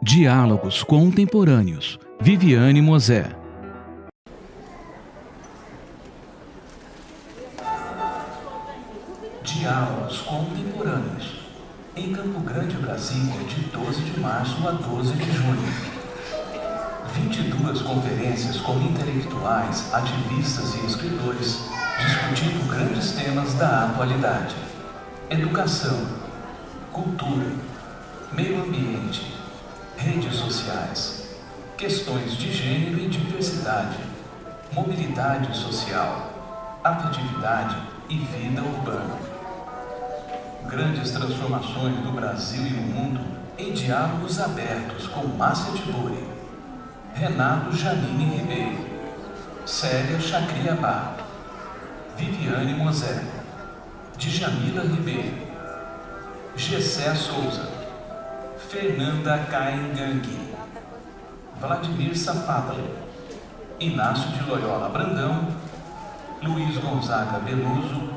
Diálogos Contemporâneos. Viviane Mosé. Diálogos Contemporâneos. Em Campo Grande, Brasília, de 12 de março a 12 de junho. 22 conferências com intelectuais, ativistas e escritores, discutindo grandes temas da atualidade: educação, cultura, meio ambiente, redes sociais, questões de gênero e diversidade, mobilidade social, afetividade e vida urbana. Grandes transformações do Brasil e no mundo em diálogos abertos com Márcia Tiburi, Renato Janine Ribeiro, Célia Chacriabá, Viviane Mosé, Djamila Ribeiro, Gessé Souza, Fernanda Caingangue, Vladimir Safatli, Inácio de Loyola Brandão, Luiz Gonzaga Beluso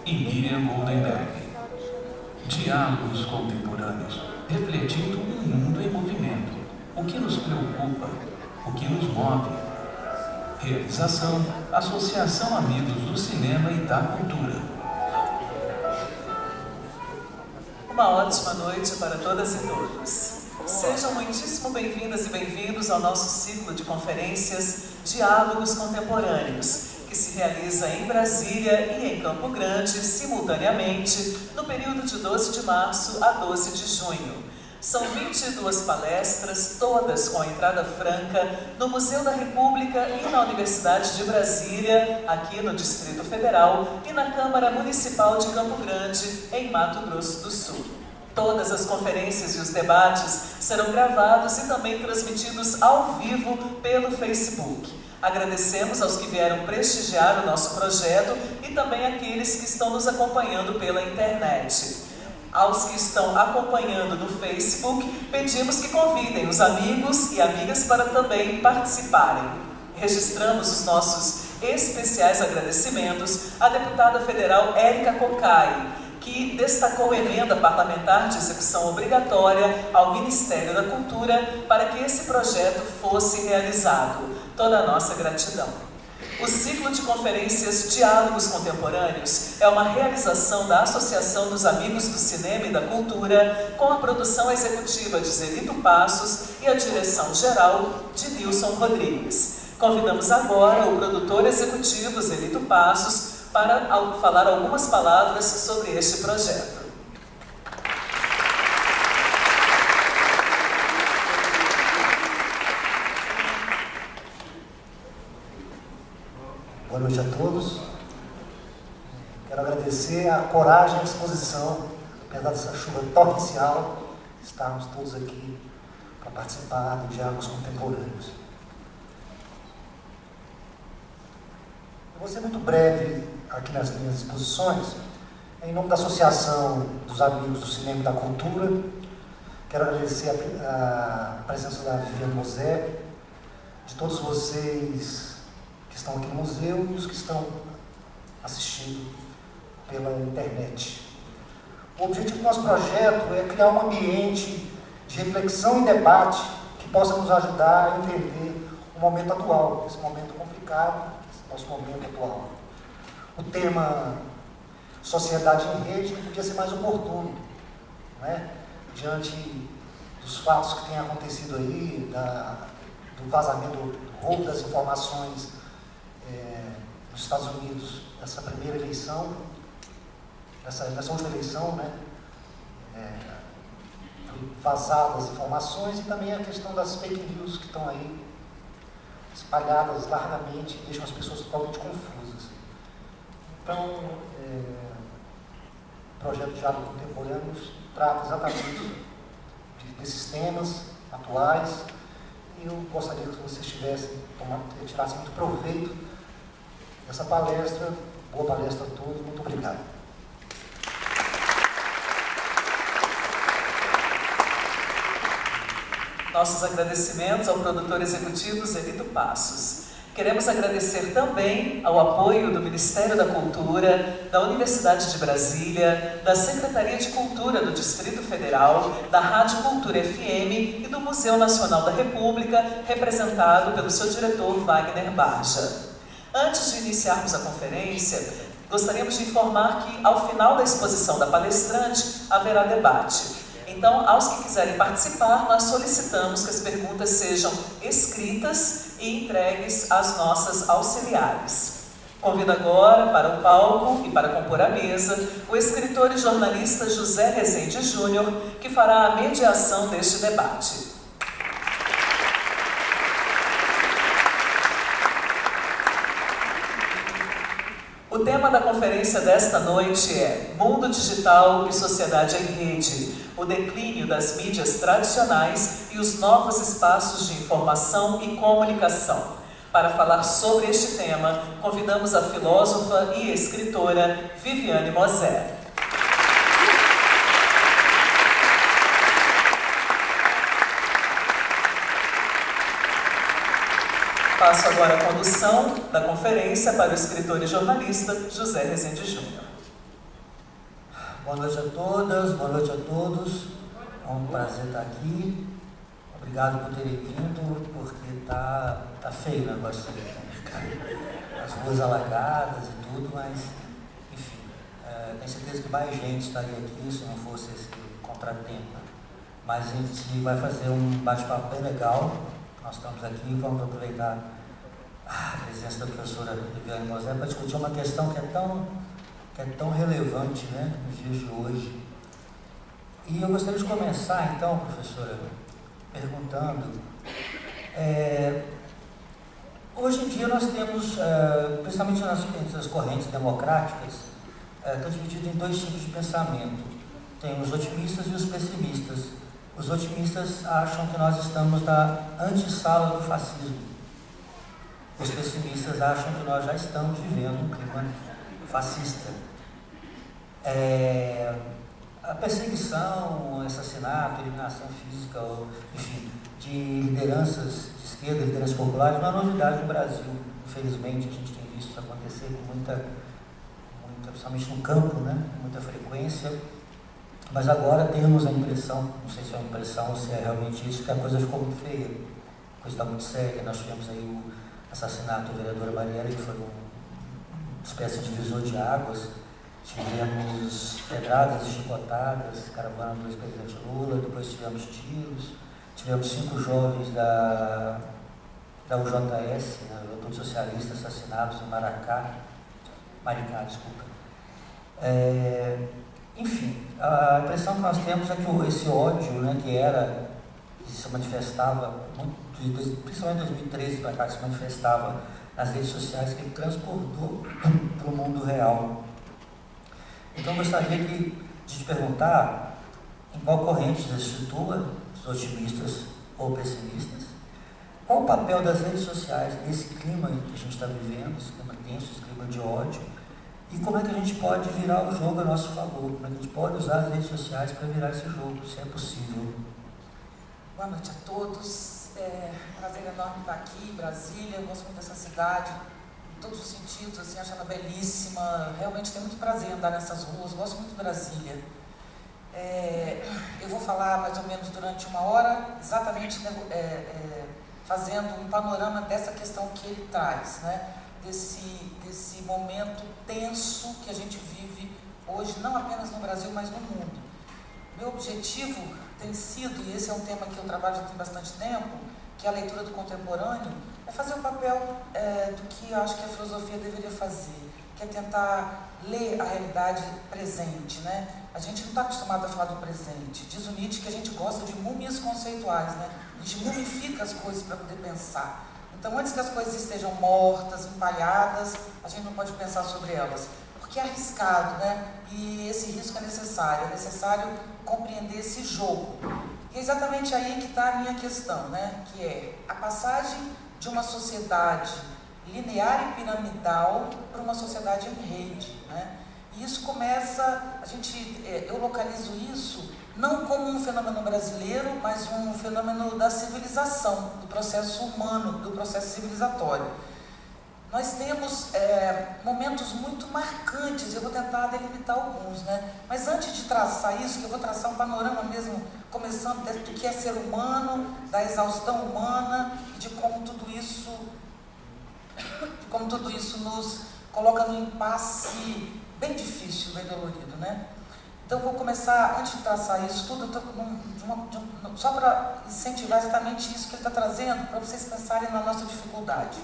e Miriam Goldenberg. Diálogos contemporâneos, refletindo um mundo em movimento. O que nos preocupa, o que nos move. Realização: Associação Amigos do Cinema e da Cultura. Uma ótima noite para todas e todos. Sejam muitíssimo bem-vindas e bem-vindos ao nosso ciclo de conferências Diálogos Contemporâneos, que se realiza em Brasília e em Campo Grande, simultaneamente, no período de 12 de março a 12 de junho. São 22 palestras, todas com entrada franca, no Museu da República e na Universidade de Brasília, aqui no Distrito Federal, e na Câmara Municipal de Campo Grande, em Mato Grosso do Sul. Todas as conferências e os debates serão gravados e também transmitidos ao vivo pelo Facebook. Agradecemos aos que vieram prestigiar o nosso projeto e também àqueles que estão nos acompanhando pela internet. Aos que estão acompanhando no Facebook, pedimos que convidem os amigos e amigas para também participarem. Registramos os nossos especiais agradecimentos à deputada federal Érica Cocai, que destacou a emenda parlamentar de execução obrigatória ao Ministério da Cultura para que esse projeto fosse realizado. Toda a nossa gratidão. O ciclo de conferências Diálogos Contemporâneos é uma realização da Associação dos Amigos do Cinema e da Cultura, com a produção executiva de Zelito Passos e a direção geral de Nilson Rodrigues. Convidamos agora o produtor executivo Zelito Passos para falar algumas palavras sobre este projeto. Boa noite a todos. Quero agradecer a coragem e a disposição, apesar dessa chuva torrencial, estarmos todos aqui para participar do Diálogos Contemporâneos. Eu vou ser muito breve aqui nas minhas exposições. Em nome da Associação dos Amigos do Cinema e da Cultura, quero agradecer a presença da Viviane Mosé, de todos vocês que estão aqui no museu e os que estão assistindo pela internet. O objetivo do nosso projeto é criar um ambiente de reflexão e debate que possa nos ajudar a entender o momento atual, esse momento complicado, esse nosso momento atual. O tema Sociedade em Rede não podia ser mais oportuno, né? Diante dos fatos que têm acontecido aí, do vazamento, do roubo das informações nos Estados Unidos, nessa primeira eleição, nessa última eleição, né, vazadas informações, e também a questão das fake news que estão aí espalhadas largamente e deixam as pessoas totalmente confusas. Então, o projeto de Diálogo Contemporâneos trata exatamente desses temas atuais, e eu gostaria que vocês tirassem muito proveito essa palestra. Boa palestra a todos, muito obrigado. Nossos agradecimentos ao produtor executivo Zelito Passos. Queremos agradecer também ao apoio do Ministério da Cultura, da Universidade de Brasília, da Secretaria de Cultura do Distrito Federal, da Rádio Cultura FM e do Museu Nacional da República, representado pelo seu diretor Wagner Barja. Antes de iniciarmos a conferência, gostaríamos de informar que, ao final da exposição da palestrante, haverá debate. Então, aos que quiserem participar, nós solicitamos que as perguntas sejam escritas e entregues às nossas auxiliares. Convido agora para o palco e para compor a mesa o escritor e jornalista José Rezende Júnior, que fará a mediação deste debate. O tema da conferência desta noite é Mundo Digital e Sociedade em Rede, o declínio das mídias tradicionais e os novos espaços de informação e comunicação. Para falar sobre este tema, convidamos a filósofa e escritora Viviane Moser. Passo agora a condução da conferência para o escritor e jornalista José Rezende Júnior. Boa noite a todas, boa noite a todos. É um prazer estar aqui. Obrigado por terem vindo, porque tá feio o negócio aqui. As ruas alagadas e tudo, mas, enfim, tenho certeza que mais gente estaria aqui se não fosse esse contratempo. Mas a gente vai fazer um bate-papo bem legal. Nós estamos aqui e vamos aproveitar a presença da professora Viviane Moser para discutir uma questão que é tão relevante, né, nos dias de hoje. E eu gostaria de começar, então, professora, perguntando, hoje em dia nós temos, principalmente nas correntes democráticas, estão divididos em dois tipos de pensamento. Tem os otimistas e os pessimistas. Os otimistas acham que nós estamos na antessala do fascismo. Os pessimistas acham que nós já estamos vivendo um clima fascista. A perseguição, assassinato, eliminação física, enfim, de lideranças de esquerda, lideranças populares, não é novidade no Brasil. Infelizmente, a gente tem visto isso acontecer com muita, principalmente no campo, né, com muita frequência. Mas agora temos a impressão, não sei se é uma impressão ou se é realmente isso, que a coisa ficou muito feia, a coisa está muito séria. Nós tivemos aí o assassinato da vereadora Marielle, que foi uma espécie de divisor de águas. Tivemos pedradas e chicotadas, caravana do ex-presidente Lula, depois tivemos tiros, tivemos 5 jovens da UJS, né, Juventude Socialista, assassinados em Maricá, desculpa. Enfim, a impressão que nós temos é que esse ódio, né, que se manifestava, muito, principalmente em 2013 para cá, que se manifestava nas redes sociais, que ele transportou para o mundo real. Então, eu gostaria de te perguntar em qual corrente você se situa, os otimistas ou pessimistas, qual o papel das redes sociais nesse clima que a gente está vivendo, esse clima tenso, esse clima de ódio, e como é que a gente pode virar o jogo a nosso favor, como é que a gente pode usar as redes sociais para virar esse jogo, se é possível. Boa noite a todos, prazer enorme estar aqui em Brasília, eu gosto muito dessa cidade, em todos os sentidos, assim, acho ela belíssima, realmente tenho muito prazer em andar nessas ruas, gosto muito de Brasília. Eu vou falar mais ou menos durante 1 hora, exatamente fazendo um panorama dessa questão que ele traz, né? Desse momento tenso que a gente vive hoje, não apenas no Brasil, mas no mundo. Meu objetivo tem sido, e esse é um tema que eu trabalho já tem bastante tempo, que é a leitura do contemporâneo, é fazer o papel do que eu acho que a filosofia deveria fazer, que é tentar ler a realidade presente, né? A gente não está acostumado a falar do presente. Diz o Nietzsche que a gente gosta de múmias conceituais, né? A gente mumifica as coisas para poder pensar. Então, antes que as coisas estejam mortas, empalhadas, a gente não pode pensar sobre elas. Porque é arriscado, né? E esse risco é necessário compreender esse jogo. E é exatamente aí que está a minha questão, né? Que é a passagem de uma sociedade linear e piramidal para uma sociedade em rede, né? E isso começa, eu localizo isso não como um fenômeno brasileiro, mas um fenômeno da civilização, do processo humano, do processo civilizatório. Nós temos momentos muito marcantes, eu vou tentar delimitar alguns, né? Mas antes de traçar isso, que eu vou traçar um panorama mesmo, começando do que é ser humano, da exaustão humana e de como tudo isso nos coloca num impasse bem difícil, bem dolorido, né? Então, vou começar, antes de traçar isso tudo, só para incentivar exatamente isso que ele está trazendo, para vocês pensarem na nossa dificuldade.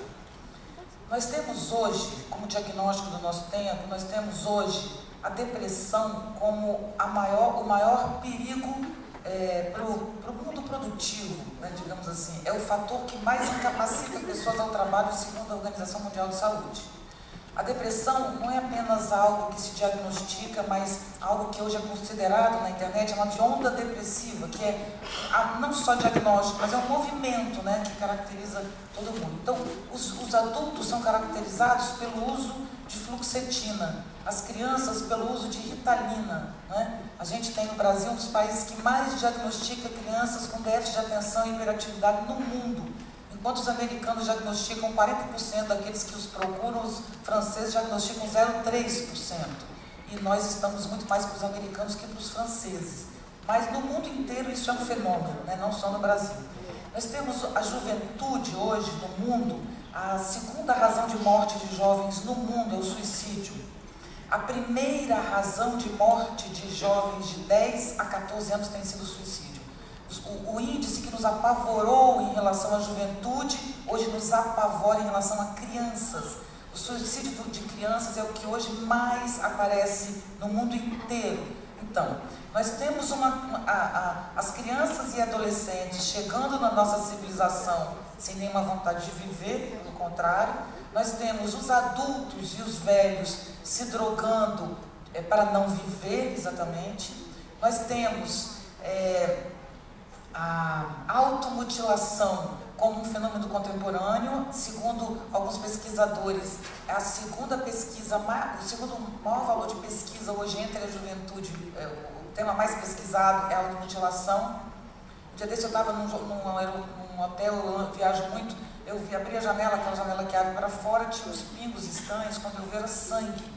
Nós temos hoje, como diagnóstico do nosso tempo, nós temos hoje a depressão como o maior perigo para o mundo produtivo, né, digamos assim. É o fator que mais incapacita pessoas ao trabalho, segundo a Organização Mundial de Saúde. A depressão não é apenas algo que se diagnostica, mas algo que hoje é considerado na internet, chamado de onda depressiva, que é não só diagnóstico, mas é um movimento, né, que caracteriza todo mundo. Então, os adultos são caracterizados pelo uso de fluoxetina, as crianças pelo uso de Ritalina, né? A gente tem no Brasil um dos países que mais diagnostica crianças com déficit de atenção e hiperatividade no mundo. Enquanto os americanos diagnosticam 40% daqueles que os procuram, os franceses diagnosticam 0,3%. E nós estamos muito mais para os americanos que para os franceses. Mas no mundo inteiro isso é um fenômeno, né? Não só no Brasil. Nós temos a juventude hoje no mundo, a segunda razão de morte de jovens no mundo é o suicídio. A primeira razão de morte de jovens de 10 a 14 anos tem sido o suicídio. O índice que nos apavorou em relação à juventude, hoje nos apavora em relação a crianças. O suicídio de crianças é o que hoje mais aparece no mundo inteiro. Então, nós temos as crianças e adolescentes chegando na nossa civilização sem nenhuma vontade de viver, pelo contrário. Nós temos os adultos e os velhos se drogando para não viver, exatamente. Nós temos a automutilação como um fenômeno contemporâneo. Segundo alguns pesquisadores, é a segunda pesquisa, o segundo maior valor de pesquisa hoje entre a juventude, o tema mais pesquisado é a automutilação. Um dia desse eu estava num hotel, eu viajo muito, eu abri a janela, aquela janela que abre para fora, tinha uns pingos estranhos, quando eu vi era sangue.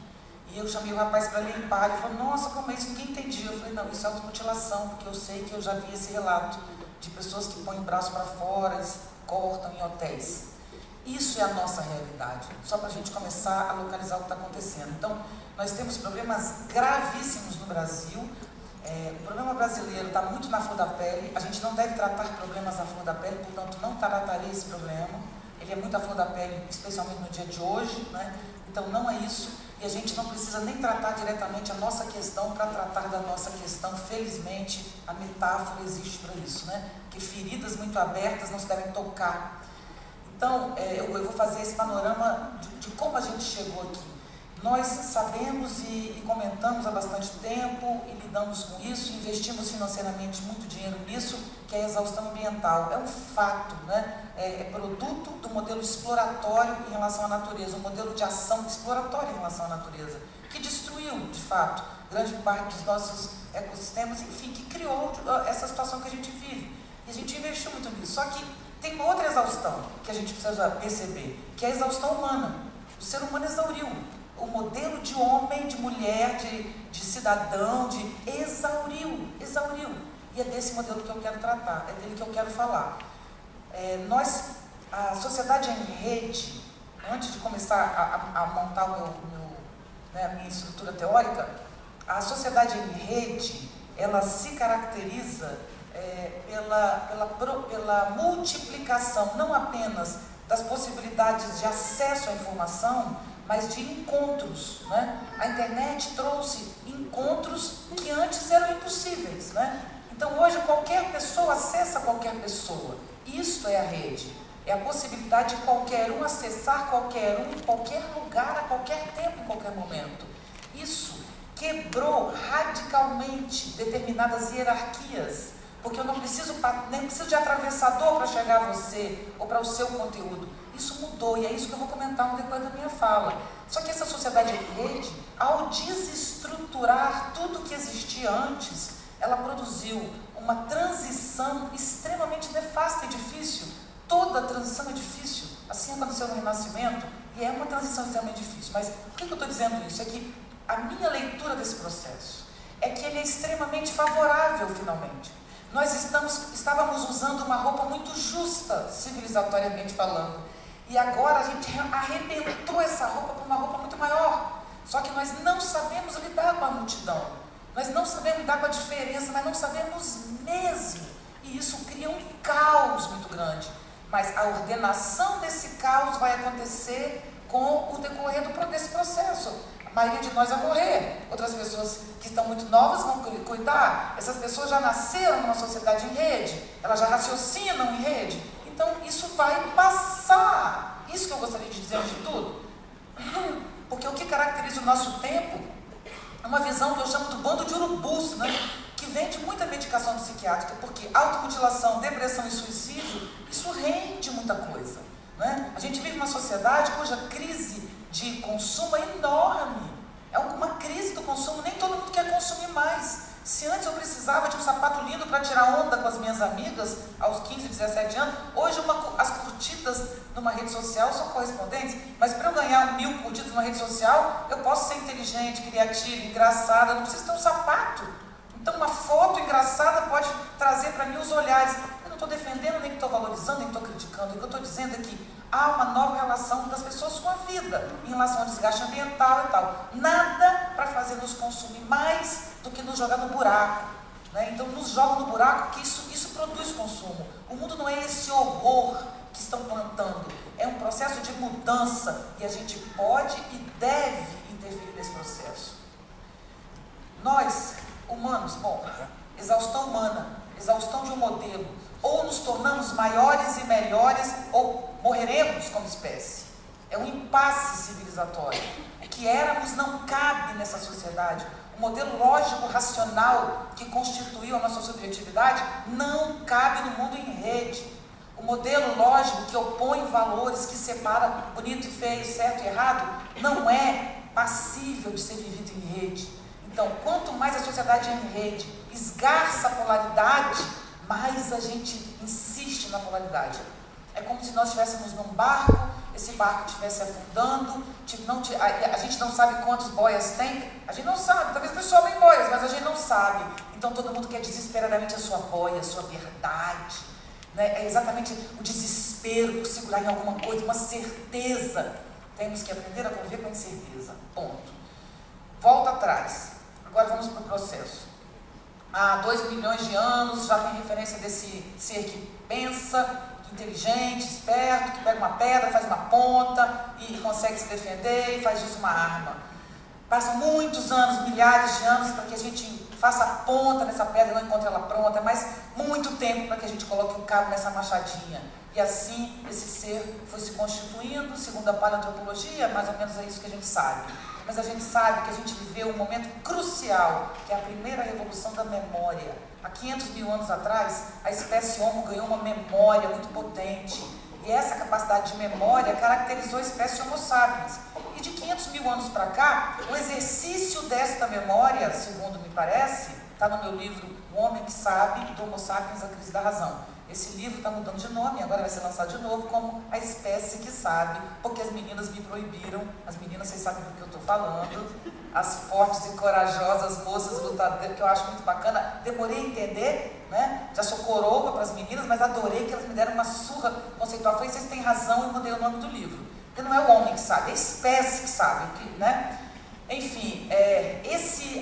E eu chamei o rapaz para limpar, ele falou, nossa, como é isso? Ninguém entendia. Eu falei, não, isso é automutilação, porque eu sei que eu já vi esse relato de pessoas que põem o braço para fora, cortam em hotéis. Isso é a nossa realidade, só para a gente começar a localizar o que está acontecendo. Então, nós temos problemas gravíssimos no Brasil. O problema brasileiro está muito na flor da pele, a gente não deve tratar problemas na flor da pele, portanto, não trataria esse problema. Ele é muito à flor da pele, especialmente no dia de hoje, né? Então, não é isso. E a gente não precisa nem tratar diretamente a nossa questão para tratar da nossa questão. Felizmente, a metáfora existe para isso, né? Que feridas muito abertas não se devem tocar. Então, eu vou fazer esse panorama de como a gente chegou aqui. Nós sabemos e comentamos há bastante tempo e lidamos com isso, investimos financeiramente muito dinheiro nisso, que é a exaustão ambiental. É um fato, né? É produto do modelo exploratório em relação à natureza, um modelo de ação exploratória em relação à natureza, que destruiu, de fato, grande parte dos nossos ecossistemas, enfim, que criou essa situação que a gente vive. E a gente investiu muito nisso. Só que tem uma outra exaustão que a gente precisa perceber, que é a exaustão humana. O ser humano exauriu. O modelo de homem, de mulher, de cidadão, exauriu. E é desse modelo que eu quero tratar, é dele que eu quero falar. A sociedade em rede, antes de começar a montar a minha estrutura teórica, a sociedade em rede, ela se caracteriza pela multiplicação, não apenas das possibilidades de acesso à informação, mas de encontros, né? A internet trouxe encontros que antes eram impossíveis, né? Então hoje qualquer pessoa acessa qualquer pessoa. Isso é a rede. É a possibilidade de qualquer um acessar qualquer um, em qualquer lugar, a qualquer tempo, em qualquer momento. Isso quebrou radicalmente determinadas hierarquias, porque eu nem preciso de atravessador para chegar a você ou para o seu conteúdo. Isso mudou e é isso que eu vou comentar no decorrer da minha fala. Só que essa sociedade em rede, ao desestruturar tudo que existia antes, ela produziu uma transição extremamente nefasta e difícil. Toda transição é difícil. Assim aconteceu no Renascimento, E é uma transição extremamente difícil. Mas por que eu estou dizendo isso? É que a minha leitura desse processo é que ele é extremamente favorável, finalmente. Nós estávamos usando uma roupa muito justa, civilizatoriamente falando. E agora a gente arrebentou essa roupa para uma roupa muito maior. Só que nós não sabemos lidar com a multidão. Nós não sabemos lidar com a diferença, mas não sabemos mesmo. E isso cria um caos muito grande. Mas a ordenação desse caos vai acontecer com o decorrer desse processo. A maioria de nós vai morrer. Outras pessoas que estão muito novas vão cuidar. Essas pessoas já nasceram numa sociedade em rede. Elas já raciocinam em rede. Então, isso vai passar. Isso que eu gostaria de dizer antes de tudo. Porque o que caracteriza o nosso tempo é uma visão que eu chamo do bando de urubus, né? Que vende muita medicação psiquiátrica, porque automutilação, depressão e suicídio, isso rende muita coisa, né? A gente vive uma sociedade cuja crise de consumo é enorme. É uma crise do consumo, nem todo mundo quer consumir mais. Se antes eu precisava de um sapato lindo para tirar onda com as minhas amigas, aos 15, 17 anos, hoje as curtidas numa rede social são correspondentes, mas para eu ganhar 1000 curtidas numa rede social, eu posso ser inteligente, criativa, engraçada, não preciso ter um sapato. Então uma foto engraçada pode trazer para mim os olhares. Eu não estou defendendo, nem estou valorizando, nem estou criticando. O que eu estou dizendo é que há uma nova relação das pessoas com a vida, em relação ao desgaste ambiental e tal. Nada para fazer nos consumir mais do que nos jogar no buraco, né? Então nos joga no buraco, que isso produz consumo. O mundo não é esse horror que estão plantando, é um processo de mudança e a gente pode e deve interferir nesse processo. Nós, humanos, exaustão humana, exaustão de um modelo, ou nos tornamos maiores e melhores, ou morreremos como espécie. É um impasse civilizatório. O que éramos não cabe nessa sociedade. O modelo lógico, racional, que constituiu a nossa subjetividade, não cabe no mundo em rede. O modelo lógico que opõe valores, que separa bonito e feio, certo e errado, não é passível de ser vivido em rede. Então, quanto mais a sociedade é em rede esgarça a polaridade, mais a gente insiste na polaridade. É como se nós estivéssemos num barco, esse barco estivesse afundando, a gente não sabe quantos boias tem, a gente não sabe, talvez não sobrem boias, mas a gente não sabe. Então todo mundo quer desesperadamente a sua boia, a sua verdade, né? É exatamente o desespero por segurar em alguma coisa, uma certeza. Temos que aprender a conviver com a incerteza, ponto. Volta atrás, agora vamos para o processo. Há 2 milhões de anos já tem referência desse ser que pensa, inteligente, esperto, que pega uma pedra, faz uma ponta e consegue se defender e faz disso uma arma. Passam muitos anos, milhares de anos, para que a gente faça a ponta nessa pedra e não encontre ela pronta, mas muito tempo para que a gente coloque o cabo nessa machadinha. E assim esse ser foi se constituindo, segundo a paleoantropologia, mais ou menos é isso que a gente sabe. Mas a gente sabe que a gente viveu um momento crucial, que é a primeira revolução da memória. Há 500 mil anos atrás, a espécie Homo ganhou uma memória muito potente. E essa capacidade de memória caracterizou a espécie Homo sapiens. E de 500 mil anos para cá, o exercício desta memória, segundo me parece, está no meu livro O Homem que Sabe, do Homo sapiens, a Crise da Razão. Esse livro está mudando de nome, agora vai ser lançado de novo como A Espécie que Sabe, porque as meninas me proibiram, as meninas, vocês sabem do que eu estou falando, as fortes e corajosas moças lutadoras, que eu acho muito bacana, demorei a entender, né? Já sou coroa para as meninas, mas adorei que elas me deram uma surra conceitual. Falei, vocês têm razão, e mudei o nome do livro. Porque não é o homem que sabe, é a espécie que sabe, né? Enfim,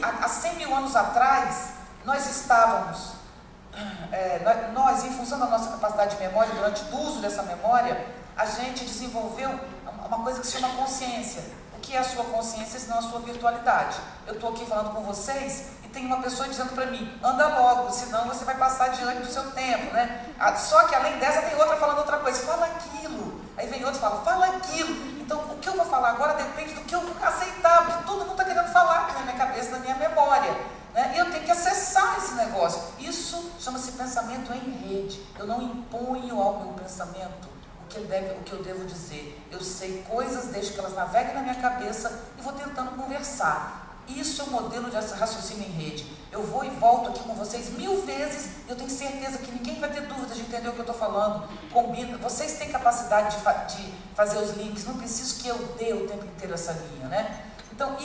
há 100 mil anos atrás, nós estávamos... nós, em função da nossa capacidade de memória, durante o uso dessa memória, a gente desenvolveu uma coisa que se chama consciência. O que é a sua consciência, senão a sua virtualidade? Eu estou aqui falando com vocês e tem uma pessoa dizendo para mim, anda logo, senão você vai passar diante do seu tempo, né? Só que além dessa tem outra falando outra coisa, fala aquilo. Aí vem outro e fala aquilo. Então o que eu vou falar agora depende do que eu aceitar, porque todo mundo está querendo falar aqui na minha cabeça, na minha memória. Né? E eu tenho que acessar esse negócio. Isso chama-se pensamento em rede. Eu não imponho ao meu pensamento o que eu devo dizer. Eu sei coisas, deixo que elas naveguem na minha cabeça e vou tentando conversar. Isso é o modelo de raciocínio em rede. Eu vou e volto aqui com vocês 1000 vezes e eu tenho certeza que ninguém vai ter dúvida de entender o que eu estou falando. Combina. Vocês têm capacidade de fazer os links, não preciso que eu dê o tempo inteiro essa linha, né? Então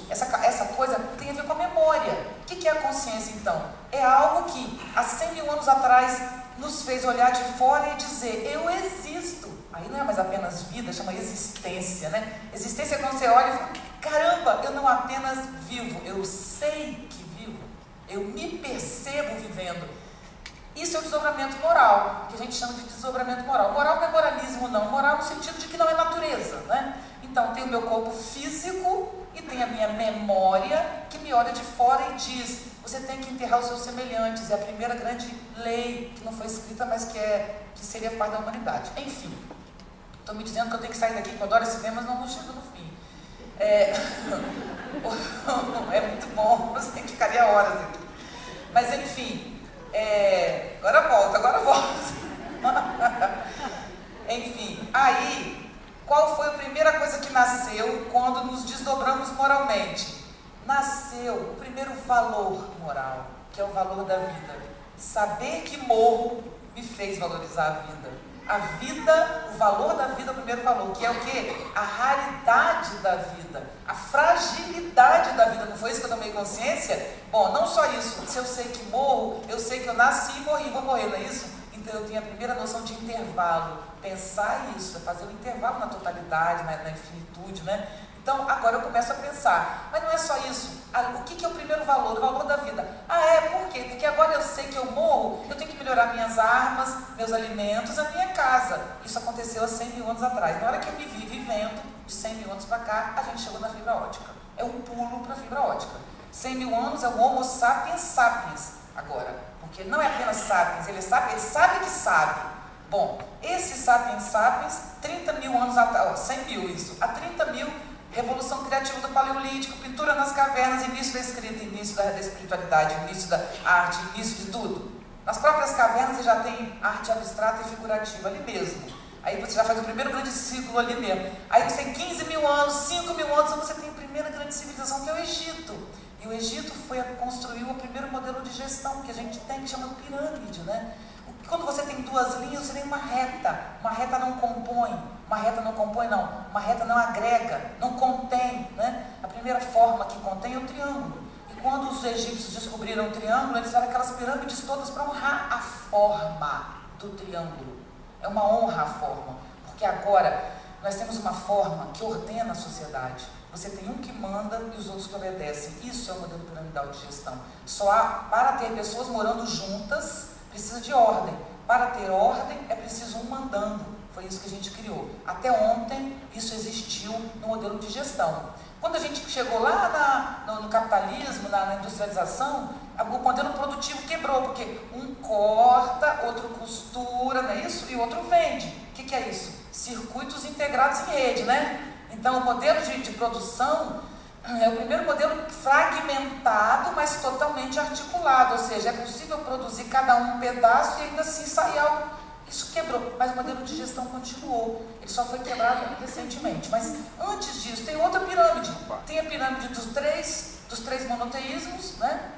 essa coisa tem a ver com a memória. O que é a consciência então? É algo que há 100 mil anos atrás nos fez olhar de fora e dizer, eu existo. Aí não é mais apenas vida, chama existência, né? Existência é quando você olha e fala, caramba, eu não apenas vivo, eu sei que vivo, eu me percebo vivendo. Isso é o desdobramento moral, que a gente chama de desdobramento moral. Moral não é moralismo não, moral no sentido de que não é natureza, né? Então tem o meu corpo físico e tem a minha memória que me olha de fora e diz, você tem que enterrar os seus semelhantes, é a primeira grande lei que não foi escrita, mas que seria parte da humanidade. Enfim, estão me dizendo que eu tenho que sair daqui, que eu adoro esse tema, mas não chego no fim. É muito bom, eu sei que ficaria horas aqui. Mas enfim, agora volto. Enfim, aí, qual foi a primeira coisa que nasceu quando nos desdobramos moralmente? Nasceu o primeiro valor moral, que é o valor da vida. Saber que morro me fez valorizar a vida. A vida, o valor da vida é o primeiro valor, que é o quê? A raridade da vida, a fragilidade da vida. Não foi isso que eu tomei consciência? Bom, não só isso, se eu sei que morro, eu sei que eu nasci e morri, vou morrer, não é isso? Então eu tenho a primeira noção de intervalo. Pensar isso, é fazer um intervalo na totalidade, na infinitude, né? Então, agora eu começo a pensar, mas não é só isso. O que é o primeiro valor? O valor da vida. Por quê? Porque agora eu sei que eu morro, eu tenho que melhorar minhas armas, meus alimentos, a minha casa. Isso aconteceu há 100 mil anos atrás. Na hora que eu me vi vivendo, de 100 mil anos para cá, a gente chegou na fibra ótica. É um pulo para a fibra ótica. 100 mil anos é o Homo sapiens sapiens agora. Porque não é apenas sapiens, ele sabe que sabe. Bom, esse sapiens sapiens, 30 mil anos atrás, 100 mil isso, há 30 mil, revolução criativa do Paleolítico, pintura nas cavernas, início da escrita, início da espiritualidade, início da arte, início de tudo. Nas próprias cavernas você já tem arte abstrata e figurativa ali mesmo. Aí você já faz o primeiro grande ciclo ali mesmo. Aí você tem 15 mil anos, 5 mil anos, você tem a primeira grande civilização que é o Egito. E o Egito construiu o primeiro modelo de gestão que a gente tem, que chama pirâmide, né? Quando você tem duas linhas, você tem uma reta não compõe, uma reta não agrega, não contém, né? A primeira forma que contém é o triângulo. E quando os egípcios descobriram o triângulo, eles fizeram aquelas pirâmides todas para honrar a forma do triângulo. É uma honra à forma, porque agora nós temos uma forma que ordena a sociedade. Você tem um que manda e os outros que obedecem. Isso é o modelo piramidal de gestão. Para ter pessoas morando juntas, precisa de ordem. Para ter ordem, é preciso um mandando. Foi isso que a gente criou. Até ontem, isso existiu no modelo de gestão. Quando a gente chegou lá no capitalismo, na industrialização, o modelo produtivo quebrou, porque um corta, outro costura, não é isso? E o outro vende. O que é isso? Circuitos integrados em rede, né? Então, o modelo de produção é o primeiro modelo fragmentado, mas totalmente articulado, ou seja, é possível produzir cada um pedaço e ainda assim sair algo. Isso quebrou, mas o modelo de gestão continuou. Ele só foi quebrado recentemente. Mas antes disso, tem outra pirâmide. Tem a pirâmide dos três monoteísmos, né?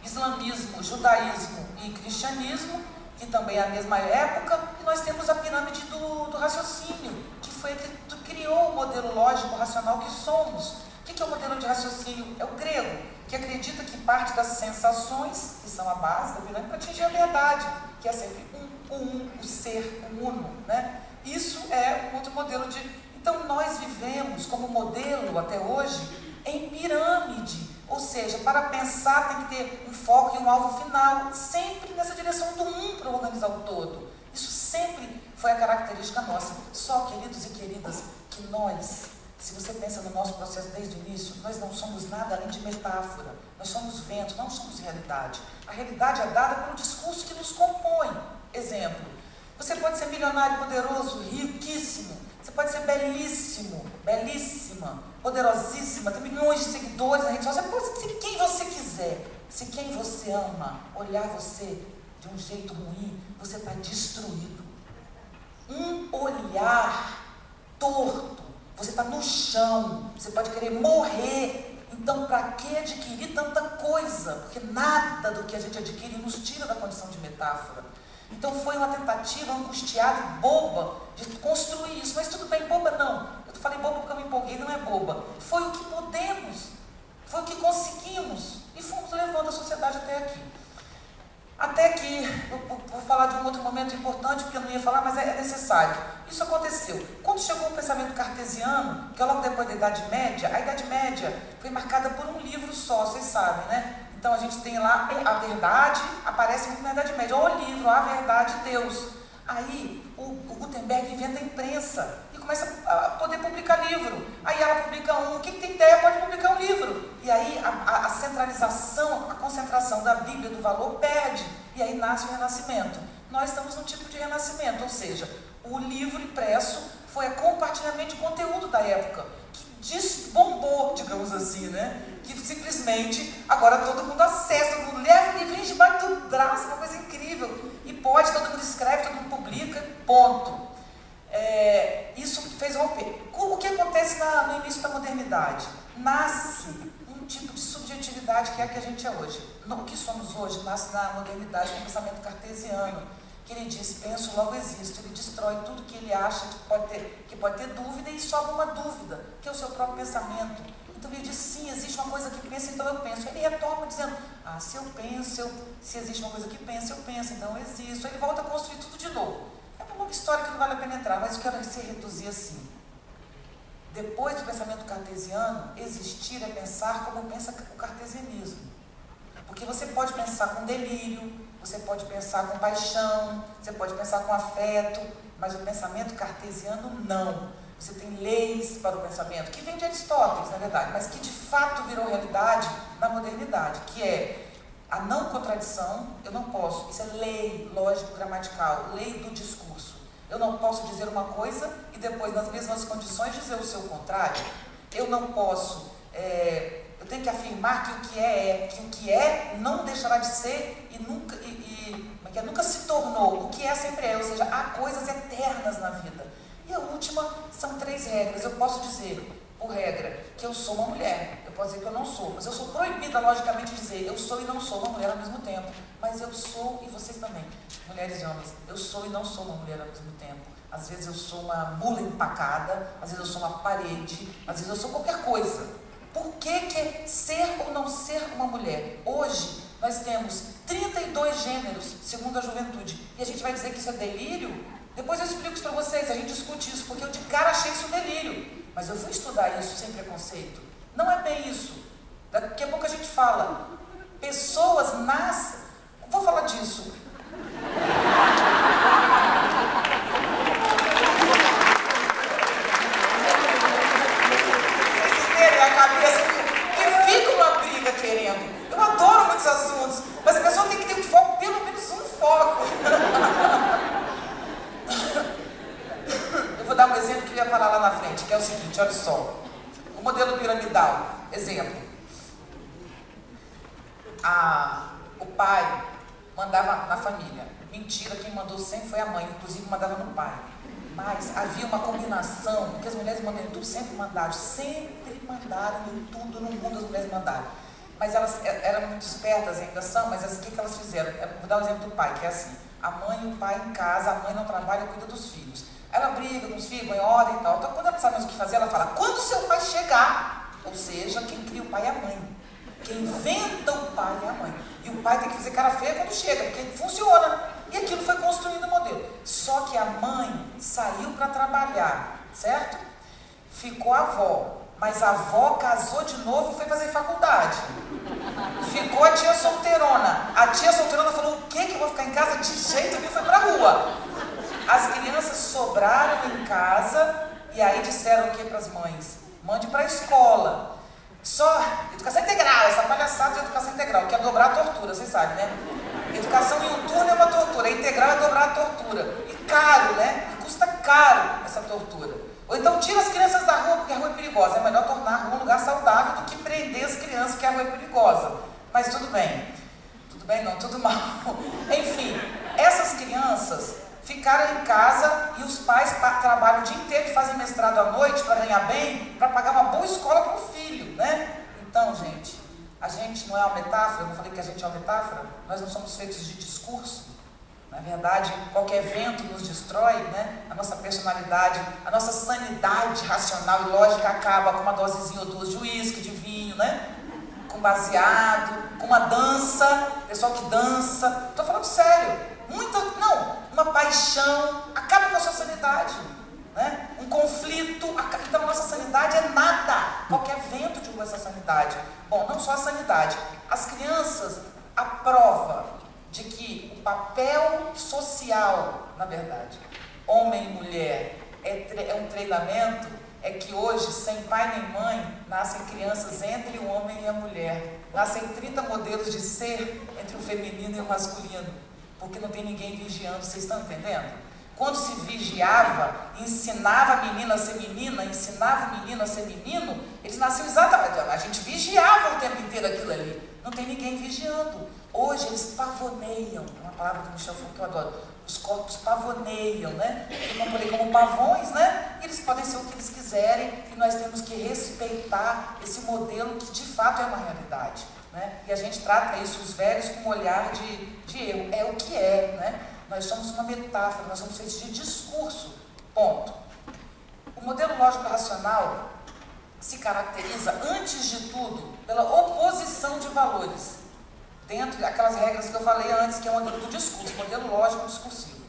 Islamismo, judaísmo e cristianismo, que também é a mesma época, e nós temos a pirâmide do raciocínio, que foi que criou o modelo lógico racional que somos. O que é o modelo de raciocínio? É o grego, que acredita que parte das sensações, que são a base da pirâmide, para atingir a verdade, que é sempre o ser, o uno, né? Isso é outro modelo de... Então nós vivemos como modelo até hoje em pirâmide, ou seja, para pensar tem que ter um foco e um alvo final, sempre nessa direção do para organizar o todo. Isso sempre foi a característica nossa. Só, queridos e queridas, que nós, se você pensa no nosso processo desde o início, nós não somos nada além de metáfora. Nós somos vento, não somos realidade. A realidade é dada pelo discurso que nos compõe. Exemplo, você pode ser milionário, poderoso, riquíssimo. Você pode ser belíssimo, belíssima, poderosíssima, ter milhões de seguidores na rede social. Você pode ser quem você quiser. Se quem você ama olhar você de um jeito ruim, você está destruído. Um olhar torto, você está no chão, você pode querer morrer. Então, para que adquirir tanta coisa? Porque nada do que a gente adquire nos tira da condição de metáfora. Então, foi uma tentativa angustiada e boba de construir isso. Mas tudo bem, boba não. Eu falei boba porque eu me empolguei, não é boba. Foi o que podemos, foi o que conseguimos e fomos levando a sociedade até aqui. Até que, eu vou falar de um outro momento importante, porque eu não ia falar, mas é necessário. Isso aconteceu. Quando chegou o pensamento cartesiano, que é logo depois da Idade Média, a Idade Média foi marcada por um livro só, vocês sabem, né? Então a gente tem lá a verdade, aparece muito na Idade Média, o livro, a verdade de Deus. Aí o Gutenberg inventa a imprensa e começa a poder publicar livro. Aí ela publica quem tem ideia pode publicar um livro. E aí a centralização, a concentração da Bíblia, do valor, perde. E aí nasce o Renascimento. Nós estamos num tipo de renascimento, ou seja, o livro impresso foi a compartilhamento de conteúdo da época, que desbombou, digamos assim, né? Que simplesmente agora todo mundo acessa, todo mundo leva o livrinho debaixo do braço, uma coisa incrível. E pode, todo mundo escreve, todo mundo publica, ponto. Isso fez romper. O que acontece no início da modernidade? Nasce um tipo de subjetividade que é a que a gente é hoje. O que somos hoje nasce na modernidade, no pensamento cartesiano, que ele diz, penso, logo existo. Ele destrói tudo que ele acha que pode ter dúvida e sobra uma dúvida, que é o seu próprio pensamento. Então ele diz, sim, existe uma coisa que pensa, então eu penso. Ele retoma dizendo, se eu penso, se existe uma coisa que pensa, eu penso, então eu existo. Ele volta a construir tudo de novo. É uma longa história que não vale a pena entrar, mas eu quero se reduzir assim. Depois do pensamento cartesiano, existir é pensar como pensa o cartesianismo. Porque você pode pensar com delírio, você pode pensar com paixão, você pode pensar com afeto, mas o pensamento cartesiano não. Você tem leis para o pensamento, que vem de Aristóteles, na verdade, mas que de fato virou realidade na modernidade, que é a não contradição. Eu não posso, isso é lei lógico-gramatical, lei do discurso. Eu não posso dizer uma coisa e depois, nas mesmas condições, dizer o seu contrário. Eu não posso, eu tenho que afirmar que o que é não deixará de ser e nunca se tornou. O que é sempre é, ou seja, há coisas eternas na vida. E a última são 3 regras. Eu posso dizer, por regra, que eu sou uma mulher. Eu posso dizer que eu não sou, mas eu sou proibida, logicamente, de dizer eu sou e não sou uma mulher ao mesmo tempo. Mas eu sou, e vocês também, mulheres e homens, eu sou e não sou uma mulher ao mesmo tempo. Às vezes eu sou uma mula empacada, às vezes eu sou uma parede, às vezes eu sou qualquer coisa. Por que é ser ou não ser uma mulher? Hoje nós temos 32 gêneros, segundo a juventude, e a gente vai dizer que isso é delírio? Depois eu explico isso para vocês, a gente discute isso, porque eu de cara achei isso delírio. Mas eu fui estudar isso sem preconceito. Não é bem isso. Daqui a pouco a gente fala. Pessoas nascem... Vou falar disso. Vocês terem a cabeça que fica uma briga querendo. Eu adoro muitos assuntos, mas a pessoa tem que ter um foco, pelo menos um foco. Eu vou dar um exemplo que eu ia falar lá na frente, que é o seguinte, olha só. O modelo piramidal, exemplo. O pai mandava na família. Mentira, quem mandou sempre foi a mãe, inclusive mandava no pai. Mas havia uma combinação, porque as mulheres mandam em tudo, sempre mandaram em tudo no mundo as mulheres mandaram. Mas elas eram muito espertas, ainda são, mas o que elas fizeram? Vou dar o exemplo do pai, que é assim. A mãe e o pai em casa, a mãe não trabalha, cuida dos filhos. Ela briga com os filhos, põe ordem e tal. Então, quando ela não sabe mais o que fazer, ela fala, quando seu pai chegar, ou seja, quem cria o pai é a mãe. Quem inventa o pai é a mãe. E o pai tem que fazer cara feia quando chega, porque funciona. E aquilo foi construindo o modelo. Só que a mãe saiu para trabalhar, certo? Ficou a avó. Mas a avó casou de novo e foi fazer faculdade. Ficou a tia solteirona. A tia solteirona falou, o que eu vou ficar em casa? De jeito nenhum, foi pra rua. As crianças sobraram em casa e aí disseram o que para as mães? Mande para a escola. Só educação integral, essa palhaçada de educação integral, que é dobrar a tortura, vocês sabem, né? Educação em um turno é uma tortura, integral é dobrar a tortura. E caro, né? E custa caro essa tortura. Ou então tira as crianças da rua, porque a rua é perigosa. É melhor tornar a rua um lugar saudável do que prender as crianças, porque a rua é perigosa. Mas tudo bem. Tudo bem não, tudo mal. Enfim, essas crianças ficaram em casa e os pais trabalham o dia inteiro e fazem mestrado à noite para ganhar bem, para pagar uma boa escola para o filho, né? Então, gente, a gente não é uma metáfora, eu não falei que a gente é uma metáfora, nós não somos feitos de discurso. Na verdade, qualquer evento nos destrói, né? A nossa personalidade, a nossa sanidade racional e lógica acaba com uma dosezinha ou duas de uísque, de vinho, né? Com baseado, com uma dança, pessoal que dança, estou falando sério, uma paixão, acaba com a sua sanidade, né? Um conflito, então a nossa sanidade é nada, qualquer vento derruba essa sanidade. Bom, não só a sanidade, as crianças, a prova de que o papel social, na verdade, homem e mulher, é um treinamento, é que hoje, sem pai nem mãe, nascem crianças entre o homem e a mulher. Nascem 30 modelos de ser entre o feminino e o masculino, porque não tem ninguém vigiando, vocês estão entendendo? Quando se vigiava, ensinava a menina a ser menina, ensinava o menino a ser menino, eles nasciam exatamente, a gente vigiava o tempo inteiro aquilo ali. Não tem ninguém vigiando. Hoje eles pavoneiam, é uma palavra que o Michel falou que eu adoro. Os corpos pavoneiam, né? Ficam por aí como pavões, né? E eles podem ser o que eles quiserem e nós temos que respeitar esse modelo que de fato é uma realidade, né? E a gente trata isso, os velhos, com um olhar de erro. É o que é, né? Nós somos uma metáfora, nós somos feitos de discurso. Ponto. O modelo lógico-racional se caracteriza, antes de tudo, pela oposição de valores. Dentro daquelas regras que eu falei antes, que é o modelo do discurso, modelo lógico-discursivo.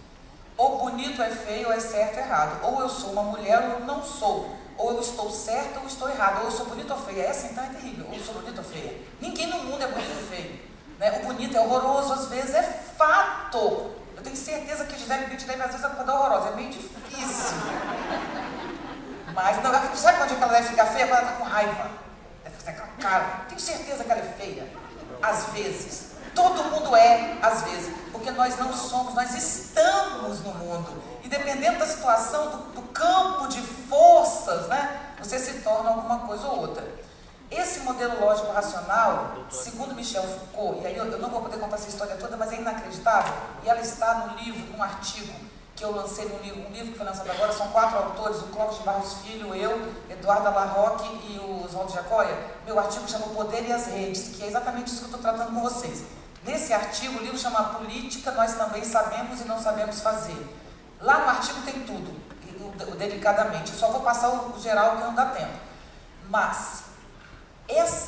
Ou bonito é feio, ou é certo ou errado. Ou eu sou uma mulher, ou eu não sou. Ou eu estou certa, ou estou errado. Ou eu sou bonito ou feia. Essa então é terrível. Ou eu sou bonito ou feia. Ninguém no mundo é bonito ou feio, né? O bonito é horroroso, às vezes é fato. Eu tenho certeza que Gisele Bündchen às vezes a coisa horrorosa. É meio difícil. Mas não, sabe quando ela deve ficar feia? Quando ela está com raiva. Deve ficar com aquela cara. Tenho certeza que ela é feia. Às vezes. Todo mundo é, às vezes. Porque nós não somos, nós estamos no mundo. E dependendo da situação, do campo de forças, né? Você se torna alguma coisa ou outra. Esse modelo lógico-racional, segundo Michel Foucault, e aí eu não vou poder contar essa história toda, mas é inacreditável, e ela está no livro, num artigo que eu lancei no livro, um livro que foi lançado agora, são 4 autores, o Clóvis de Barros Filho, eu, Eduarda Larroque e o Oswaldo Jacóia. Meu artigo chama O Poder e as Redes, que é exatamente isso que eu estou tratando com vocês. Nesse artigo, o livro chama Política, Nós Também Sabemos e Não Sabemos Fazer. Lá no artigo tem tudo, o delicadamente. Eu só vou passar o geral que não dá tempo. Mas,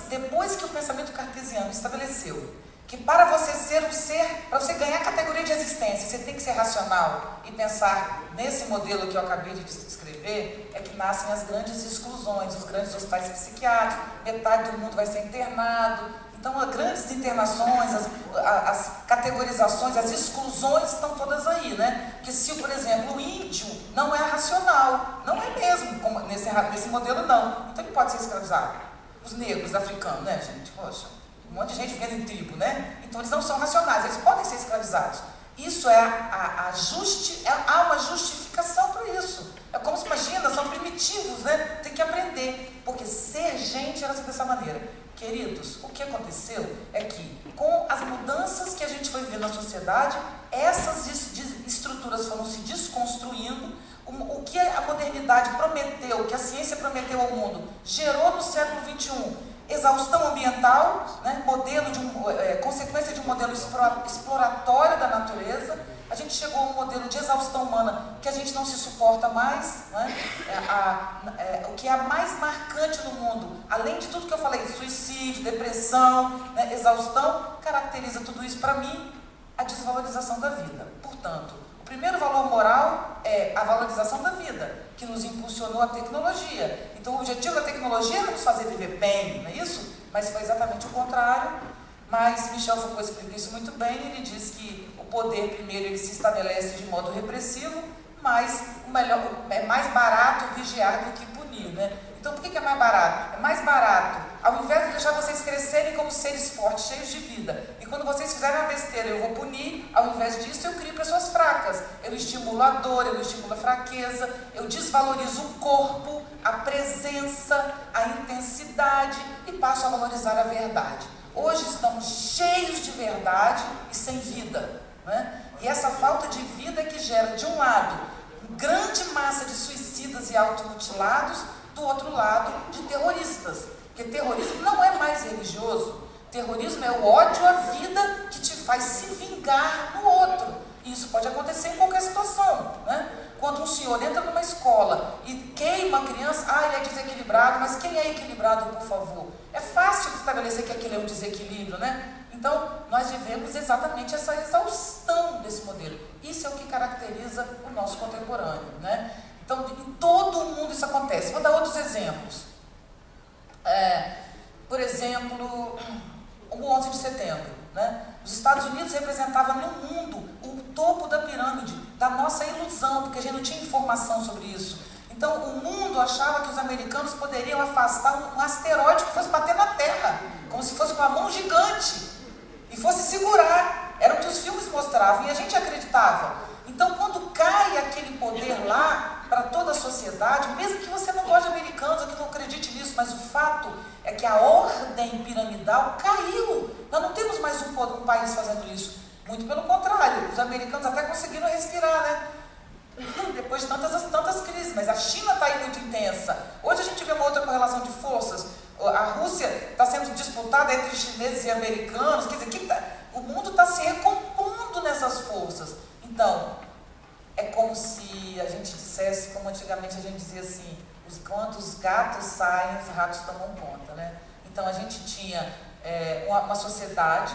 depois que o pensamento cartesiano estabeleceu que para você ser um ser, para você ganhar a categoria de existência, você tem que ser racional e pensar nesse modelo que eu acabei de descrever, é que nascem as grandes exclusões, os grandes hospitais psiquiátricos, metade do mundo vai ser internado. Então, as grandes internações, as categorizações, as exclusões estão todas aí, né? Porque se, por exemplo, o índio não é racional, não é mesmo, como nesse modelo não, então ele pode ser escravizado. Os negros africanos, né, gente? Poxa, um monte de gente vivendo em tribo, né? Então eles não são racionais, eles podem ser escravizados. Isso é há uma justificação para isso. É como se, imagina, são primitivos, né? Tem que aprender, porque ser gente era assim dessa maneira. Queridos, o que aconteceu é que, com as mudanças que a gente foi vivendo na sociedade, essas estruturas foram se desconstruindo. O que a modernidade prometeu, o que a ciência prometeu ao mundo, gerou no século XXI exaustão ambiental, né? Consequência de um modelo exploratório da natureza. A gente chegou a um modelo de exaustão humana que a gente não se suporta mais, né? O que é mais marcante no mundo, além de tudo que eu falei, suicídio, depressão, né? Exaustão, caracteriza tudo isso para mim, a desvalorização da vida. Portanto, o primeiro valor moral é a valorização da vida, que nos impulsionou a tecnologia. Então, o objetivo da tecnologia era nos fazer viver bem, não é isso? Mas foi exatamente o contrário. Mas Michel Foucault explica isso muito bem. Ele diz que o poder, primeiro, ele se estabelece de modo repressivo, mas é mais barato vigiar do que punir, né? Então, por que é mais barato? É mais barato, ao invés de deixar vocês crescerem como seres fortes, cheios de vida, e quando vocês fizerem uma besteira, eu vou punir, ao invés disso, eu crio pessoas fracas. Eu estimulo a dor, eu estimulo a fraqueza, eu desvalorizo o corpo, a presença, a intensidade, e passo a valorizar a verdade. Hoje estamos cheios de verdade e sem vida, né? E essa falta de vida é que gera, de um lado, grande massa de suicidas e automutilados, do outro lado, de terroristas. Porque terrorismo não é mais religioso. Terrorismo é o ódio à vida que te faz se vingar no outro. E isso pode acontecer em qualquer situação, né? Quando um senhor entra numa escola e queima a criança, ele é desequilibrado, mas quem é equilibrado, por favor? É fácil estabelecer que aquilo é um desequilíbrio, né? Então, nós vivemos exatamente essa exaustão desse modelo. Isso é o que caracteriza o nosso contemporâneo, né? Então, em todo mundo isso acontece. Vou dar outros exemplos. Por exemplo, o 11 de setembro, né? Os Estados Unidos representavam no mundo o topo da pirâmide, da nossa ilusão, porque a gente não tinha informação sobre isso. Então, o mundo achava que os americanos poderiam afastar um asteroide que fosse bater na Terra, como se fosse com a mão gigante, e fosse segurar. Era o que os filmes mostravam, e a gente acreditava. Então, quando cai aquele poder lá, para toda a sociedade, mesmo que você não goste de americanos, ou que não acredite nisso, mas o fato é que a ordem piramidal caiu. Nós não temos mais um país fazendo isso. Muito pelo contrário, os americanos até conseguiram respirar, né? Depois de tantas crises, mas a China está aí muito intensa. Hoje a gente vê uma outra correlação de forças. A Rússia está sendo disputada entre chineses e americanos. Quer dizer, o mundo está se recompondo nessas forças. Então, é como se a gente dissesse, como antigamente a gente dizia assim, quando os gatos saem, os ratos tomam conta, né? Então a gente tinha uma sociedade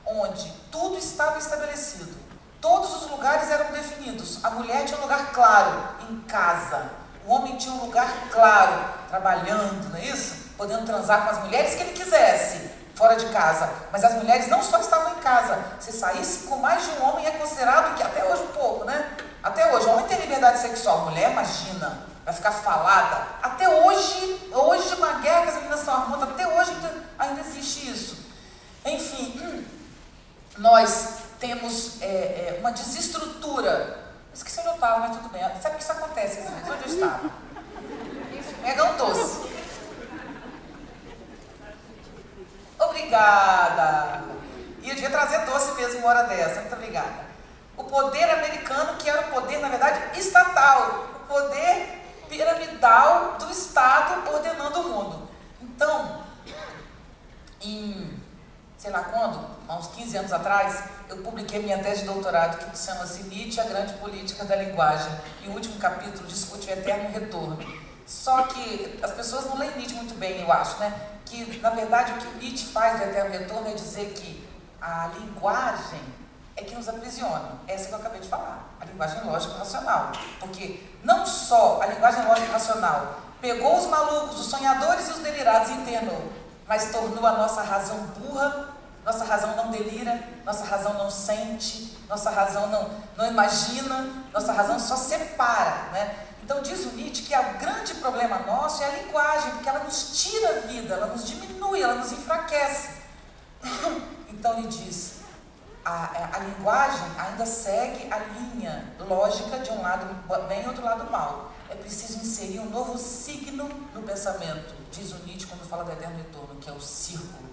onde tudo estava estabelecido, todos os lugares eram definidos. A mulher tinha um lugar claro, em casa. O homem tinha um lugar claro, trabalhando, não é isso? Podendo transar com as mulheres que ele quisesse, fora de casa. Mas as mulheres não só estavam em casa. Se saísse com mais de um homem é considerado, que até hoje um pouco, né? Até hoje, o homem tem liberdade sexual, mulher, imagina, vai ficar falada. Até hoje com a guerra que as meninas estão armando, até hoje ainda existe isso. Enfim, nós temos uma desestrutura. Esqueci onde eu estava, mas tudo bem. Sabe que isso acontece às vezes? Onde eu estava? Megão doce. Obrigada. E eu devia trazer doce mesmo uma hora dessa. Muito obrigada. O poder americano, que era o poder, na verdade, estatal. O poder piramidal do Estado ordenando o mundo. Então, sei lá quando, há uns 15 anos atrás, eu publiquei minha tese de doutorado, que chama-se Nietzsche, a grande política da linguagem. E o último capítulo discute o eterno retorno. Só que as pessoas não leem Nietzsche muito bem, eu acho, né? Que, na verdade, o que o Nietzsche faz do eterno retorno é dizer que a linguagem é que nos aprisiona. Essa que eu acabei de falar, a linguagem lógico-racional. Porque não só a linguagem lógico-racional pegou os malucos, os sonhadores e os delirados e internou, mas tornou a nossa razão burra, nossa razão não delira, nossa razão não sente, nossa razão não imagina, nossa razão só separa, né? Então diz o Nietzsche que o grande problema nosso é a linguagem, porque ela nos tira a vida, ela nos diminui, ela nos enfraquece. Então ele diz, a linguagem ainda segue a linha lógica de um lado bem e outro lado mal. É preciso inserir um novo signo no pensamento, diz o Nietzsche quando fala do eterno retorno, que é o círculo.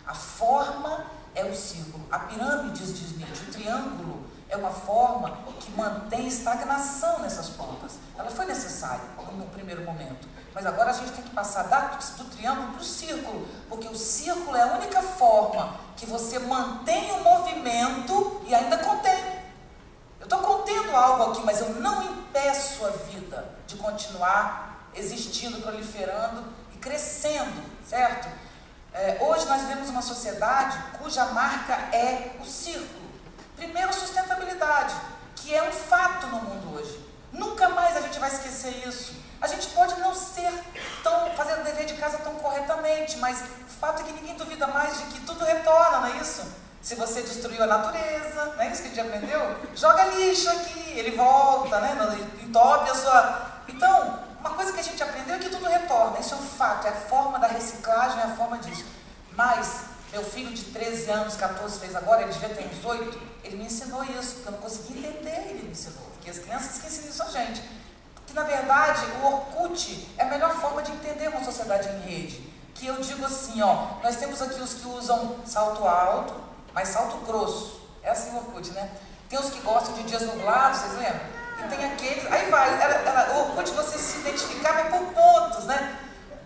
A forma é o círculo. A pirâmide, diz Nietzsche, o triângulo é uma forma que mantém estagnação nessas pontas. Ela foi necessária no primeiro momento, mas agora a gente tem que passar do triângulo para o círculo, porque o círculo é a única forma que você mantém o movimento e ainda contém. Eu estou contendo algo aqui, mas eu não impeço a vida de continuar existindo, proliferando e crescendo, certo? Hoje nós vivemos uma sociedade cuja marca é o círculo. Primeiro, sustentabilidade, que é um fato no mundo hoje. Nunca mais a gente vai esquecer isso. A gente pode não fazer o dever de casa tão corretamente, mas o fato é que ninguém duvida mais de que tudo retorna, não é isso? Se você destruiu a natureza, não é isso que a gente aprendeu? Joga lixo aqui, ele volta, né? Entope a sua... Então, uma coisa que a gente aprendeu é que tudo retorna, isso é um fato, é a forma da reciclagem, é a forma disso. Mas, meu filho de 13 anos, 14 fez agora, ele devia ter uns 8, ele me ensinou isso, porque eu não conseguia entender, ele me ensinou, porque as crianças que ensinam isso a gente. Que, na verdade, o Orkut é a melhor forma de entender uma sociedade em rede. Que eu digo assim, ó, nós temos aqui os que usam salto alto, mas salto grosso. É assim o Orkut, né? Tem os que gostam de dias nublados, vocês lembram? E tem aqueles... Aí vai, o Orkut você se identificava por pontos, né?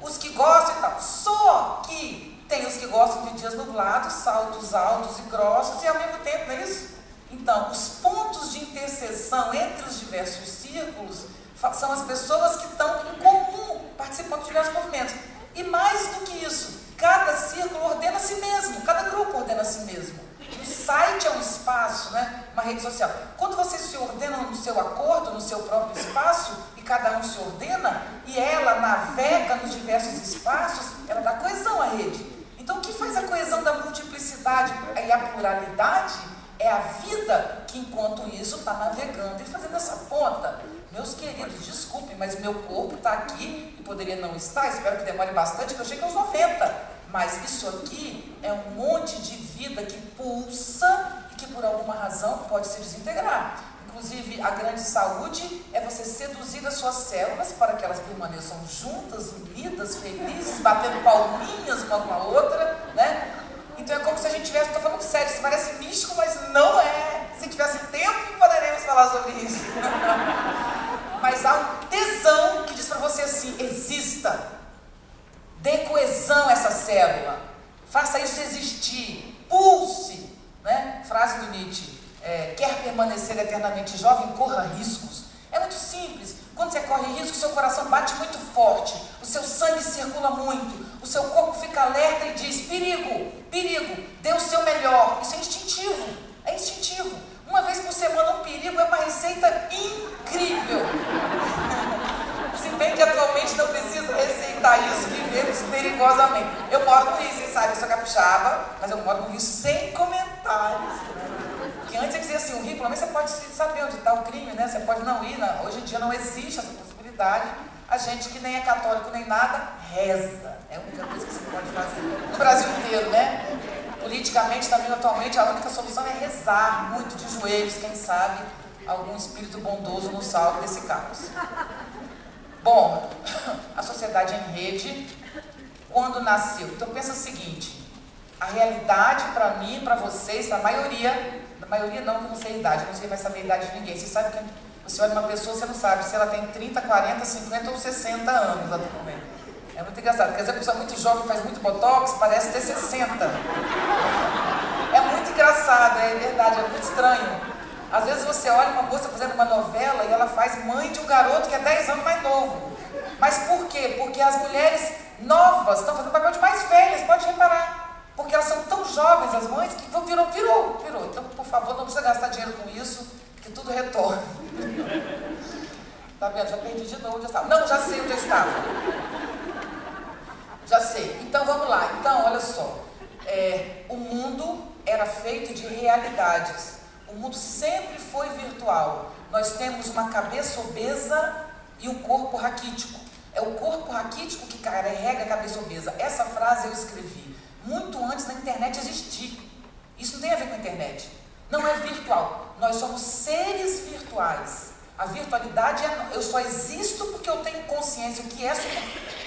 os que gostam e tal. Só que tem os que gostam de dias nublados, saltos altos e grossos, e ao mesmo tempo, não é isso? Então, os pontos de interseção entre os diversos círculos são as pessoas que estão em comum, participando de diversos movimentos. E mais do que isso, cada círculo ordena a si mesmo, cada grupo ordena a si mesmo. O site é um espaço, né? Uma rede social. Quando vocês se ordenam no seu acordo, no seu próprio espaço, e cada um se ordena, e ela navega nos diversos espaços, ela dá coesão à rede. Então, o que faz a coesão da multiplicidade e a pluralidade é a vida que, enquanto isso, está navegando e fazendo essa ponta. Meus queridos, desculpem, mas meu corpo está aqui e poderia não estar, espero que demore bastante, que eu chegue aos 90. Mas isso aqui é um monte de vida que pulsa e que, por alguma razão, pode se desintegrar. Inclusive, a grande saúde é você seduzir as suas células para que elas permaneçam juntas, unidas, felizes, batendo palminhas uma com a outra, né? Então é como se a gente tivesse, estou falando sério, isso parece místico, mas não é. Se tivesse tempo, poderemos falar sobre isso. Mas há um tesão que diz para você assim, exista, dê coesão a essa célula, faça isso existir, pulse, né? Frase do Nietzsche, quer permanecer eternamente jovem, corra riscos. É muito simples. Quando você corre risco, seu coração bate muito forte, o seu sangue circula muito, o seu corpo fica alerta e diz, perigo, perigo, dê o seu melhor. Isso é instintivo, é instintivo. Uma vez por semana um perigo é uma receita incrível. Se bem que atualmente não preciso receitar isso, vivemos perigosamente. Eu moro no Rio, vocês sabem, eu sou capixaba, mas eu moro no Rio sem comentários. Porque antes eu dizia assim, o Rio, pelo menos você pode saber onde está o crime, né? Você pode não ir, hoje em dia não existe essa possibilidade. A gente que nem é católico nem nada, reza. É a única coisa que você pode fazer. No Brasil inteiro, né? Politicamente, também, atualmente, a única solução é rezar muito de joelhos, quem sabe algum espírito bondoso nos salve desse caos. Bom, a sociedade em rede, quando nasceu? Então pensa o seguinte, a realidade para mim, para vocês, para a maioria não, que eu não sei a idade, não sei vai saber a idade de ninguém. Você sabe que você olha uma pessoa, você não sabe se ela tem 30, 40, 50 ou 60 anos atualmente. É muito engraçado, porque às vezes a pessoa muito jovem faz muito botox, parece ter 60. É muito engraçado, é verdade, é muito estranho. Às vezes você olha uma moça fazendo uma novela e ela faz mãe de um garoto que é 10 anos mais novo. Mas por quê? Porque as mulheres novas estão fazendo papel de mais velhas, pode reparar. Porque elas são tão jovens, as mães, que virou. Então, por favor, não precisa gastar dinheiro com isso, que tudo retorna. Tá vendo? Já perdi de novo onde eu estava. Não, já sei onde eu estava. Já sei. Então, vamos lá. Então, olha só. O mundo era feito de realidades. O mundo sempre foi virtual. Nós temos uma cabeça obesa e um corpo raquítico. É o corpo raquítico que carrega a cabeça obesa. Essa frase eu escrevi muito antes da internet existir. Isso não tem a ver com a internet. Não é virtual. Nós somos seres virtuais. A virtualidade é... Eu só existo porque eu tenho consciência. O que é?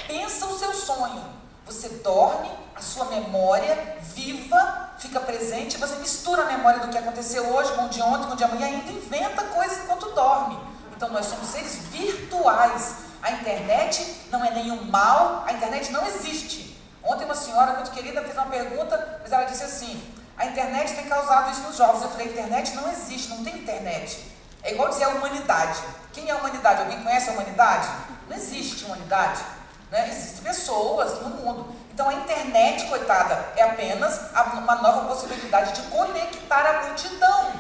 Pensa o seu sonho. Você dorme, a sua memória viva, fica presente, você mistura a memória do que aconteceu hoje com o de ontem, com o de amanhã, e ainda inventa coisas enquanto dorme. Então nós somos seres virtuais. A internet não é nenhum mal, a internet não existe. Ontem uma senhora muito querida fez uma pergunta, mas ela disse assim, a internet tem causado isso nos jovens. Eu falei, a internet não existe, não tem internet. É igual dizer a humanidade. Quem é a humanidade? Alguém conhece a humanidade? Não existe humanidade. Né? Existem pessoas no mundo. Então a internet, coitada, é apenas uma nova possibilidade de conectar a multidão.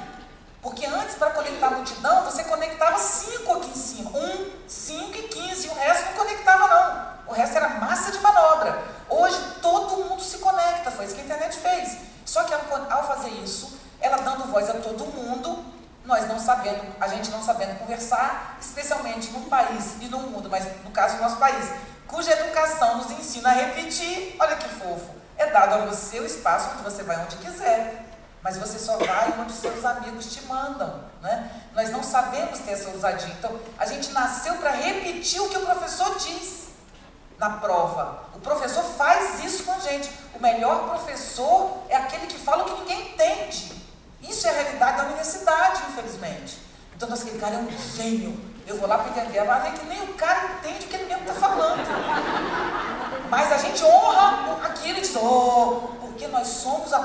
Porque antes, para conectar a multidão, você conectava 5 aqui em cima. 1, 5 e 15. O resto não conectava, não. O resto era massa de manobra. Hoje, todo mundo se conecta. Foi isso que a internet fez. Só que ao fazer isso, ela dando voz a todo mundo, a gente não sabendo conversar, especialmente no país e no mundo, mas no caso do nosso país, cuja educação nos ensina a repetir, olha que fofo, é dado a você o espaço onde você vai onde quiser. Mas você só vai onde seus amigos te mandam, né? Nós não sabemos ter essa ousadia. Então, a gente nasceu para repetir o que o professor diz na prova. O professor faz isso com a gente. O melhor professor é aquele que fala o que ninguém entende. Isso é a realidade da universidade, infelizmente. Então, nossa, aquele cara é um gênio. Eu vou lá para entender. Vai ver que nem o cara entende o que ele mesmo está falando. Mas a gente honra aquilo e diz, porque nós somos o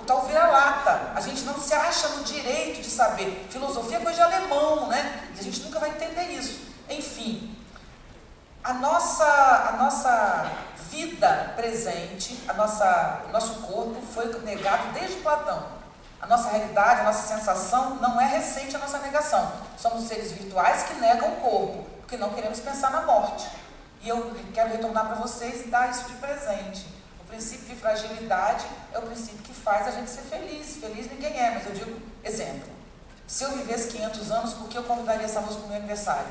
tal vira-lata. A gente não se acha no direito de saber. Filosofia é coisa de alemão, né? E a gente nunca vai entender isso. Enfim, a nossa vida presente, o nosso corpo foi negado desde Platão. A nossa realidade, a nossa sensação não é recente a nossa negação. Somos seres virtuais que negam o corpo, porque não queremos pensar na morte. E eu quero retornar para vocês e dar isso de presente. O princípio de fragilidade é o princípio que faz a gente ser feliz. Feliz ninguém é, mas eu digo, exemplo. Se eu vivesse 500 anos, por que eu convidaria essa moça para o meu aniversário?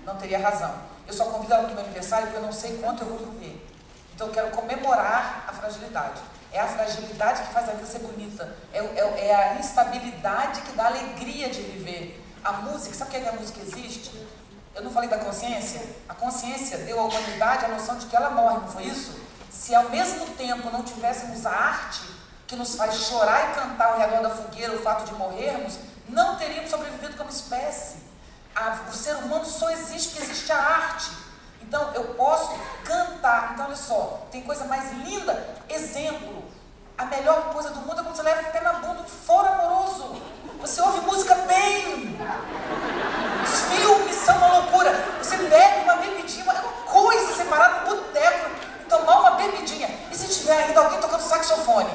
Não teria razão. Eu só convido ela para o meu aniversário porque eu não sei quanto eu vou viver. Então eu quero comemorar a fragilidade. É a fragilidade que faz a vida ser bonita. É a instabilidade que dá alegria de viver. A música, sabe por que a música existe? Eu não falei da consciência? A consciência deu à humanidade a noção de que ela morre, não foi isso? Se ao mesmo tempo não tivéssemos a arte que nos faz chorar e cantar ao redor da fogueira o fato de morrermos, não teríamos sobrevivido como espécie. O ser humano só existe porque existe a arte. Então eu posso cantar. Então olha só, tem coisa mais linda. Exemplo, a melhor coisa do mundo é quando você leva o pé na bunda, um foro amoroso. Você ouve música bem. Os filmes são uma loucura. Você bebe uma bebidinha, uma coisa separada no boteco, tomar uma bebidinha. E se tiver ainda alguém tocando saxofone?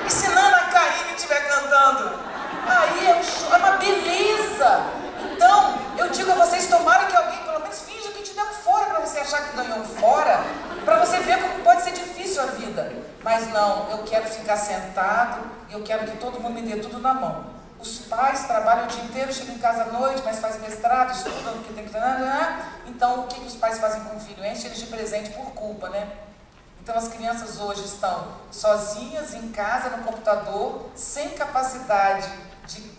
E se Nana Caymmi estiver cantando? Aí é uma beleza. Então, eu digo a vocês, tomara que alguém pelo menos finja que te deu um fora para você achar que ganhou um fora, para você ver como pode ser difícil a vida. Mas não, eu quero ficar sentado e eu quero que todo mundo me dê tudo na mão. Os pais trabalham o dia inteiro, chegam em casa à noite, mas fazem mestrado, estudam, porque tem que... Então, o que os pais fazem com o filho? Enchem eles de presente por culpa, né? Então, as crianças hoje estão sozinhas em casa, no computador, sem capacidade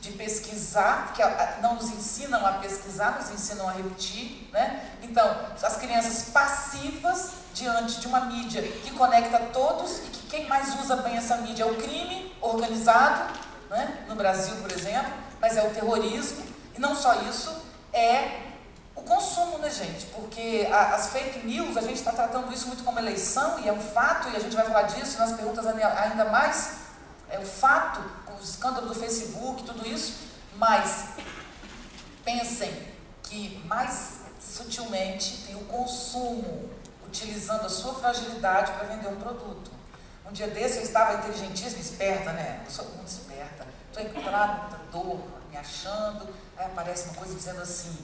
de pesquisar, porque não nos ensinam a pesquisar, nos ensinam a repetir, né? Então, as crianças passivas diante de uma mídia que conecta todos e que quem mais usa bem essa mídia é o crime organizado, né? No Brasil, por exemplo, mas é o terrorismo, e não só isso, é o consumo, né, gente? Porque as fake news, a gente está tratando isso muito como eleição, e é um fato, e a gente vai falar disso nas perguntas ainda mais, é o fato, o escândalo do Facebook, tudo isso, mas pensem que mais sutilmente tem o consumo, utilizando a sua fragilidade para vender um produto. Um dia desse eu estava inteligentíssima, esperta, né? Eu sou muito esperta. Estou entrando no computador, me achando, aí aparece uma coisa dizendo assim,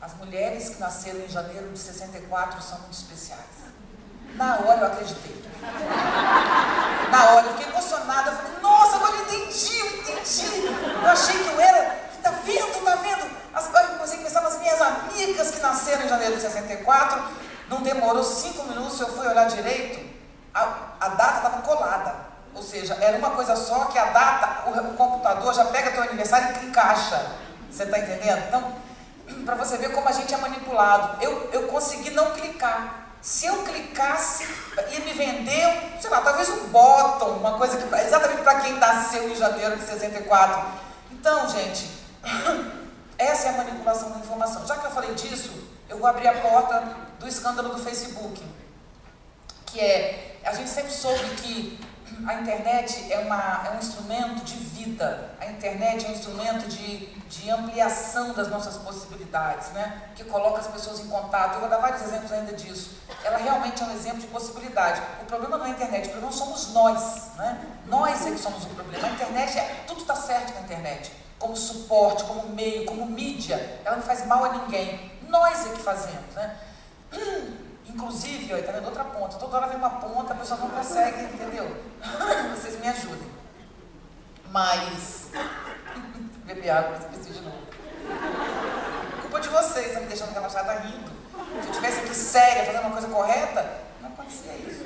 as mulheres que nasceram em janeiro de 64 são muito especiais. Na hora eu acreditei. Na hora eu fiquei emocionada, eu falei, nossa, agora eu entendi. Eu achei que eu era, tá vendo? Eu comecei a pensar nas minhas amigas que nasceram em janeiro de 64, não demorou 5 minutos, eu fui olhar direito, a data estava colada, ou seja, era uma coisa só que a data, o computador já pega teu aniversário e encaixa, você está entendendo? Então, para você ver como a gente é manipulado, eu consegui não clicar. Se eu clicasse, ia me vender, sei lá, talvez um bottom, uma coisa que exatamente para quem nasceu em janeiro de 64. Então, gente, essa é a manipulação da informação. Já que eu falei disso, eu vou abrir a porta do escândalo do Facebook, que a gente sempre soube que a internet é um instrumento de vida, a internet é um instrumento de ampliação das nossas possibilidades, né? Que coloca as pessoas em contato. Eu vou dar vários exemplos ainda disso. Ela realmente é um exemplo de possibilidade. O problema não é a internet, o problema somos nós, né? Nós é que somos o problema. A internet, tudo está certo com a internet, como suporte, como meio, como mídia. Ela não faz mal a ninguém. Nós é que fazemos, né? Inclusive, está vendo outra ponta, toda hora vem uma ponta, a pessoa não consegue, entendeu? Vocês me ajudem. Mas, beber água, esqueci de novo. Culpa de vocês, estão me deixando relaxada rindo. Se eu estivesse aqui séria, fazendo uma coisa correta, não acontecia isso.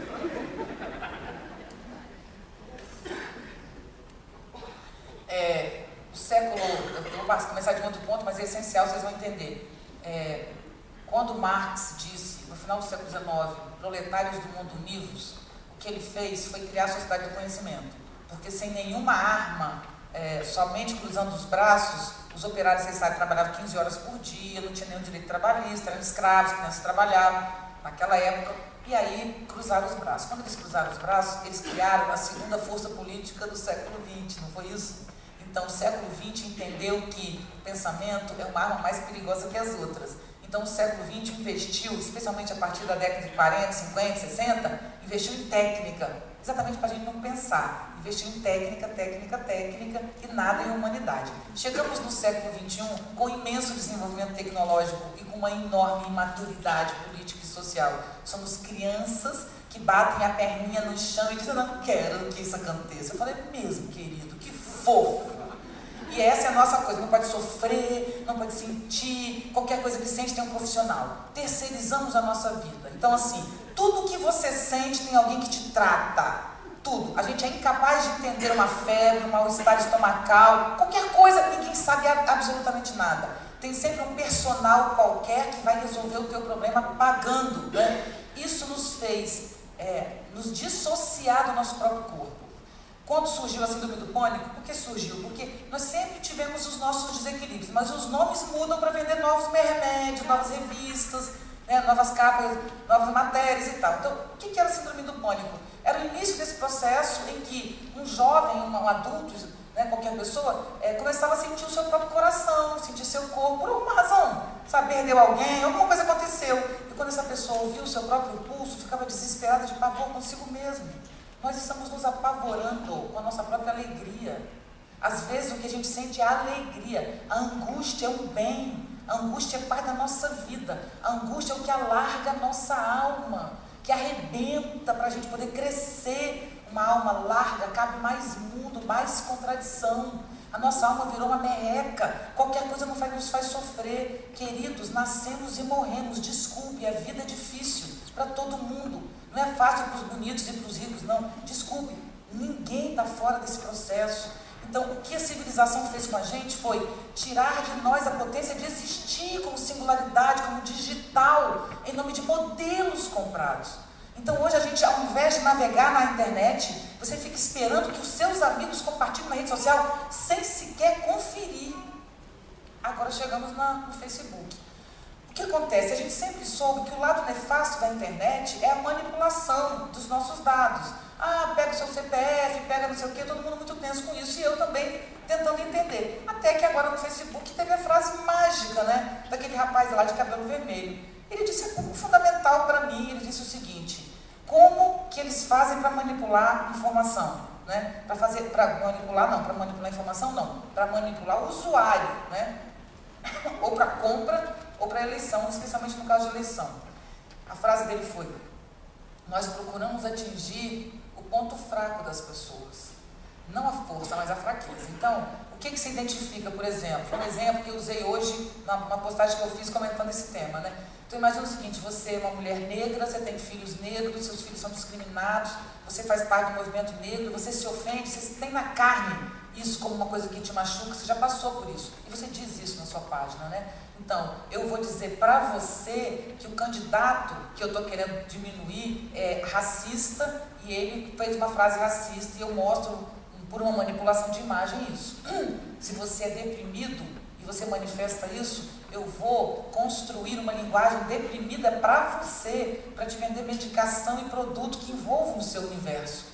O século, eu vou começar de um outro ponto, mas é essencial, vocês vão entender. Quando Marx disse, no final do século XIX, proletários do mundo univos, o que ele fez foi criar a sociedade do conhecimento. Porque sem nenhuma arma somente cruzando os braços, os operários, vocês sabem, trabalhavam 15 horas por dia, não tinha nenhum direito trabalhista, eram escravos, crianças trabalhavam naquela época, e aí cruzaram os braços. Quando eles cruzaram os braços, eles criaram a segunda força política do século XX, não foi isso? Então, o século XX entendeu que o pensamento é uma arma mais perigosa que as outras. Então, o século XX investiu, especialmente a partir da década de 40, 50, 60, investiu em técnica, exatamente para a gente não pensar. Investiu em técnica e nada em humanidade. Chegamos no século XXI com imenso desenvolvimento tecnológico e com uma enorme imaturidade política e social. Somos crianças que batem a perninha no chão e dizem, eu não quero que isso aconteça. Eu falei, mesmo, querido, que fofo. E essa é a nossa coisa, não pode sofrer, não pode sentir, qualquer coisa que sente tem um profissional. Terceirizamos a nossa vida. Então, assim, tudo que você sente tem alguém que te trata. Tudo. A gente é incapaz de entender uma febre, um mal-estar estomacal, qualquer coisa, ninguém sabe absolutamente nada. Tem sempre um personal qualquer que vai resolver o teu problema pagando, né? Isso nos fez nos dissociar do nosso próprio corpo. Quando surgiu a síndrome do pânico, por que surgiu? Porque nós sempre tivemos os nossos desequilíbrios, mas os nomes mudam para vender novos remédios, novas revistas, né, novas capas, novas matérias e tal. Então, o que era a síndrome do pânico? Era o início desse processo em que um jovem, um adulto, né, qualquer pessoa, começava a sentir o seu próprio coração, sentir seu corpo, por alguma razão, sabe, perdeu alguém, alguma coisa aconteceu. E quando essa pessoa ouvia o seu próprio pulso, ficava desesperada de pavor consigo mesmo. Nós estamos nos apavorando com a nossa própria alegria. Às vezes o que a gente sente é a alegria, a angústia é um bem, a angústia é parte da nossa vida, a angústia é o que alarga a nossa alma, que arrebenta para a gente poder crescer. Uma alma larga, cabe mais mundo, mais contradição. A nossa alma virou uma merreca, qualquer coisa nos faz sofrer. Queridos, nascemos e morremos, desculpe, a vida é difícil para todo mundo. Não é fácil para os bonitos e para os ricos, não. Desculpe, ninguém está fora desse processo. Então, o que a civilização fez com a gente foi tirar de nós a potência de existir como singularidade, como digital, em nome de modelos comprados. Então, hoje a gente, ao invés de navegar na internet, você fica esperando que os seus amigos compartilhem na rede social sem sequer conferir. Agora chegamos no Facebook. O que acontece? A gente sempre soube que o lado nefasto da internet é a manipulação dos nossos dados. Ah, pega o seu CPF, pega não sei o quê, todo mundo muito tenso com isso, e eu também tentando entender. Até que agora no Facebook teve a frase mágica, né, daquele rapaz lá de cabelo vermelho. Ele disse algo fundamental para mim, ele disse o seguinte: como que eles fazem para manipular informação? Né? Para manipular informação não, para manipular o usuário, né? Ou para compra, ou para eleição, especialmente no caso de eleição. A frase dele foi: nós procuramos atingir o ponto fraco das pessoas, não a força, mas a fraqueza. Então, o que se identifica, por exemplo? Foi um exemplo que eu usei hoje numa postagem que eu fiz comentando esse tema, né? Então, imagina o seguinte: você é uma mulher negra, você tem filhos negros, seus filhos são discriminados, você faz parte do movimento negro, você se ofende, você tem na carne isso como uma coisa que te machuca, você já passou por isso. E você diz isso na sua página, né? Então, eu vou dizer para você que o candidato que eu estou querendo diminuir é racista, e ele fez uma frase racista, e eu mostro por uma manipulação de imagem isso. Se você é deprimido e você manifesta isso, eu vou construir uma linguagem deprimida para você, para te vender medicação e produto que envolvam o seu universo.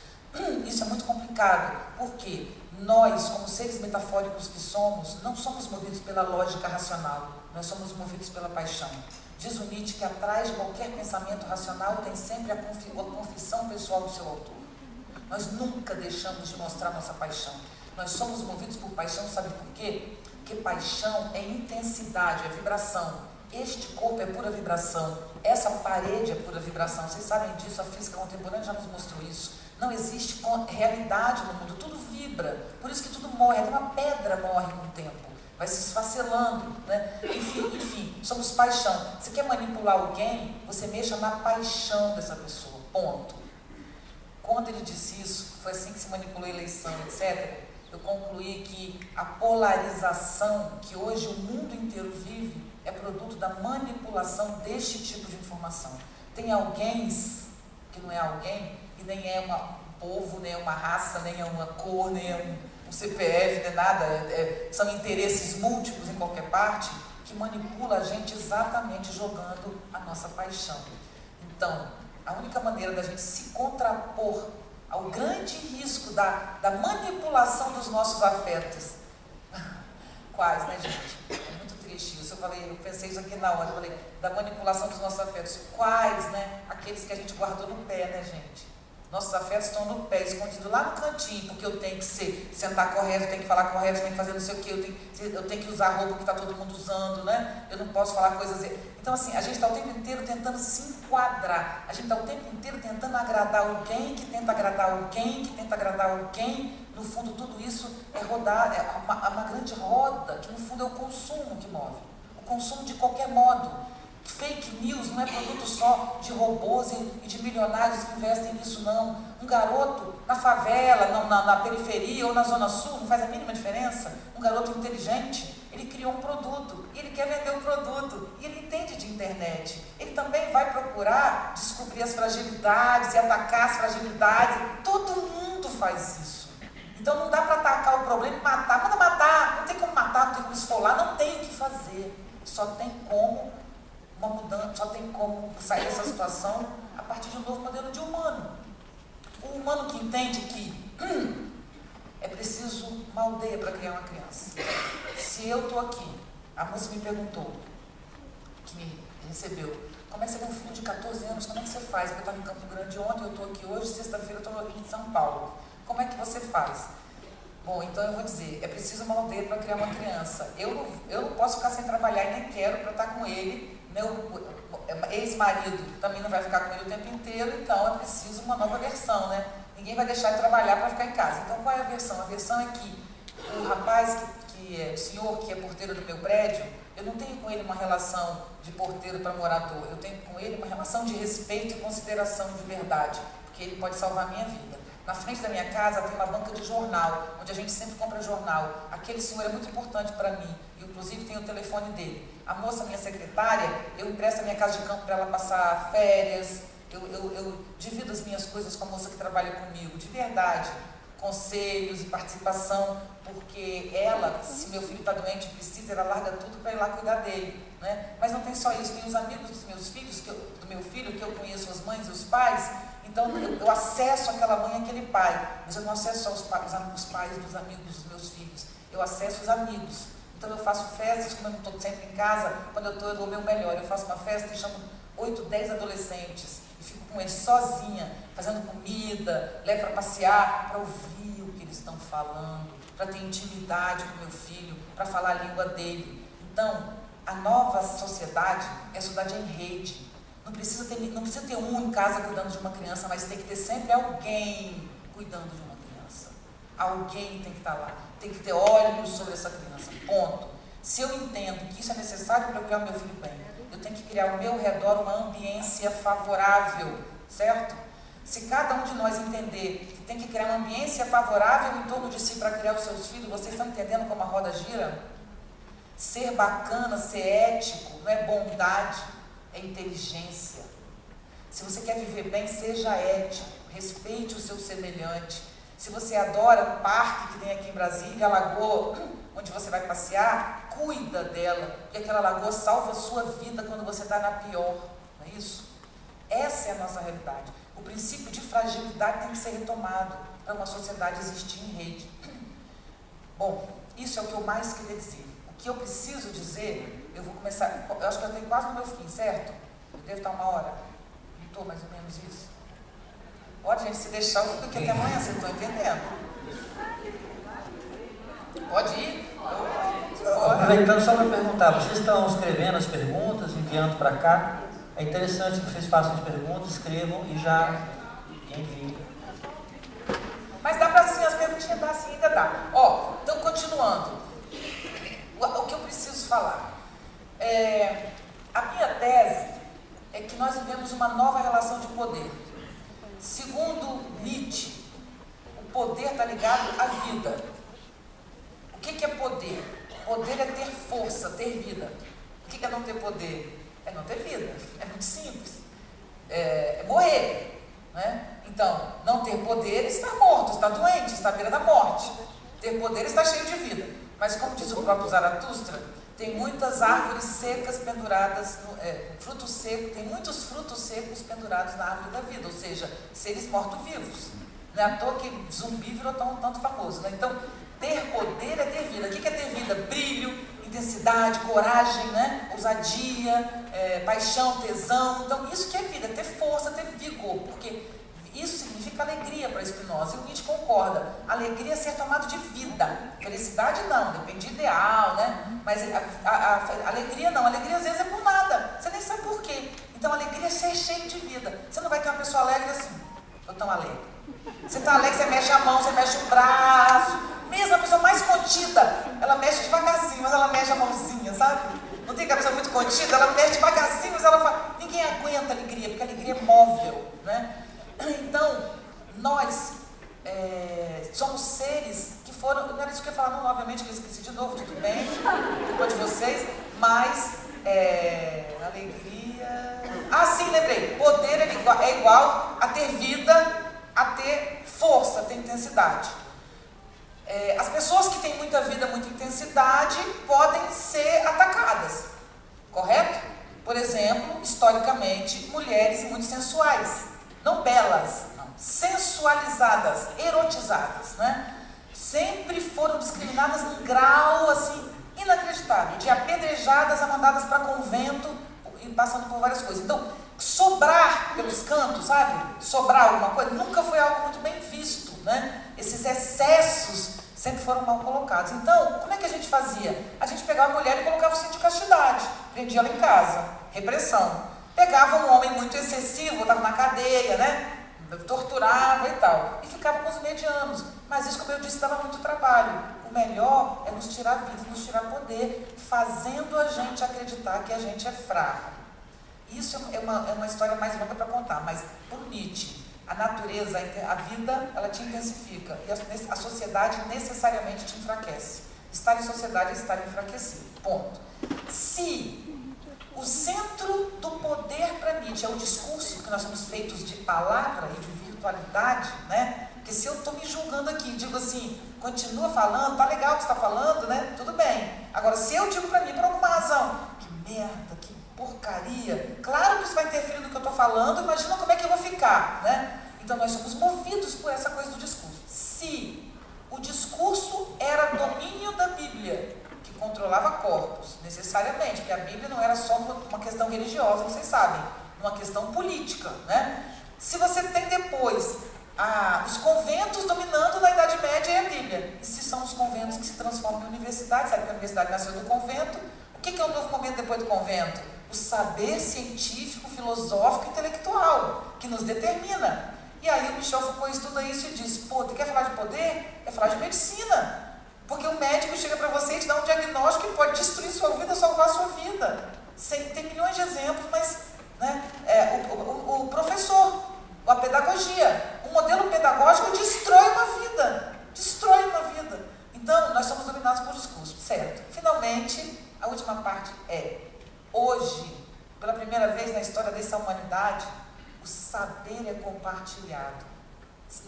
Isso é muito complicado, porque nós, como seres metafóricos que somos, não somos movidos pela lógica racional, nós somos movidos pela paixão. Diz o Nietzsche que atrás de qualquer pensamento racional tem sempre a confissão pessoal do seu autor. Nós nunca deixamos de mostrar nossa paixão. Nós somos movidos por paixão, sabe por quê? Porque paixão é intensidade, é vibração. Este corpo é pura vibração, essa parede é pura vibração. Vocês sabem disso, a física contemporânea já nos mostrou isso. Não existe realidade no mundo, tudo vibra, por isso que tudo morre, até uma pedra morre com o tempo, vai se esfacelando, né? Enfim, somos paixão. Você quer manipular alguém, você mexa na paixão dessa pessoa, ponto. Quando ele disse isso, foi assim que se manipulou a eleição, etc., eu concluí que a polarização que hoje o mundo inteiro vive é produto da manipulação deste tipo de informação. Tem alguém que não é alguém, e nem é um povo, nem é uma raça, nem é uma cor, nem é um CPF, nem nada, são interesses múltiplos em qualquer parte, que manipula a gente exatamente jogando a nossa paixão. Então, a única maneira da gente se contrapor ao grande risco da manipulação dos nossos afetos, quais, né, gente? É muito triste isso. Eu pensei isso aqui na hora, eu falei, da manipulação dos nossos afetos, quais, né? Aqueles que a gente guardou no pé, né, gente? Nossos afetos estão no pé, escondidos lá no cantinho, porque eu tenho que sentar correto, eu tenho que falar correto, eu tenho que fazer não sei o quê, eu tenho que usar a roupa que está todo mundo usando, né? Eu não posso falar coisas... Então, assim, a gente está o tempo inteiro tentando se enquadrar, a gente está o tempo inteiro tentando agradar alguém, que tenta agradar alguém, que tenta agradar alguém. No fundo, tudo isso é rodar, é uma grande roda, que no fundo é o consumo que move. O consumo de qualquer modo. Fake news não é produto só de robôs e de milionários que investem nisso, não. Um garoto na favela, na periferia ou na zona sul, não faz a mínima diferença. Um garoto inteligente, ele criou um produto e ele quer vender o produto e ele entende de internet. Ele também vai procurar descobrir as fragilidades e atacar as fragilidades. Todo mundo faz isso. Então não dá para atacar o problema e matar. Manda matar, não tem como matar, não tem como esfolar, não tem o que fazer. Só tem como uma mudança, só tem como sair dessa situação a partir de um novo modelo de humano. O humano que entende que é preciso uma aldeia para criar uma criança. Se eu estou aqui, a moça me perguntou, que me recebeu, como é que você tem um filho de 14 anos, como é que você faz? Eu estava em Campo Grande ontem, eu estou aqui hoje, sexta-feira eu estou em São Paulo. Como é que você faz? Bom, então eu vou dizer, é preciso uma aldeia para criar uma criança. Eu não posso ficar sem trabalhar e nem quero para estar com ele. Meu ex-marido também não vai ficar com ele o tempo inteiro, então é preciso uma nova versão, né? Ninguém vai deixar de trabalhar para ficar em casa. Então qual é a versão? A versão é que o rapaz que é o senhor, que é porteiro do meu prédio, eu não tenho com ele uma relação de porteiro para morador, eu tenho com ele uma relação de respeito e consideração de verdade, porque ele pode salvar a minha vida. Na frente da minha casa tem uma banca de jornal, onde a gente sempre compra jornal. Aquele senhor é muito importante para mim, e inclusive tem o telefone dele. A moça, minha secretária, eu empresto a minha casa de campo para ela passar férias, eu divido as minhas coisas com a moça que trabalha comigo, de verdade, conselhos e participação, porque ela, se meu filho está doente e precisa, ela larga tudo para ir lá cuidar dele, né? Mas não tem só isso, tem os amigos dos meus filhos, do meu filho, que eu conheço as mães e os pais. Então eu acesso aquela mãe e aquele pai, mas eu não acesso só os pais dos amigos dos meus filhos, eu acesso os amigos. Então eu faço festas, como eu não estou sempre em casa, quando eu dou o meu melhor, eu faço uma festa e chamo 8, 10 adolescentes, e fico com eles sozinha, fazendo comida, levo para passear, para ouvir o que eles estão falando, para ter intimidade com meu filho, para falar a língua dele. Então, a nova sociedade é a sociedade em rede. Não precisa ter um em casa cuidando de uma criança, mas tem que ter sempre alguém cuidando de uma criança. Alguém tem que estar lá. Tem que ter olhos sobre essa criança. Ponto. Se eu entendo que isso é necessário para eu criar o meu filho bem, eu tenho que criar ao meu redor uma ambiência favorável, certo? Se cada um de nós entender que tem que criar uma ambiência favorável em torno de si para criar os seus filhos, vocês estão entendendo como a roda gira? Ser bacana, ser ético, não é bondade, é inteligência. Se você quer viver bem, seja ético, respeite o seu semelhante. Se você adora o parque que tem aqui em Brasília, a lagoa, onde você vai passear, cuida dela, porque aquela lagoa salva a sua vida quando você está na pior, não é isso? Essa é a nossa realidade. O princípio de fragilidade tem que ser retomado para uma sociedade existir em rede. Bom, isso é o que eu mais queria dizer. O que eu preciso dizer, eu vou começar, eu acho que eu estou quase no meu fim, certo? Eu devo estar 1 hora, não estou mais ou menos isso? Pode, gente, se deixar, eu fico aqui até amanhã, vocês estão entendendo? Pode ir? Aproveitando só para perguntar, vocês estão escrevendo as perguntas, enviando para cá? É interessante que vocês façam as perguntas, escrevam e já enviem. Mas dá para assim, as perguntinhas dá assim, ainda dá. Ó, então continuando. O que eu preciso falar? A minha tese é que nós vivemos uma nova relação de poder. Segundo Nietzsche, o poder está ligado à vida. O que é poder? Poder é ter força, ter vida. O que é não ter poder? É não ter vida. É muito simples. É morrer, né? Então, não ter poder está morto, está doente, está à beira da morte. Ter poder está cheio de vida. Mas como diz o próprio Zaratustra, tem muitas árvores secas penduradas, fruto seco, tem muitos frutos secos pendurados na árvore da vida, ou seja, seres mortos-vivos. Não é à toa que zumbi virou tanto famoso, né? Então, ter poder é ter vida. O que é ter vida? Brilho, intensidade, coragem, né? Ousadia, paixão, tesão. Então, isso que é vida, ter força, ter vigor, porque isso significa alegria para Spinoza, e o Nietzsche concorda. Alegria é ser tomado de vida, felicidade não, depende de ideal, né? Mas a alegria não, a alegria às vezes é por nada, você nem sabe por quê. Então, a alegria é ser cheio de vida. Você não vai ter uma pessoa alegre assim, eu tão alegre. Você está alegre, você mexe a mão, você mexe o braço. Mesmo a pessoa mais contida, ela mexe devagarzinho, mas ela mexe a mãozinha, sabe? Não tem aquela pessoa muito contida, ela mexe devagarzinho, mas ela faz. Ninguém aguenta a alegria, porque a alegria é móvel, né? Então, nós somos seres que foram. Não era isso que eu ia falar, não, obviamente, que eu esqueci de novo, tudo bem, depois de vocês, mas alegria. Ah, sim, lembrei. Poder é igual a ter vida, a ter força, a ter intensidade. As pessoas que têm muita vida, muita intensidade, podem ser atacadas, correto? Por exemplo, historicamente, mulheres muito sensuais, não belas, não, sensualizadas, erotizadas, né? Sempre foram discriminadas num grau, assim, inacreditável, de apedrejadas a mandadas para convento e passando por várias coisas. Então, sobrar pelos cantos, sabe? Sobrar alguma coisa, nunca foi algo muito bem visto, né? Esses excessos sempre foram mal colocados. Então, como é que a gente fazia? A gente pegava a mulher e colocava o cinto de castidade, prendia ela em casa, repressão. Pegava um homem muito excessivo, botava na cadeia, né? Torturava e tal. E ficava com os medianos. Mas isso, como eu disse, dava muito trabalho. O melhor é nos tirar vida, nos tirar poder, fazendo a gente acreditar que a gente é fraco. Isso é uma história mais longa para contar, mas por Nietzsche, a natureza, a vida, ela te intensifica e a sociedade necessariamente te enfraquece. Estar em sociedade é estar enfraquecido. Ponto. Se o centro do poder para Nietzsche é o discurso, que nós somos feitos de palavra e de virtualidade, né? Porque se eu estou me julgando aqui e digo assim, continua falando, tá legal o que você está falando, né? Tudo bem. Agora, se eu digo para mim, por alguma razão, que merda, que porcaria, claro que isso vai interferir no que eu estou falando, imagina como é que eu vou ficar, né? Então, nós somos movidos por essa coisa do discurso. Se o discurso era domínio da Bíblia, que controlava corpos, necessariamente, porque a Bíblia não era só uma questão religiosa, vocês sabem, uma questão política, né? Se você tem depois os conventos dominando na Idade Média e a Bíblia, e se são os conventos que se transformam em universidade, sabe que a universidade nasceu do convento, o que é o novo momento depois do convento? O saber científico, filosófico e intelectual, que nos determina. E aí o Michel Foucault estuda isso e diz, pô, tu quer falar de poder? É falar de medicina. Porque o médico chega para você e te dá um diagnóstico que pode destruir sua vida, salvar sua vida. Tem milhões de exemplos, mas né, o professor, a pedagogia, o modelo pedagógico destrói uma vida. Destrói uma vida. Então, nós somos dominados por discurso, certo? Finalmente, a última parte hoje, pela primeira vez na história dessa humanidade, o saber é compartilhado,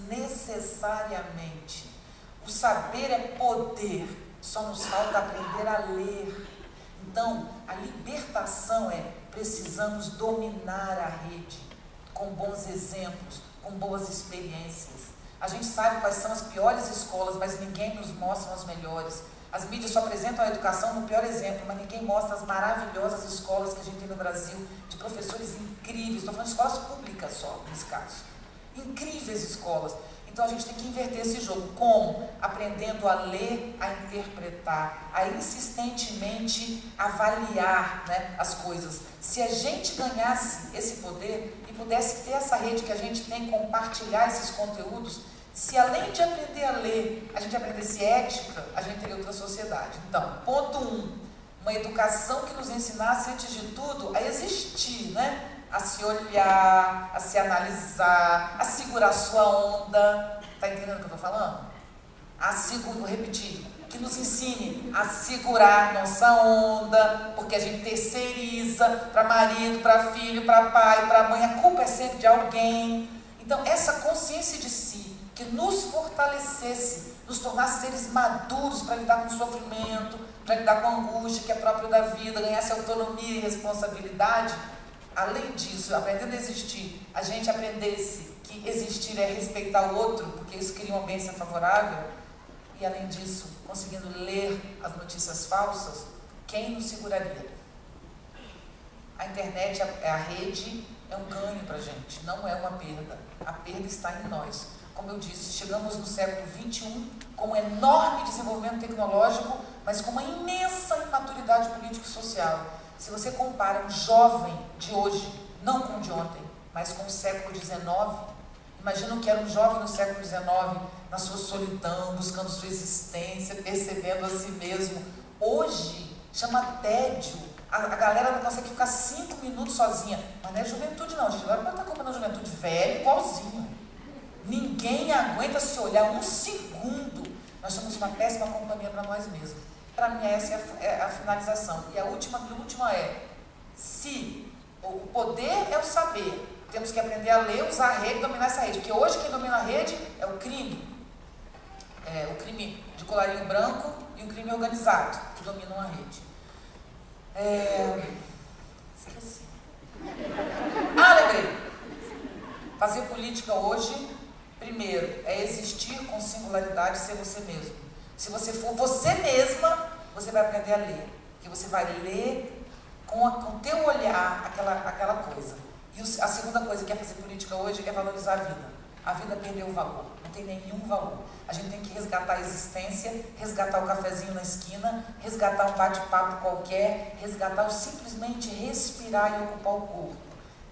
necessariamente. O saber é poder, só nos falta aprender a ler. Então, a libertação precisamos dominar a rede, com bons exemplos, com boas experiências. A gente sabe quais são as piores escolas, mas ninguém nos mostra as melhores. As mídias só apresentam a educação no pior exemplo, mas ninguém mostra as maravilhosas escolas que a gente tem no Brasil, de professores incríveis. Estou falando de escolas públicas só, nesse caso. Incríveis escolas. Então a gente tem que inverter esse jogo. Como? Aprendendo a ler, a interpretar, a insistentemente avaliar, né, as coisas. Se a gente ganhasse esse poder e pudesse ter essa rede que a gente tem, compartilhar esses conteúdos, se além de aprender a ler, a gente aprendesse ética, a gente teria outra sociedade. Então, ponto 1, uma educação que nos ensinasse, antes de tudo, a existir, né? A se olhar, a se analisar, a segurar sua onda. Está entendendo o que eu estou falando? Vou repetir. Que nos ensine a segurar nossa onda, porque a gente terceiriza para marido, para filho, para pai, para mãe. A culpa é sempre de alguém. Então, essa consciência de si, que nos fortalecesse, nos tornasse seres maduros para lidar com o sofrimento, para lidar com a angústia que é próprio da vida, ganhasse autonomia e responsabilidade. Além disso, aprendendo a existir, a gente aprendesse que existir é respeitar o outro, porque isso cria um ambiente favorável, e além disso, conseguindo ler as notícias falsas, quem nos seguraria? A internet, a rede, é um ganho para a gente, não é uma perda. A perda está em nós. Como eu disse, chegamos no século XXI com um enorme desenvolvimento tecnológico, mas com uma imensa imaturidade política e social. Se você compara um jovem de hoje, não com o de ontem, mas com o século XIX, imagina que era um jovem no século XIX, na sua solidão, buscando sua existência, percebendo a si mesmo. Hoje, chama tédio. A galera não consegue ficar 5 minutos sozinha. Mas não é juventude não, gente. Agora não está culpa da juventude velha, igualzinho. Ninguém aguenta se olhar um segundo. Nós somos uma péssima companhia para nós mesmos. Para mim, essa é a finalização. E a última é, se o poder é o saber, temos que aprender a ler, usar a rede, dominar essa rede. Porque hoje quem domina a rede é o crime. É o crime de colarinho branco e o crime organizado, que dominam a rede. Esqueci. Lembrei. Fazer política hoje, primeiro, é existir com singularidade, ser você mesmo. Se você for você mesma, você vai aprender a ler. Porque você vai ler com o teu olhar aquela coisa. E a segunda coisa que é fazer política hoje é valorizar a vida. A vida perdeu o valor, não tem nenhum valor. A gente tem que resgatar a existência, resgatar o cafezinho na esquina, resgatar um bate-papo qualquer, resgatar o simplesmente respirar e ocupar o corpo.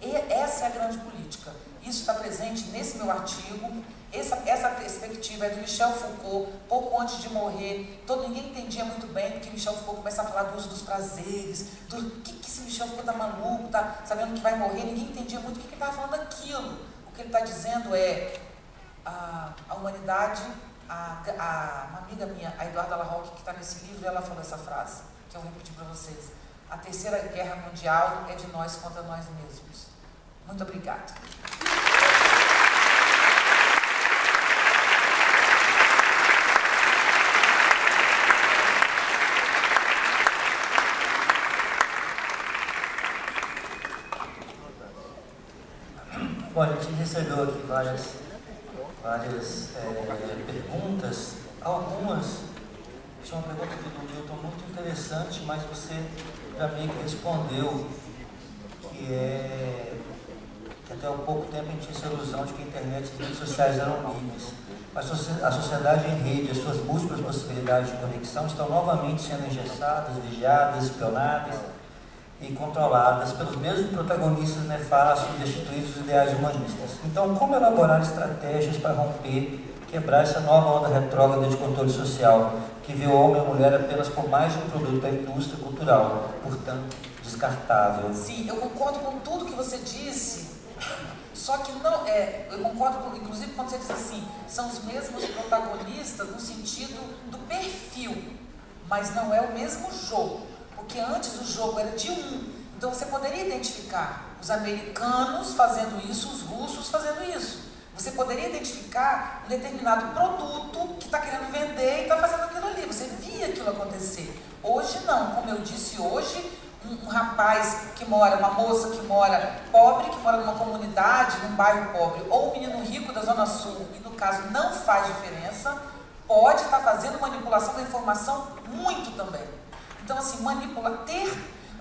E essa é a grande política. Isso está presente nesse meu artigo. Essa perspectiva é do Michel Foucault, pouco antes de morrer. Ninguém entendia muito bem, porque Michel Foucault começa a falar do uso dos prazeres, do que esse Michel Foucault está maluco, está sabendo que vai morrer. Ninguém entendia muito o que ele estava falando aquilo. O que ele está dizendo é a humanidade, uma amiga minha, a Eduarda Larroque, que está nesse livro, ela falou essa frase, que eu vou repetir para vocês. A terceira guerra mundial é de nós contra nós mesmos. Muito obrigada. Bom, a gente recebeu aqui várias perguntas. Algumas tinha uma pergunta aqui do Milton muito interessante, mas você já meio que respondeu, que até há pouco tempo a gente tinha essa ilusão de que a internet e as redes sociais eram livres. Mas a sociedade em rede, as suas múltiplas possibilidades de conexão estão novamente sendo engessadas, vigiadas, espionadas e controladas pelos mesmos protagonistas nefastos e destituídos dos ideais humanistas. Então, como elaborar estratégias para quebrar essa nova onda retrógrada de controle social, que vê o homem e a mulher apenas como mais um produto da indústria cultural, portanto, descartável? Sim, eu concordo com tudo que você disse, só que não eu concordo, inclusive, quando você diz assim, são os mesmos protagonistas no sentido do perfil, mas não é o mesmo jogo. Porque antes o jogo era de um, então você poderia identificar os americanos fazendo isso, os russos fazendo isso. Você poderia identificar um determinado produto que está querendo vender e está fazendo aquilo ali. Você via aquilo acontecer. Hoje não, como eu disse, hoje um rapaz que mora, uma moça que mora pobre, que mora numa comunidade, num bairro pobre, ou um menino rico da Zona Sul, e no caso não faz diferença, pode estar fazendo manipulação da informação muito também. Então, assim,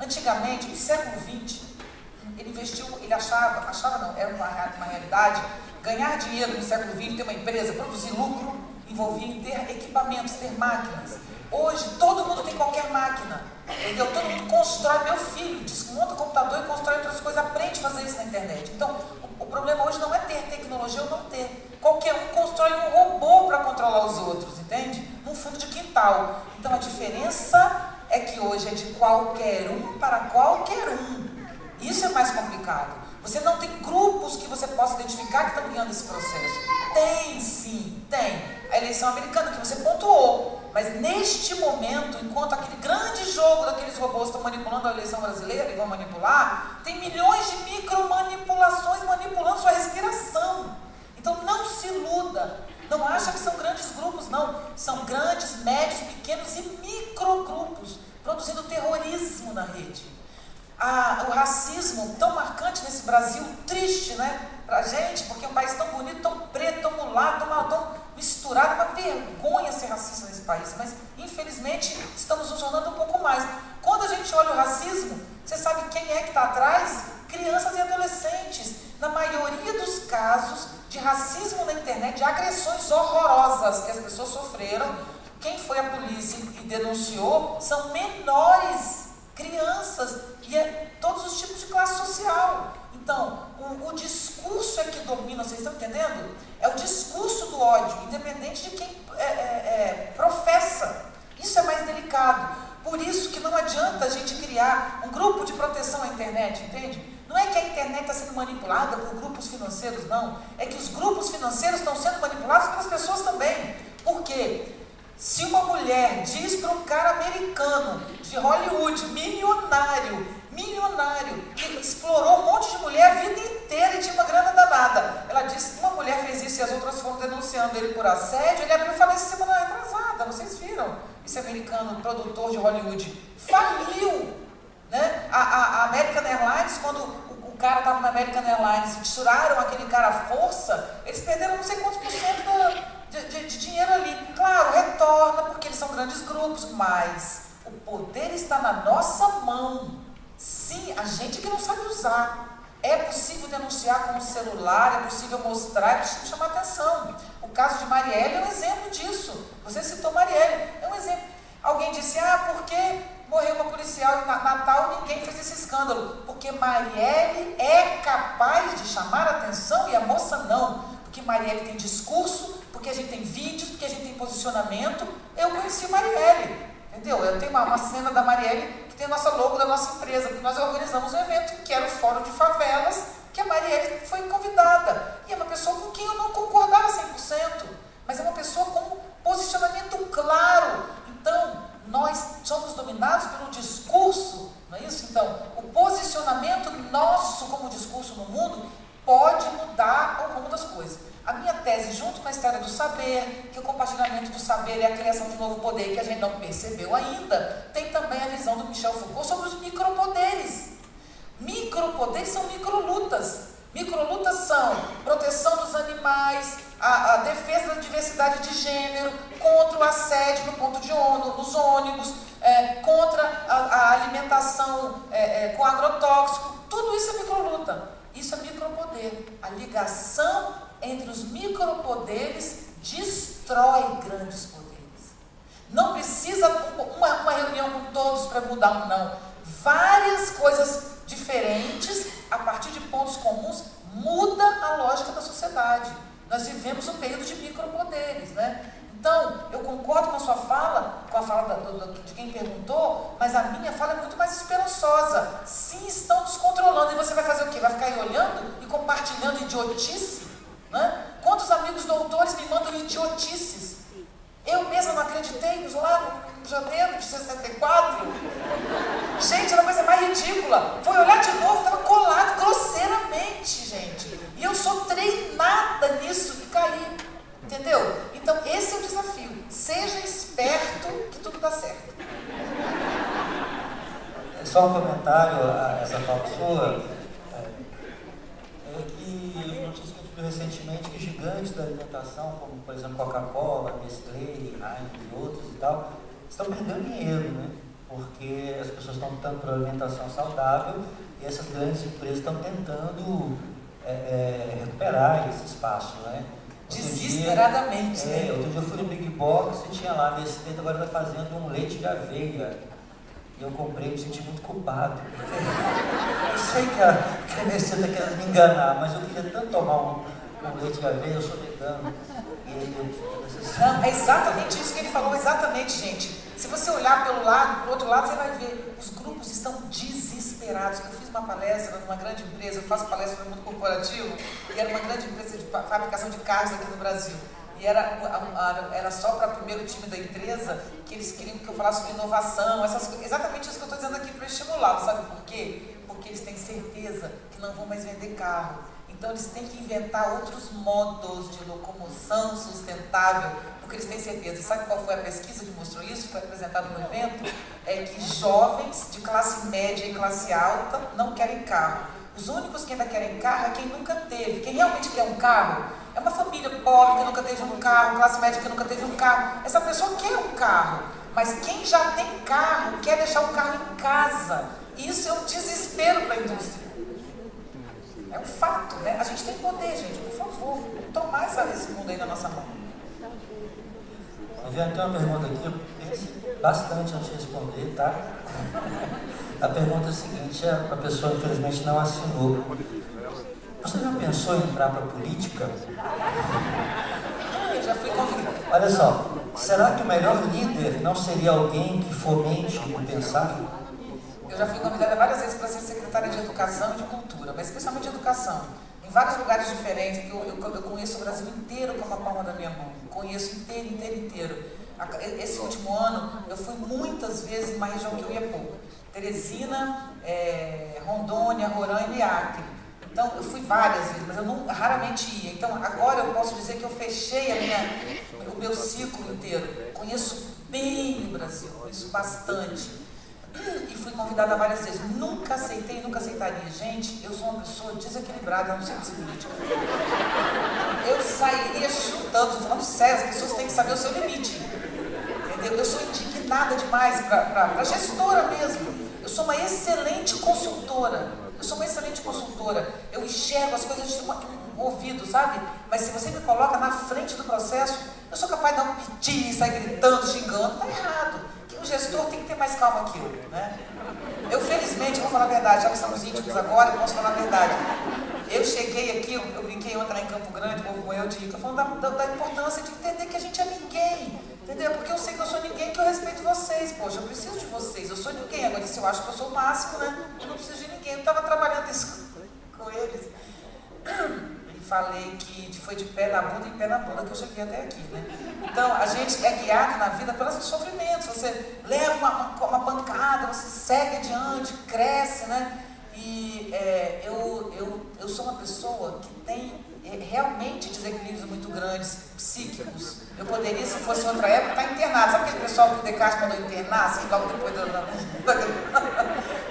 antigamente, no século XX, ele investiu, ele achava não, era uma realidade, ganhar dinheiro no século XX, ter uma empresa, produzir lucro, envolvia em ter equipamentos, ter máquinas. Hoje, todo mundo tem qualquer máquina, entendeu? Todo mundo constrói, meu filho, desmonta o computador e constrói outras coisas, aprende a fazer isso na internet. Então, o problema hoje não é ter tecnologia ou não ter. Qualquer um constrói um robô para controlar os outros, entende? Num fundo de quintal. Então, a diferença é que hoje é de qualquer um para qualquer um. Isso é mais complicado. Você não tem grupos que você possa identificar que estão guiando esse processo. Tem sim, tem. A eleição americana que você pontuou. Mas neste momento, enquanto aquele grande jogo daqueles robôs estão manipulando a eleição brasileira e vão manipular, tem milhões de micromanipulações manipulando sua respiração. Então não se iluda, não acha que são grandes grupos, não. São grandes, médios, pequenos e microgrupos, produzindo terrorismo na rede. O racismo tão marcante nesse Brasil, triste, né, pra gente, porque é um país tão bonito, tão preto, tão mulato, tão misturado, uma vergonha ser racista nesse país, mas infelizmente estamos nos tornando um pouco mais. Quando a gente olha o racismo, você sabe quem é que está atrás? Crianças e adolescentes. Na maioria dos casos de racismo na internet, de agressões horrorosas que as pessoas sofreram, quem foi a polícia e denunciou são menores, crianças, e todos os tipos de classe social. Então, o discurso é que domina, vocês estão entendendo? É o discurso do ódio, independente de quem professa. Isso é mais delicado. Por isso que não adianta a gente criar um grupo de proteção à internet, entende? Não é que a internet está sendo manipulada por grupos financeiros, não. É que os grupos financeiros estão sendo manipulados pelas pessoas também. Por quê? Se uma mulher diz para um cara americano de Hollywood, milionário, que explorou um monte de mulher a vida inteira e tinha uma grana danada. Ela disse que uma mulher fez isso e as outras foram denunciando ele por assédio. Ele abriu e falou: essa semana retrasada, vocês viram? Esse americano, produtor de Hollywood, faliu, né? A American Airlines, quando o cara estava na American Airlines e tiraram aquele cara à força, eles perderam não sei quantos por cento de dinheiro ali. Claro, retorna porque eles são grandes grupos, mas o poder está na nossa mão. Sim, a gente que não sabe usar. É possível denunciar com o celular, é possível mostrar, é possível chamar atenção. O caso de Marielle é um exemplo disso. Você citou Marielle, é um exemplo. Alguém disse: por que morreu uma policial em Natal e ninguém fez esse escândalo? Porque Marielle é capaz de chamar atenção e a moça não. Porque Marielle tem discurso, porque a gente tem vídeos, porque a gente tem posicionamento. Eu conheci Marielle, entendeu? Eu tenho uma cena da Marielle que tem a nossa logo da nossa empresa, porque nós organizamos um evento que era o Fórum de Favelas, que a Marielle foi convidada. E é uma pessoa com quem eu não concordava 100%, mas é uma pessoa com posicionamento claro. Então, nós somos dominados pelo discurso, não é isso? Então, o posicionamento nosso como discurso no mundo pode mudar o rumo das coisas. A minha tese, junto com a história do saber, que o compartilhamento do saber é a criação de um novo poder que a gente não percebeu ainda, tem também a visão do Michel Foucault sobre os micropoderes. Micropoderes são microlutas. Microlutas são proteção dos animais, a defesa da diversidade de gênero, contra o assédio no ponto de nos ônibus, contra a alimentação com agrotóxico. Tudo isso é microluta. Isso é micropoder. A ligação entre os micropoderes destrói grandes poderes. Não precisa uma reunião com todos para mudar não. Várias coisas diferentes, a partir de pontos comuns, muda a lógica da sociedade. Nós vivemos um período de micropoderes, né? Então, eu concordo com a sua fala, com a fala de quem perguntou, mas a minha fala é muito mais esperançosa. Sim, estão descontrolando. E você vai fazer o quê? Vai ficar aí olhando e compartilhando idiotice? Né? Quantos amigos doutores me mandam idiotices? Eu mesma não acreditei lá em janeiro de 64. Gente, era a coisa mais ridícula. Foi olhar de novo, estava colado grosseiramente, gente. E eu sou treinada nisso e caí. Entendeu? Então, esse é o desafio. Seja esperto que tudo dá certo. Só um comentário a essa fala sua. Que notícia que eu tive recentemente que gigantes da alimentação, como por exemplo Coca-Cola, Nestlé, Heineken e outros e tal, estão perdendo dinheiro, né? Porque as pessoas estão lutando por alimentação saudável e essas grandes empresas estão tentando recuperar esse espaço, né? Desesperadamente. Outro dia eu fui no Big Box e tinha lá, Nestlé agora está fazendo um leite de aveia. E eu comprei e me senti muito culpado. Eu sei que a Nestlé está querendo me enganar, mas eu queria tanto tomar um leite de aveia, eu sou vegano. Não, é exatamente isso que ele falou, exatamente, gente. Se você olhar pro outro lado, você vai ver, os grupos estão desesperados. Eu fiz uma palestra numa grande empresa, eu faço palestra no mundo corporativo, e era uma grande empresa de fabricação de carros aqui no Brasil. E era só para o primeiro time da empresa que eles queriam que eu falasse sobre inovação, exatamente isso que eu estou dizendo aqui para estimular, sabe por quê? Porque eles têm certeza que não vão mais vender carro. Então eles têm que inventar outros modos de locomoção sustentável, porque eles têm certeza. Sabe qual foi a pesquisa que mostrou isso? Foi apresentada no evento? É que jovens de classe média e classe alta não querem carro. Os únicos que ainda querem carro é quem nunca teve. Quem realmente quer um carro é uma família pobre que nunca teve um carro, classe média que nunca teve um carro. Essa pessoa quer um carro, mas quem já tem carro quer deixar o carro em casa. Isso é um desespero para a indústria. É um fato, né? A gente tem poder, gente, por favor, tomar esse mundo aí na nossa mão. Viviane, tem uma pergunta aqui, eu pensei bastante antes de responder, tá? A pergunta é a seguinte, a pessoa infelizmente não assinou. Você já pensou em entrar para a política? Eu já fui convidada. Olha só, será que o melhor líder não seria alguém que fomente o pensar? Eu já fui convidada várias vezes para ser secretária de Educação e de Cultura, mas especialmente de Educação. Em vários lugares diferentes, porque eu conheço o Brasil inteiro com a palma da minha mão. Conheço inteiro. Esse último ano, eu fui muitas vezes em uma região que eu ia pouco. Teresina, Rondônia, Roraima e Acre. Então, eu fui várias vezes, mas eu raramente ia. Então, agora eu posso dizer que eu fechei o meu ciclo inteiro. Conheço bem o Brasil, conheço bastante. E fui convidada várias vezes. Nunca aceitei, nunca aceitaria. Gente, eu sou uma pessoa desequilibrada no serviço político. Eu sairia chutando, falando sério, as pessoas têm que saber o seu limite. Entendeu? Eu sou indignada demais para gestora mesmo. Eu sou uma excelente consultora. Eu enxergo as coisas de um ouvido, sabe? Mas se você me coloca na frente do processo, eu sou capaz de dar um piti, sair gritando, xingando. Tá errado. O gestor tem que ter mais calma que eu, né? Eu, felizmente, vou falar a verdade, já que estamos íntimos agora, eu posso falar a verdade. Eu cheguei aqui, eu brinquei ontem lá em Campo Grande, o povo morreu de ir, falando da importância de entender que a gente é ninguém, entendeu? Porque eu sei que eu sou ninguém, que eu respeito vocês, poxa, eu preciso de vocês, eu sou ninguém. Agora, se eu acho que eu sou o máximo, né? Eu não preciso de ninguém. Eu estava trabalhando isso com eles. Falei que foi de pé na bunda e pé na bunda que eu cheguei até aqui, né? Então, a gente é guiado na vida pelos sofrimentos. Você leva uma pancada, você segue adiante, cresce, né? E eu sou uma pessoa que tem realmente desequilíbrios muito grandes, psíquicos. Eu poderia, se fosse outra época, estar internado. Sabe aquele pessoal que o Descartes mandou internar, assim, logo depois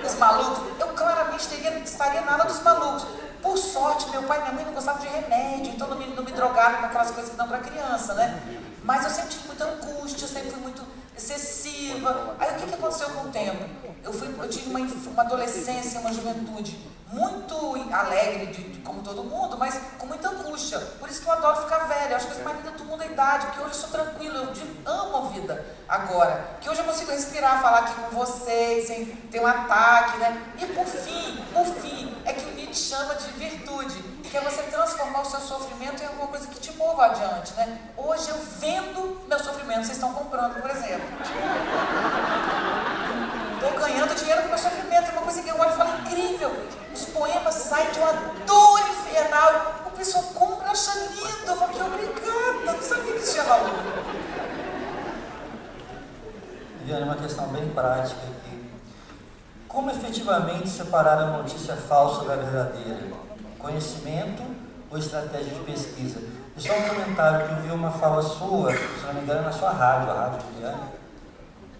dos malucos? Eu claramente estaria na ala dos malucos. Por sorte, meu pai e minha mãe não gostavam de remédio, então não me drogaram com aquelas coisas que dão para criança, né? Mas eu sempre tive muita angústia, sempre fui muito excessiva. Aí o que aconteceu com o tempo? Eu tive uma adolescência, uma juventude muito alegre, como todo mundo, mas com muita angústia. Por isso que eu adoro ficar velha. Eu acho que eu mais linda do mundo é a idade, porque hoje eu sou tranquila, eu amo a vida agora. Que hoje eu consigo respirar, falar aqui com vocês, sem ter um ataque, né? E por fim, é que o Nietzsche chama de virtude, que é você transformar o seu sofrimento em alguma coisa que te mova adiante, né? Hoje eu vendo meu sofrimento, vocês estão comprando, por exemplo. Estou ganhando dinheiro com meu sofrimento, é uma coisa que eu olho e falo, incrível. Os poemas saem de uma dor infernal, o pessoal compra, acha lindo, eu falo, que obrigada, não sabia que isso tinha valor. Viviane, uma questão bem prática aqui. Como efetivamente separar a notícia falsa da verdadeira? Conhecimento ou estratégia de pesquisa? E só um comentário que eu vi uma fala sua, se não me engano, na sua rádio, a Rádio Viviane,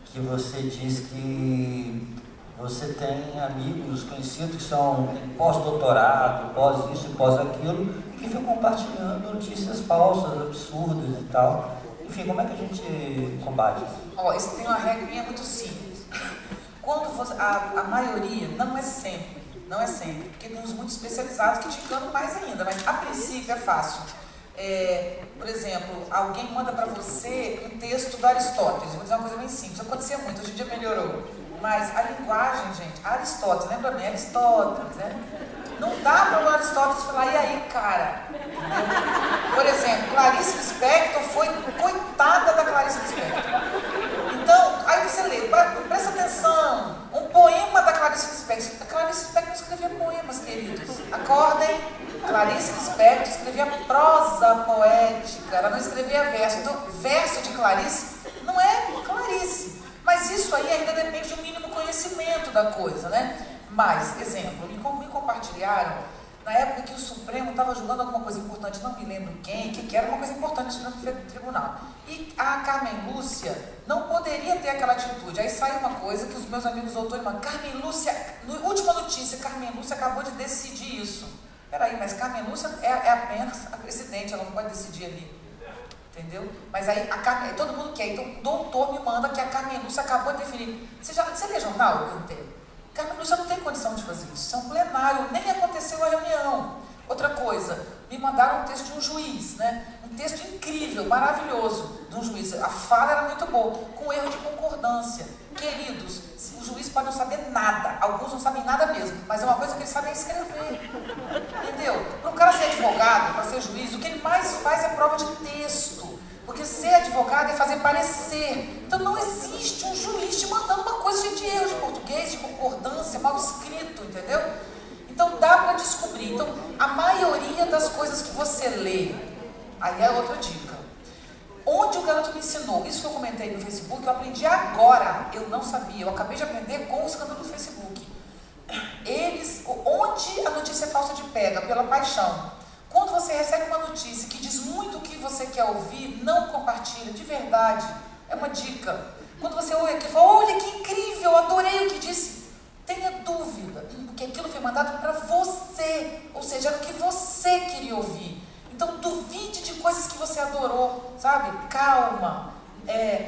que você diz que você tem amigos conhecidos que são pós-doutorado, pós isso e pós aquilo, e que ficam compartilhando notícias falsas, absurdas e tal. Enfim, como é que a gente combate isso? Isso tem uma regrinha muito simples. Quando a maioria, não é sempre, porque tem uns muito especializados que te enganam mais ainda, mas a princípio é fácil. Por exemplo, alguém manda para você um texto do Aristóteles. Vou dizer uma coisa bem simples, acontecia muito, hoje em dia melhorou. Mas a linguagem, gente, Aristóteles, lembra bem? Aristóteles, né? Não dá para o Aristóteles falar, e aí, cara? Por exemplo, Clarice Lispector foi coitada da Clarice Lispector. Então, aí você lê, presta atenção, um poema da Clarice Lispector. A Clarice Lispector escrevia poemas, queridos. Acordem, Clarice Lispector escrevia prosa poética, ela não escrevia verso. Então, verso de Clarice não é Clarice. Mas isso aí ainda depende do mínimo conhecimento da coisa, né? Mas, exemplo, me compartilharam na época que o Supremo estava julgando alguma coisa importante, não me lembro quem, que era uma coisa importante no Supremo Tribunal. E a Carmen Lúcia não poderia ter aquela atitude. Aí saiu uma coisa que os meus amigos doutores, Carmen Lúcia, última notícia, Carmen Lúcia acabou de decidir isso. Peraí, mas Carmen Lúcia é apenas a presidente, ela não pode decidir ali. Entendeu? Mas aí a Carmen, todo mundo quer, então o doutor me manda que a Carmen Lúcia acabou de definir. Você lê jornal? Eu perguntei. Carmen Lúcia não tem condição de fazer isso. Isso é um plenário, nem aconteceu a reunião. Outra coisa, me mandaram um texto de um juiz, né? Um texto incrível, maravilhoso, de um juiz. A fala era muito boa, com erro de concordância. Queridos, o juiz pode não saber nada, alguns não sabem nada mesmo, mas é uma coisa que eles sabem escrever. Entendeu? Para um cara ser advogado, para ser juiz, o que ele mais faz é prova de texto. Porque ser advogado é fazer parecer. Então não existe um juiz te mandando uma coisa cheia de erros de português, de concordância, mal escrito, entendeu? Então dá para descobrir. Então a maioria das coisas que você lê, aí é outra dica. Onde o garoto me ensinou, isso que eu comentei no Facebook, eu aprendi agora, eu não sabia, eu acabei de aprender com o escândalo do Facebook. Onde a notícia falsa te pega? Pela paixão. Quando você recebe uma notícia que diz muito o que você quer ouvir, não compartilha, de verdade. É uma dica. Quando você ouve aquilo e fala, olha que incrível, adorei o que disse. Tenha dúvida, porque aquilo foi mandado para você. Ou seja, era o que você queria ouvir. Então duvide de coisas que você adorou, sabe? Calma.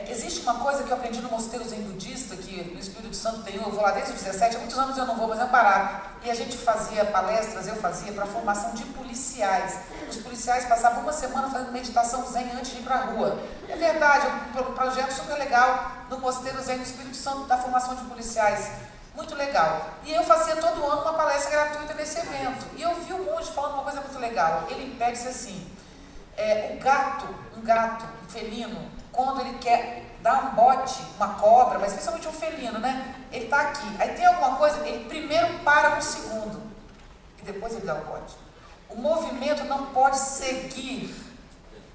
Existe uma coisa que eu aprendi no mosteiro zen budista, que o Espírito Santo tem, eu vou lá desde os 17, há muitos anos eu não vou, mas é parado. E a gente fazia palestras, eu fazia para a formação de policiais. Os policiais passavam uma semana fazendo meditação zen antes de ir para a rua. É verdade, é um projeto super legal no mosteiro zen do Espírito Santo, da formação de policiais. Muito legal. E eu fazia todo ano uma palestra gratuita nesse evento. E eu vi um monge falando uma coisa muito legal. Ele pede assim, um gato, um felino, quando ele quer dar um bote, uma cobra, mas principalmente um felino, né? Ele está aqui. Aí tem alguma coisa, ele primeiro para um segundo e depois ele dá o bote. O movimento não pode seguir.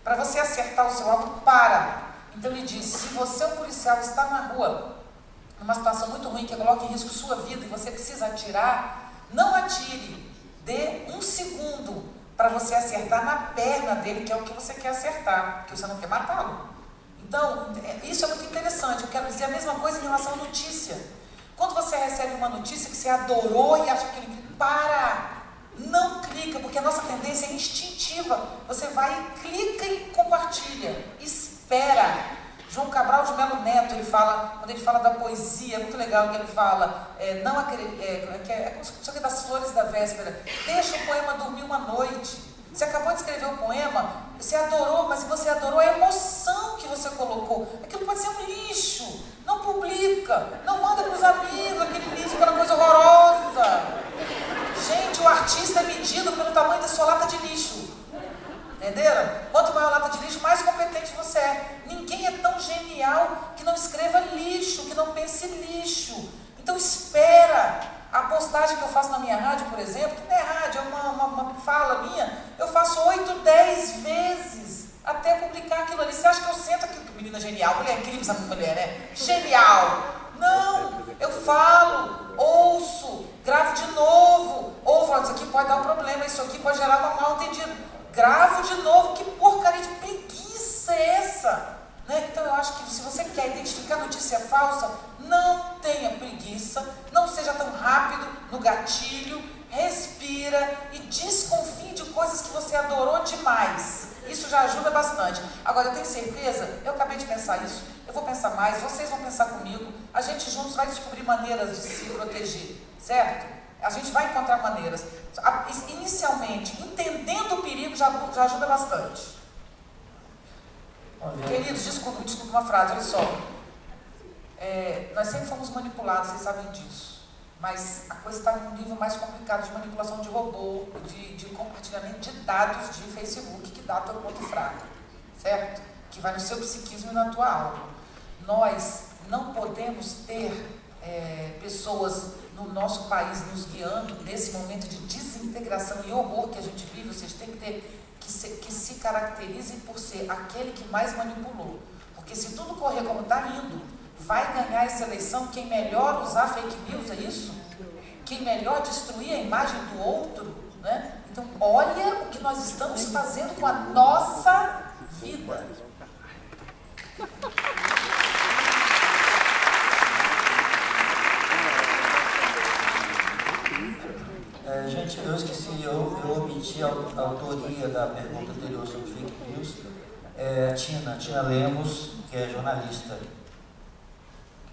Para você acertar o seu alvo, para. Então ele diz, se você, um policial, está na rua, numa situação muito ruim, que coloca em risco sua vida e você precisa atirar, não atire. Dê um segundo para você acertar na perna dele, que é o que você quer acertar, porque você não quer matá-lo. Então, isso é muito interessante. Eu quero dizer a mesma coisa em relação à notícia. Quando você recebe uma notícia que você adorou e acha que ele para, não clica, porque a nossa tendência é instintiva. Você vai e clica e compartilha. Espera. João Cabral de Melo Neto, quando ele fala da poesia, é muito legal que ele fala, como das flores da véspera, deixa o poema dormir uma noite. Você acabou de escrever um poema, você adorou, mas você adorou a emoção que você colocou. Aquilo pode ser um lixo. Não publica, não manda para os amigos aquele lixo, aquela coisa horrorosa. Gente, o artista é medido pelo tamanho da sua lata de lixo. Entenderam? Quanto maior a lata de lixo, mais competente você é. Ninguém é tão genial que não escreva lixo, que não pense lixo. Então espera. A postagem que eu faço na minha rádio, por exemplo, que não é rádio, é uma fala minha, eu faço 8, 10 vezes até publicar aquilo ali. Você acha que eu sento aqui, menina genial, mulher incrível essa mulher, né? Genial! Não! Eu falo, ouço, gravo de novo, ou falo, isso aqui pode dar um problema, isso aqui pode gerar uma mal entendida. Gravo de novo, que porcaria de preguiça é essa? Né? Então eu acho que se você quer identificar notícia falsa, não tenha preguiça, não seja tão rápido no gatilho, respira e desconfie de coisas que você adorou demais. Isso já ajuda bastante. Agora eu tenho certeza, eu acabei de pensar isso, eu vou pensar mais, vocês vão pensar comigo, a gente juntos vai descobrir maneiras de se proteger, certo? A gente vai encontrar maneiras. Inicialmente, entendendo o perigo já ajuda bastante. Queridos, desculpa uma frase, olha só. Nós sempre fomos manipulados, vocês sabem disso. Mas a coisa está num nível mais complicado de manipulação de robô, de compartilhamento de dados de Facebook, que dado é um ponto fraco, certo? Que vai no seu psiquismo e na tua alma. Nós não podemos ter pessoas no nosso país nos guiando nesse momento de desintegração e horror que a gente vive. Vocês têm que ter que se caracterize por ser aquele que mais manipulou. Porque se tudo correr como está indo, vai ganhar essa eleição quem melhor usar fake news, é isso? Quem melhor destruir a imagem do outro, né? Então, olha o que nós estamos fazendo com a nossa vida. Gente, eu esqueci, eu omiti a autoria da pergunta anterior sobre fake news. Tina Lemos, que é jornalista.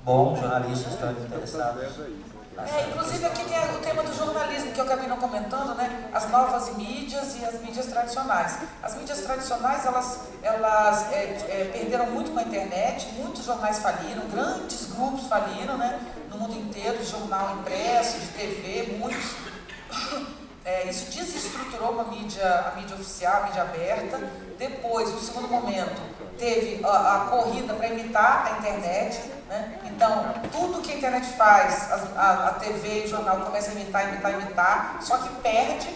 Bom, jornalistas estão interessados. Inclusive aqui tem o tema do jornalismo, que eu acabei não comentando, né? As novas mídias e as mídias tradicionais. As mídias tradicionais, elas perderam muito com a internet, muitos jornais faliram, grandes grupos faliram, né? No mundo inteiro, de jornal impresso, de TV, muitos. Isso desestruturou a mídia oficial, a mídia aberta. Depois, no segundo momento, teve a corrida para imitar a internet, né? Então, tudo que a internet faz, a TV e o jornal começam a imitar, só que perde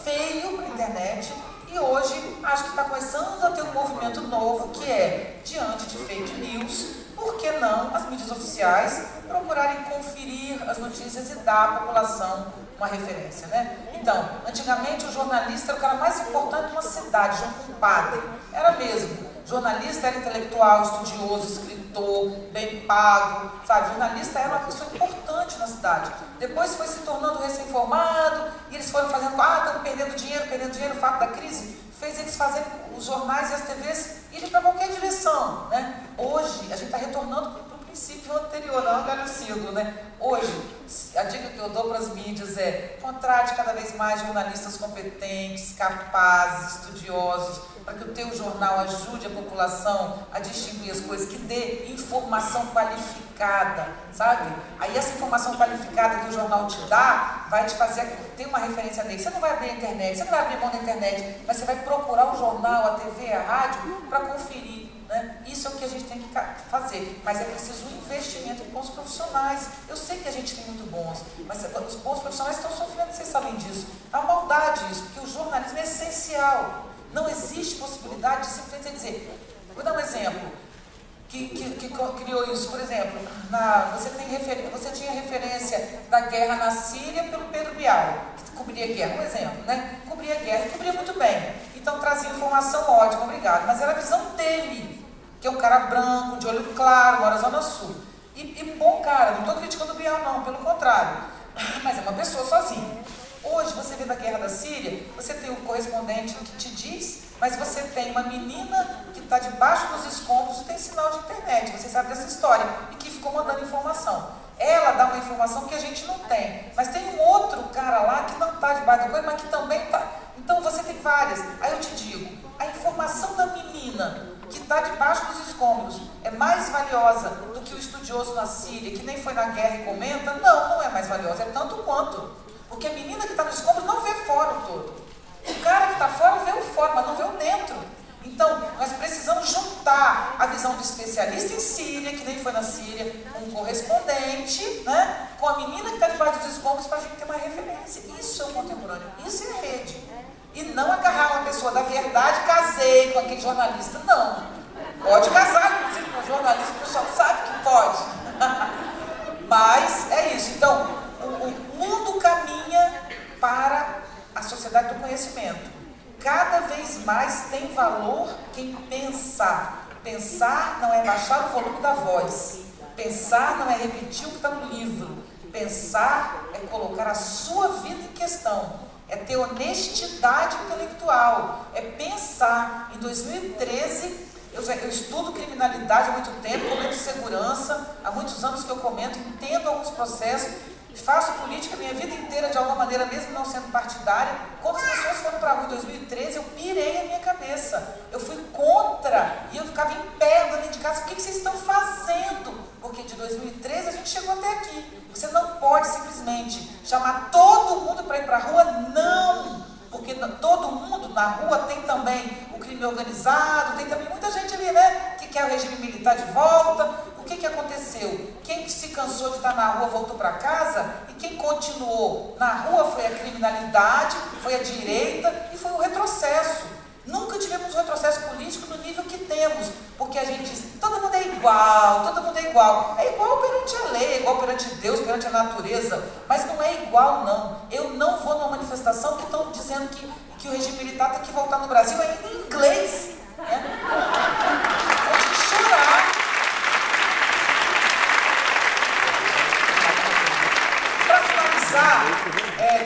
feio para a internet. E hoje, acho que está começando a ter um movimento novo, que é, diante de fake news, por que não as mídias oficiais procurarem conferir as notícias e dar à população uma referência, né? Então, antigamente o jornalista era o cara mais importante de uma cidade, junto com o padre. Era mesmo. Jornalista era intelectual, estudioso, escritor, bem pago, sabe? Jornalista era uma pessoa importante na cidade. Depois foi se tornando recém-formado, e eles foram fazendo, estão perdendo dinheiro, o fato da crise fez eles fazerem os jornais e as TVs irem para qualquer direção, né? Hoje, a gente está retornando para o princípio anterior, não é o ciclo, né? Hoje, a dica que eu dou para as mídias é: contrate cada vez mais jornalistas competentes, capazes, estudiosos, para que o teu jornal ajude a população a distinguir as coisas, que dê informação qualificada, sabe? Aí essa informação qualificada que o jornal te dá, vai te fazer ter uma referência nele. Você não vai abrir a internet, você não vai abrir mão da internet, mas você vai procurar o jornal, a TV, a rádio, para conferir, né? Isso é o que a gente tem que fazer, mas é preciso um investimento em bons profissionais. Eu sei que a gente tem muito bons, mas os bons profissionais estão sofrendo, vocês sabem disso. É uma maldade isso, porque o jornalismo é essencial. Não existe possibilidade de simplesmente dizer. Vou dar um exemplo que criou isso. Por exemplo, você tinha referência da guerra na Síria pelo Pedro Bial, que cobria a guerra, um exemplo, né? Cobria a guerra, cobria muito bem. Então trazia informação ótima, obrigado. Mas era a visão dele, que é um cara branco, de olho claro, mora na Zona Sul. E bom cara, não estou criticando o Bial não, pelo contrário. Mas é uma pessoa sozinha. Hoje, você vê da guerra da Síria, você tem um correspondente que te diz, mas você tem uma menina que está debaixo dos escombros e tem sinal de internet, você sabe dessa história, e que ficou mandando informação. Ela dá uma informação que a gente não tem, mas tem um outro cara lá que não está debaixo da coisa, mas que também está. Então, você tem várias. Aí eu te digo, a informação da menina que está debaixo dos escombros é mais valiosa do que o estudioso na Síria, que nem foi na guerra e comenta? Não é mais valiosa, é tanto quanto. Porque a menina que está no escombro não vê fora o todo. O cara que está fora vê o fora, mas não vê o dentro. Então, nós precisamos juntar a visão do especialista em Síria, que nem foi na Síria, um correspondente, né, com a menina que está debaixo dos escombros, para a gente ter uma referência. Isso é o contemporâneo, isso é a rede. E não agarrar uma pessoa da verdade, casei com aquele jornalista. Não. Pode casar, inclusive, com o jornalista, o pessoal sabe que pode. Mas é isso. Então, o mundo caminha para a sociedade do conhecimento. Cada vez mais tem valor quem pensa. Pensar não é baixar o volume da voz. Pensar não é repetir o que está no livro. Pensar é colocar a sua vida em questão. É ter honestidade intelectual. É pensar. Em 2013, eu estudo criminalidade há muito tempo, comento segurança, há muitos anos que eu comento, entendo alguns processos. Faço política a minha vida inteira de alguma maneira, mesmo não sendo partidária. Quando as pessoas foram para a rua em 2013, eu pirei a minha cabeça. Eu fui contra e eu ficava em pé dentro de casa. O que vocês estão fazendo? Porque de 2013 a gente chegou até aqui. Você não pode simplesmente chamar todo mundo para ir para a rua, não. Porque todo mundo na rua tem também o crime organizado, tem também muita gente ali, né, que quer o regime militar de volta. O que aconteceu? Quem se cansou de estar na rua voltou para casa, e quem continuou na rua foi a criminalidade, foi a direita e foi o retrocesso. Nunca tivemos um retrocesso político no nível que temos, porque a gente diz, todo mundo é igual, todo mundo é igual. É igual perante a lei, é igual perante Deus, perante a natureza, mas não é igual, não. Eu não vou numa manifestação que estão dizendo que o regime militar tem que voltar no Brasil ainda em inglês. Né? Pode chorar. Para finalizar,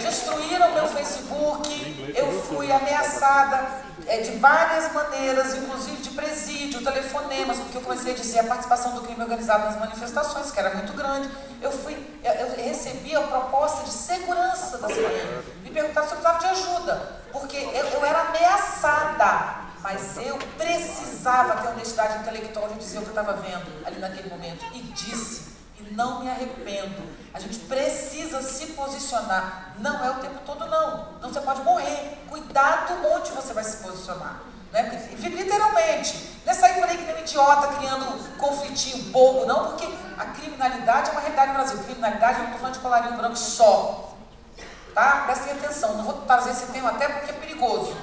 destruíram meu Facebook, eu fui ameaçada de várias maneiras, inclusive de presídio, telefonemas, porque eu comecei a dizer a participação do crime organizado nas manifestações, que era muito grande. Eu recebi a proposta de segurança da CPM, me perguntaram se eu precisava de ajuda, porque eu era ameaçada, mas eu precisava ter honestidade intelectual de dizer o que eu estava vendo ali naquele momento, e disse. Não me arrependo. A gente precisa se posicionar. Não é o tempo todo, não. Não, você pode morrer. Cuidado onde você vai se posicionar. Né? Literalmente. Não é sair por aí que nem um idiota criando conflitinho bobo, não, porque a criminalidade é uma realidade no Brasil. Criminalidade, eu não estou falando de colarinho branco só. Tá? Prestem atenção. Não vou trazer esse tema até porque é perigoso.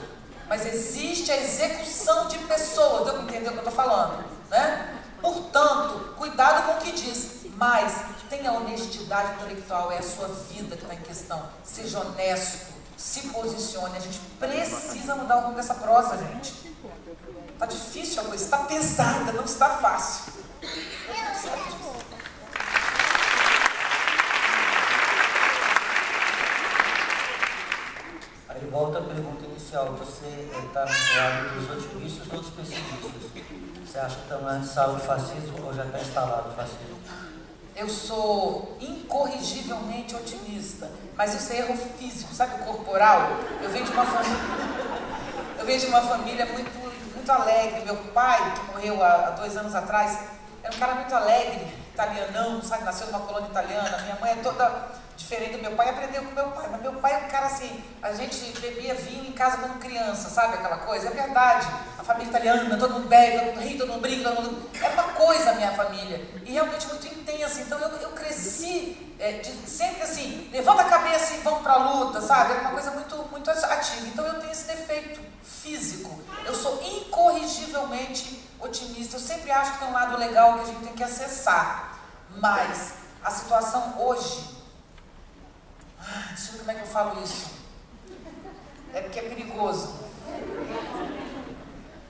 Mas existe a execução de pessoas. Deu para entender o que eu estou falando? Né? Portanto, cuidado com o que diz. Mas tenha honestidade intelectual, é a sua vida que está em questão. Seja honesto, se posicione. A gente precisa mudar o rumo dessa prosa, gente. Está difícil a coisa, está pesada, não está fácil. Aí volta a pergunta inicial, você está no lado dos otimistas ou dos pessimistas? Você acha que estamos na sala do fascismo ou já está instalado o fascismo? Eu sou incorrigivelmente otimista, mas isso é erro físico, sabe, corporal? Eu venho de uma família muito alegre. Meu pai, que morreu há 2 anos atrás, era um cara muito alegre, italianão, sabe, nasceu numa colônia italiana. Minha mãe é toda diferente do meu pai, aprendeu com meu pai, mas meu pai é um cara assim, a gente bebia vinho em casa quando criança, sabe aquela coisa? É verdade, a família italiana, todo mundo bebe, todo mundo ri, todo mundo brinca, todo mundo... É uma coisa a minha família, e realmente muito intensa. Então eu cresci sempre assim, levanta a cabeça e vamos pra luta, sabe? É uma coisa muito ativa. Então eu tenho esse defeito físico, eu sou incorrigivelmente otimista. Eu sempre acho que tem um lado legal que a gente tem que acessar, mas a situação hoje, deixa eu ver como é que eu falo isso, é porque é perigoso.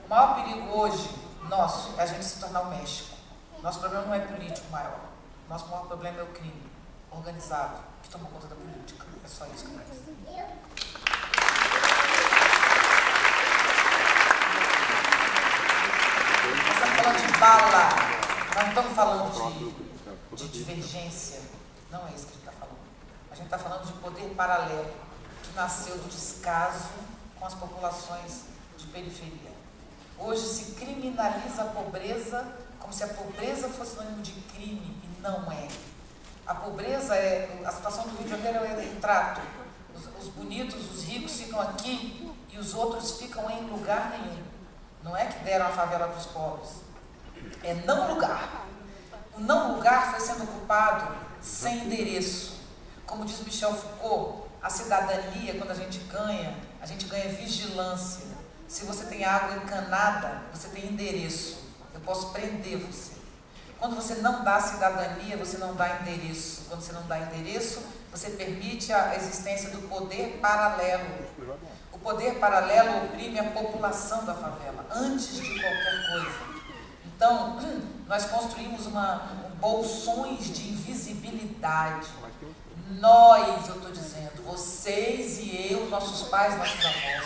O maior perigo hoje nosso é a gente se tornar o México. Nosso problema não é político maior, nosso maior problema é o crime organizado que toma conta da política. É só isso que eu quero dizer. Nós estamos falando de bala, nós não estamos falando de divergência, não é isso que a gente está falando. A gente está falando de poder paralelo, que nasceu do descaso com as populações de periferia. Hoje se criminaliza a pobreza como se a pobreza fosse sinônimo de crime, e não é. A pobreza a situação do Rio de Janeiro é retrato. Os bonitos, os ricos ficam aqui e os outros ficam em lugar nenhum. Não é que deram a favela para os pobres, é não lugar. O não lugar foi sendo ocupado sem endereço. Como diz Michel Foucault, a cidadania, quando a gente ganha vigilância. Se você tem água encanada, você tem endereço. Eu posso prender você. Quando você não dá cidadania, você não dá endereço. Quando você não dá endereço, você permite a existência do poder paralelo. O poder paralelo oprime a população da favela, antes de qualquer coisa. Então, nós construímos bolsões de invisibilidade. Nós, eu estou dizendo, vocês e eu, nossos pais, nossos avós,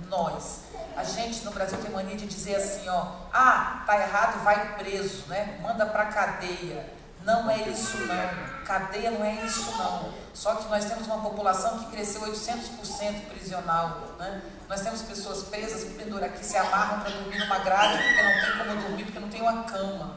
nós. A gente no Brasil tem mania de dizer assim, tá errado, vai preso, né? Manda pra cadeia. Não é isso não, cadeia não é isso não. Só que nós temos uma população que cresceu 800% prisional, né? Nós temos pessoas presas que se amarram para dormir numa grade porque não tem como dormir, porque não tem uma cama.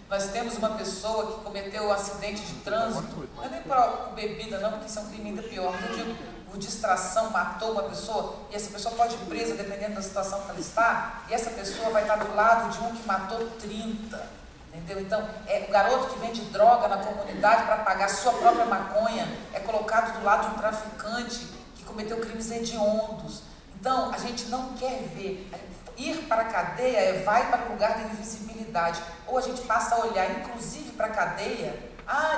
Nós temos uma pessoa que cometeu um acidente de trânsito, não é nem por bebida não, porque isso é um crime ainda pior, mas eu digo, por distração, matou uma pessoa, e essa pessoa pode ir presa dependendo da situação que ela está, e essa pessoa vai estar do lado de um que matou 30, entendeu? Então, o garoto que vende droga na comunidade para pagar sua própria maconha, é colocado do lado de um traficante que cometeu crimes hediondos. Então, a gente não quer ver. Ir para a cadeia vai para o lugar da invisibilidade. ou a gente passa a olhar, inclusive, para a cadeia,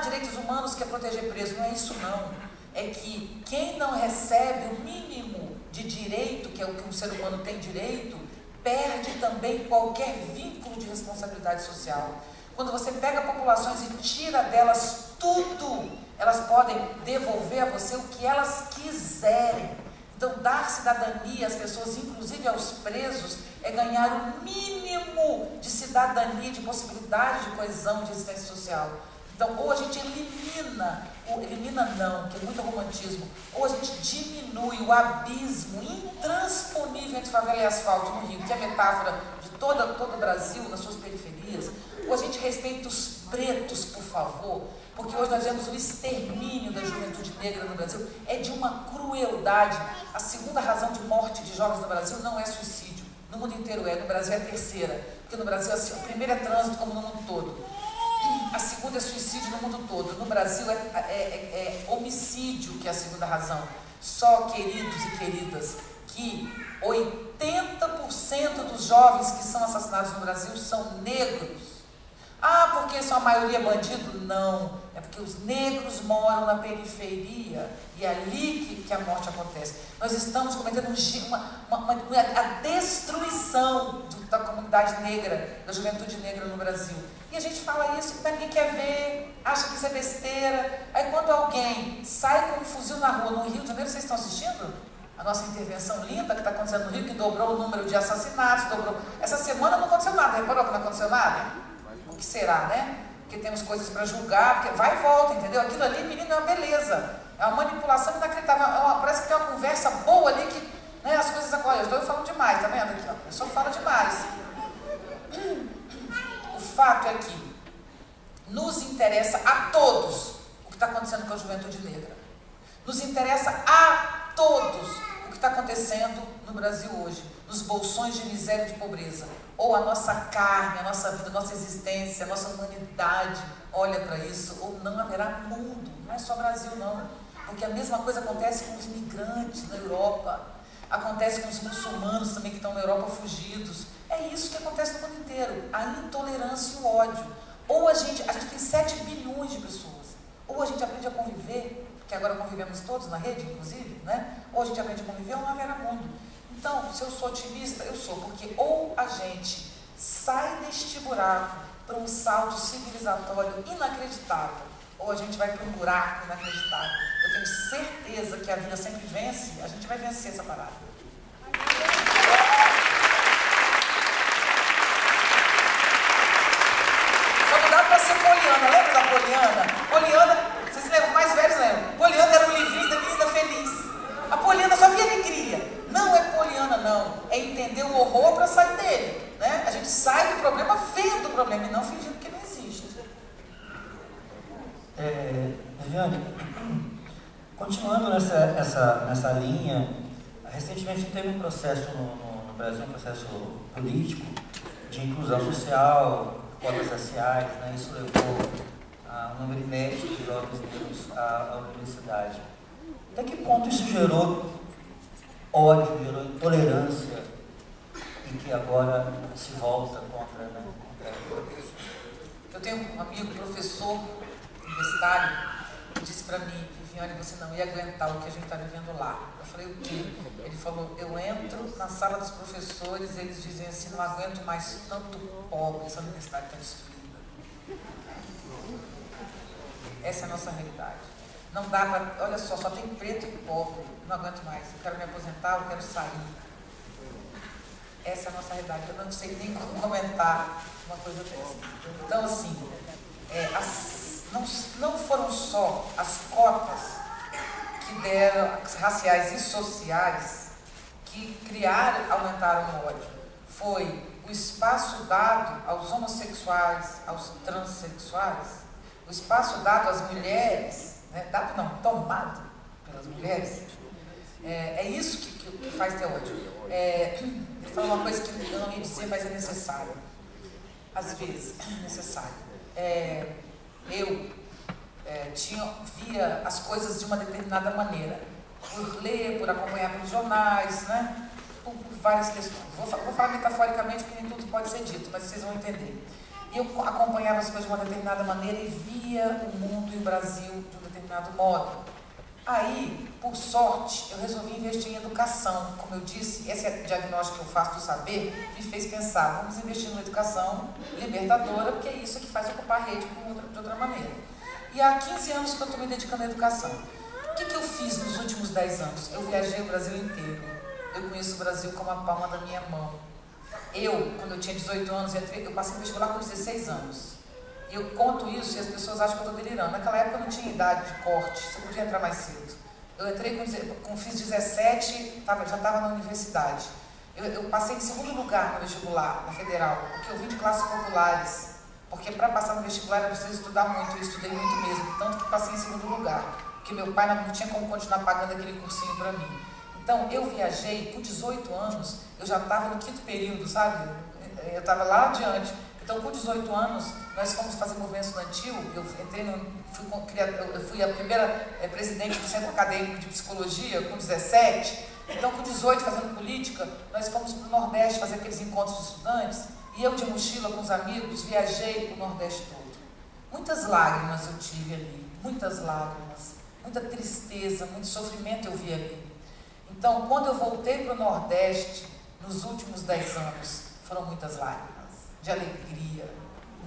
direitos humanos quer proteger preso. Não é isso, não. É que quem não recebe o mínimo de direito, que é o que um ser humano tem direito, perde também qualquer vínculo de responsabilidade social. Quando você pega populações e tira delas tudo, elas podem devolver a você o que elas quiserem. Então, dar cidadania às pessoas, inclusive aos presos, é ganhar o mínimo de cidadania, de possibilidade de coesão, de existência social. Então, ou a gente elimina não, que é muito romantismo, ou a gente diminui o abismo intransponível entre favela e asfalto no Rio, que é a metáfora de todo o Brasil, nas suas periferias, ou a gente respeita os pretos, por favor, porque hoje nós vemos o extermínio da juventude negra no Brasil, é de uma crueldade. A segunda razão de morte de jovens no Brasil não é suicídio, no mundo inteiro é, no Brasil é a terceira, porque no Brasil assim, a primeira é trânsito como no mundo todo. A segunda é suicídio no mundo todo. No Brasil é homicídio, que é a segunda razão. Só, queridos e queridas, que 80% dos jovens que são assassinados no Brasil são negros. Porque são a maioria bandido? Não. É porque os negros moram na periferia e é ali que a morte acontece. Nós estamos cometendo a destruição da comunidade negra, da juventude negra no Brasil. E a gente fala isso, mas ninguém quer ver, acha que isso é besteira. Aí quando alguém sai com um fuzil na rua, no Rio de Janeiro, vocês estão assistindo? A nossa intervenção linda que está acontecendo no Rio, que dobrou o número de assassinatos, dobrou. Essa semana não aconteceu nada, reparou que não aconteceu nada? O que será, né? Porque temos coisas para julgar, porque vai e volta, entendeu? Aquilo ali, menino, é uma beleza. É uma manipulação inacreditável. Parece que tem uma conversa boa ali que, né, as coisas agora. Eu estou falando demais, tá vendo aqui? Ó, a pessoa fala demais. O fato é que nos interessa a todos o que está acontecendo com a juventude negra. Nos interessa a todos o que está acontecendo no Brasil hoje, nos bolsões de miséria e de pobreza. Ou a nossa carne, a nossa vida, a nossa existência, a nossa humanidade olha para isso, ou não haverá mundo. Não é só Brasil, não. Porque a mesma coisa acontece com os imigrantes na Europa, acontece com os muçulmanos também que estão na Europa fugidos. É isso que acontece no mundo inteiro, a intolerância e o ódio. Ou a gente tem 7 bilhões de pessoas, ou a gente aprende a conviver, que agora convivemos todos na rede, inclusive, né? Ou a gente aprende a conviver ou não haverá mundo. Então, se eu sou otimista, eu sou, porque ou a gente sai deste buraco para um salto civilizatório inacreditável, ou a gente vai para um buraco inacreditável. Eu tenho certeza que a vida sempre vence, a gente vai vencer essa parada. Só não dá para ser Poliana, lembra da Poliana? Poliana, vocês lembram, mais velhos lembram? Poliana era um livrinho da menina feliz. A Poliana só via alegria. Não é Poliana, não. É entender o horror para sair dele. Né? A gente sai do problema vendo o problema e não fingindo que não existe. Viviane, continuando nessa linha, recentemente teve um processo no Brasil, um processo político de inclusão social, cotas raciais, né? Isso levou a um número inédito de jovens negros à universidade. Até que ponto isso gerou ódio, gerou intolerância e que agora se volta contra, né? Eu tenho um amigo, professor universitário, que disse para mim, Viviane, você não ia aguentar o que a gente está vivendo lá. Eu falei, o quê? Ele falou, eu entro na sala dos professores, eles dizem assim, não aguento mais tanto pobre, essa universidade está destruída. Essa é a nossa realidade. Não dá para, olha só tem preto e pobre, não aguento mais, eu quero me aposentar, eu quero sair. Essa é a nossa realidade, eu não sei nem como comentar uma coisa dessa. Então, assim, não foram só as cotas que deram, raciais e sociais, que aumentaram o ódio. Foi o espaço dado aos homossexuais, aos transexuais, o espaço dado às mulheres, né? Tomado pelas mulheres. É isso que faz ter ódio. Ele falou uma coisa que eu não ia dizer, mas é necessário. Às vezes, é necessário. Eu via as coisas de uma determinada maneira, por ler, por acompanhar pelos jornais, né? Por várias questões. Vou falar metaforicamente, porque nem tudo pode ser dito, mas vocês vão entender. E eu acompanhava as coisas de uma determinada maneira e via o mundo e o Brasil de um determinado modo. Aí, por sorte, eu resolvi investir em educação. Como eu disse, esse diagnóstico que eu faço do saber me fez pensar, vamos investir numa educação libertadora, porque é isso que faz ocupar a rede de outra maneira. E há 15 anos que eu estou me dedicando à educação. O que eu fiz nos últimos 10 anos? Eu viajei o Brasil inteiro. Eu conheço o Brasil como a palma da minha mão. Quando eu tinha 18 anos, eu passei no vestibular com 16 anos. Eu conto isso e as pessoas acham que eu estou delirando. Naquela época eu não tinha idade de corte, você podia entrar mais cedo. Eu entrei fiz 17, já estava na universidade. Eu passei em segundo lugar no vestibular, na federal, porque eu vim de classes populares. Porque para passar no vestibular eu preciso estudar muito, eu estudei muito mesmo, tanto que passei em segundo lugar. Porque meu pai não tinha como continuar pagando aquele cursinho para mim. Então, eu viajei, com 18 anos, eu já estava no 5º período, sabe? Eu estava lá adiante. Então, com 18 anos, nós fomos fazer movimento estudantil. Eu fui a primeira presidente do Centro Acadêmico de Psicologia, com 17. Então, com 18, fazendo política, nós fomos para o Nordeste fazer aqueles encontros de estudantes. E eu, de mochila com os amigos, viajei o Nordeste todo. Muitas lágrimas eu tive ali, muitas lágrimas. Muita tristeza, muito sofrimento eu vi ali. Então, quando eu voltei para o Nordeste, nos últimos 10 anos, foram muitas lágrimas, de alegria,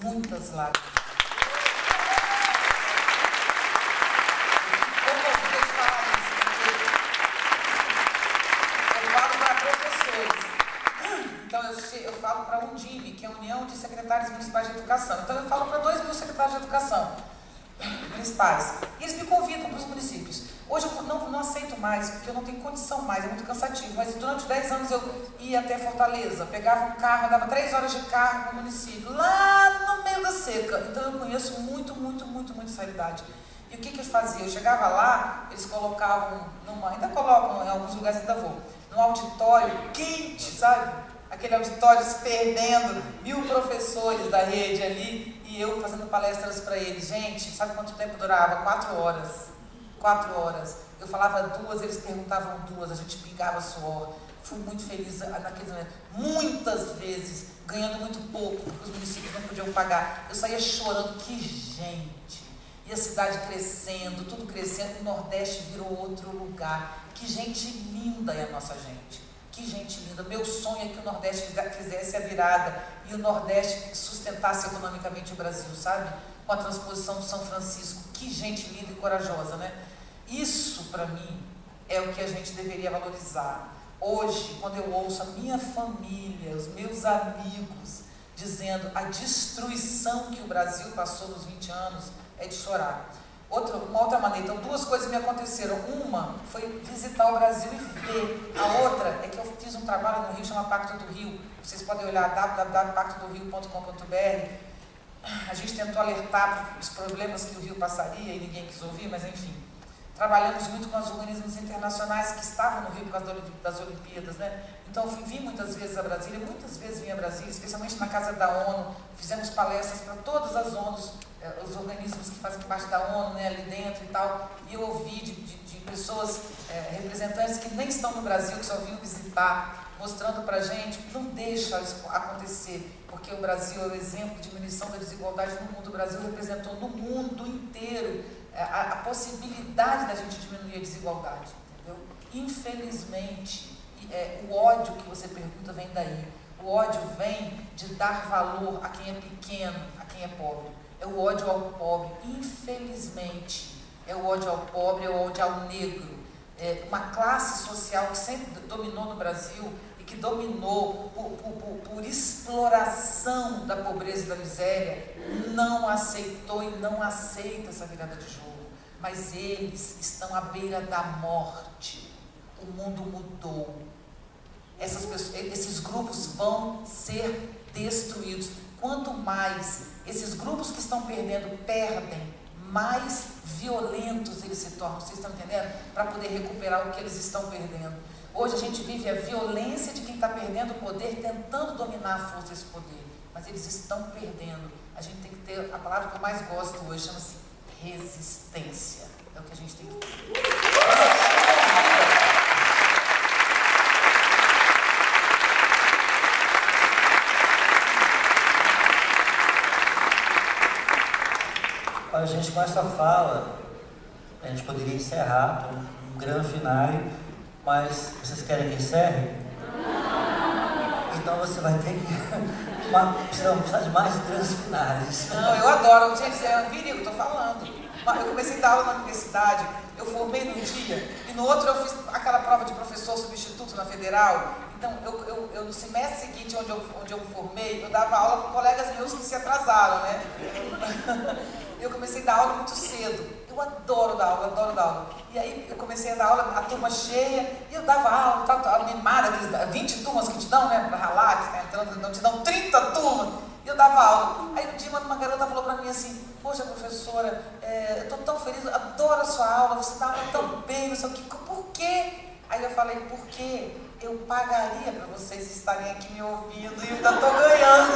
muitas lágrimas. Eu gostaria de falar isso, porque eu falo para professores. Então, eu falo para a Undime, que é a União de Secretários Municipais de Educação. Então, eu falo para 2.000 secretários de educação municipais. E eles me convidam para os municípios. Hoje eu não aceito mais, porque eu não tenho condição mais, é muito cansativo. Mas durante 10 anos eu ia até Fortaleza, pegava um carro, andava 3 horas de carro no município, lá no meio da seca. Então eu conheço muito essa realidade. E o que eu fazia? Eu chegava lá, eles colocavam, ainda colocam, em alguns lugares ainda vou, num auditório quente, sabe? Aquele auditório se perdendo, 1.000 professores da rede ali, e eu fazendo palestras para eles. Gente, sabe quanto tempo durava? 4 horas. 4 horas. Eu falava 2, eles perguntavam 2, a gente pingava suor. Fui muito feliz naquele momento. Muitas vezes, ganhando muito pouco, porque os municípios não podiam pagar. Eu saía chorando, que gente. E a cidade crescendo, tudo crescendo, o Nordeste virou outro lugar. Que gente linda é a nossa gente. Que gente linda. Meu sonho é que o Nordeste fizesse a virada e o Nordeste sustentasse economicamente o Brasil, sabe? Com a transposição do São Francisco. Que gente linda e corajosa, né? Isso, para mim, é o que a gente deveria valorizar. Hoje, quando eu ouço a minha família, os meus amigos, dizendo a destruição que o Brasil passou nos 20 anos, é de chorar. Uma outra maneira, então 2 coisas me aconteceram. Uma foi visitar o Brasil e ver. A outra é que eu fiz um trabalho no Rio, chama Pacto do Rio. Vocês podem olhar www.pactodorio.com.br. A gente tentou alertar os problemas que o Rio passaria e ninguém quis ouvir, mas enfim. Trabalhamos muito com os organismos internacionais que estavam no Rio por causa das Olimpíadas, né? Então eu vim muitas vezes a Brasília, muitas vezes vim a Brasília, especialmente na casa da ONU. Fizemos palestras para todas as ONUs, os organismos que fazem parte da ONU, né, ali dentro e tal. E eu ouvi de pessoas, representantes que nem estão no Brasil, que só vinham visitar, mostrando para a gente, não deixa isso acontecer, porque o Brasil é o exemplo de diminuição da desigualdade no mundo. O Brasil representou no mundo inteiro a possibilidade da gente diminuir a desigualdade, entendeu? Infelizmente, o ódio que você pergunta vem daí. O ódio vem de dar valor a quem é pequeno, a quem é pobre. É o ódio ao pobre, infelizmente. É o ódio ao pobre, é o ódio ao negro. É uma classe social que sempre dominou no Brasil e que dominou por exploração da pobreza e da miséria, não aceitou e não aceita essa virada de jogo. Mas eles estão à beira da morte. O mundo mudou. Esses grupos vão ser destruídos. Quanto mais esses grupos que estão perdem, mais violentos eles se tornam. Vocês estão entendendo? Para poder recuperar o que eles estão perdendo. Hoje a gente vive a violência de quem está perdendo o poder, tentando dominar a força desse poder. Mas eles estão perdendo. A gente tem que ter, a palavra que eu mais gosto hoje chama-se resistência. É o que a gente tem que ter. Olha, gente, com essa fala, a gente poderia encerrar, um grande finale, mas vocês querem que encerre? Então você vai ter que precisar de mais grandes finais. Não, eu adoro. Gente, é um perigo, estou falando. Eu comecei a dar aula na universidade, eu formei num dia, e no outro eu fiz aquela prova de professor substituto na Federal. Então, eu no semestre seguinte, onde eu formei, eu dava aula com colegas meus que se atrasaram, né? Eu comecei a dar aula muito cedo. Eu adoro dar aula, adoro dar aula. E aí eu comecei a dar aula, a turma cheia, e eu dava aula, animada, aqueles 20 turmas que te dão, né, pra ralar, que tá entrando, então te dão 30 turmas, e eu dava aula. Aí um dia uma garota falou pra mim assim, poxa professora, eu tô tão feliz, eu adoro a sua aula, você dá aula tão bem, não sei o que, por quê? Aí eu falei, por quê? Eu pagaria pra vocês estarem aqui me ouvindo e eu ainda tô ganhando.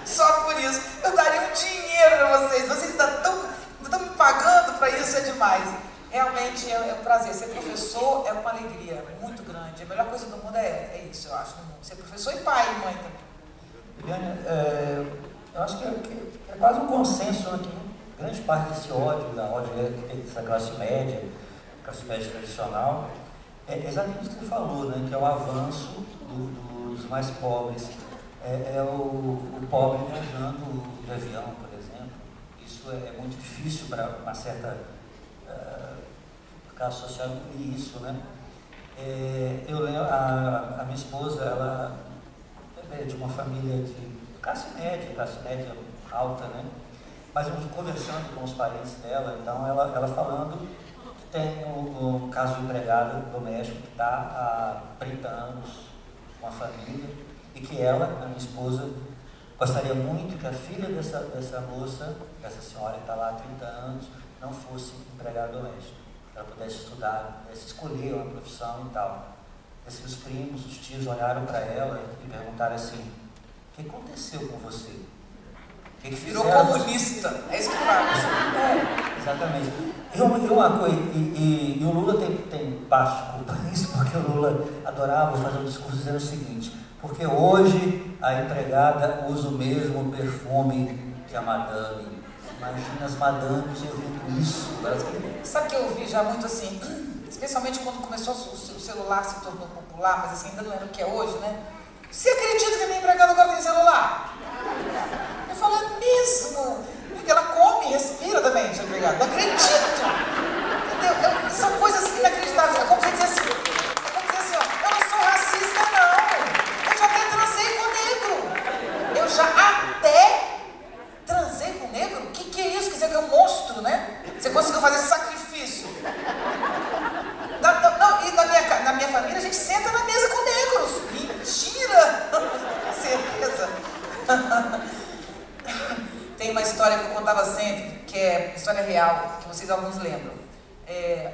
Só por isso, eu daria um dinheiro pra vocês ainda estão me pagando para isso, é demais. Realmente é um prazer. Ser professor é uma alegria muito grande. A melhor coisa do mundo é isso, eu acho, no mundo. Ser professor e pai e mãe também. Viviane, eu acho que é quase um consenso aqui. Grande parte desse ódio dessa classe média tradicional, é exatamente o que você falou, né? Que é o avanço dos mais pobres. É o pobre viajando de avião, por exemplo. Isso é muito difícil para uma certa classe social engolir isso, né? Eu lembro, a minha esposa, ela é de uma família de classe média alta, né? Mas eu conversando com os parentes dela, então ela falando que tem um caso de empregada doméstica que está há 30 anos com a família e que ela, a minha esposa, gostaria muito que a filha dessa moça, dessa senhora que está lá há 30 anos, não fosse empregada doméstica. Ela pudesse estudar, pudesse escolher uma profissão e tal. Assim, os primos, os tios olharam para ela e perguntaram assim, o que aconteceu com você? O que virou comunista, é isso que fala. Exatamente. E o Lula tem parte de culpa nisso, porque o Lula adorava fazer um discurso dizendo o seguinte, porque hoje a empregada usa o mesmo perfume que a madame. Imagina as madames ouvindo isso. Sabe que eu ouvi já muito assim, especialmente quando começou o celular se tornou popular, mas assim, ainda não era o que é hoje, né? Você acredita que a minha empregada agora tem celular? Eu falo, é mesmo? Porque ela come e respira também, essa empregada. Não acredito! Entendeu? São coisas inacreditáveis. É como você dizer assim, ó, eu não sou racista, não. Eu já até transei com negro. Eu já até transei com negro? O que é isso? Quer dizer que é um monstro, né? Você conseguiu fazer esse sacrifício. Não, e na minha família a gente senta na mesa com negros. Mentira! Certeza. Tem uma história que eu contava sempre, que é história real, que vocês alguns lembram.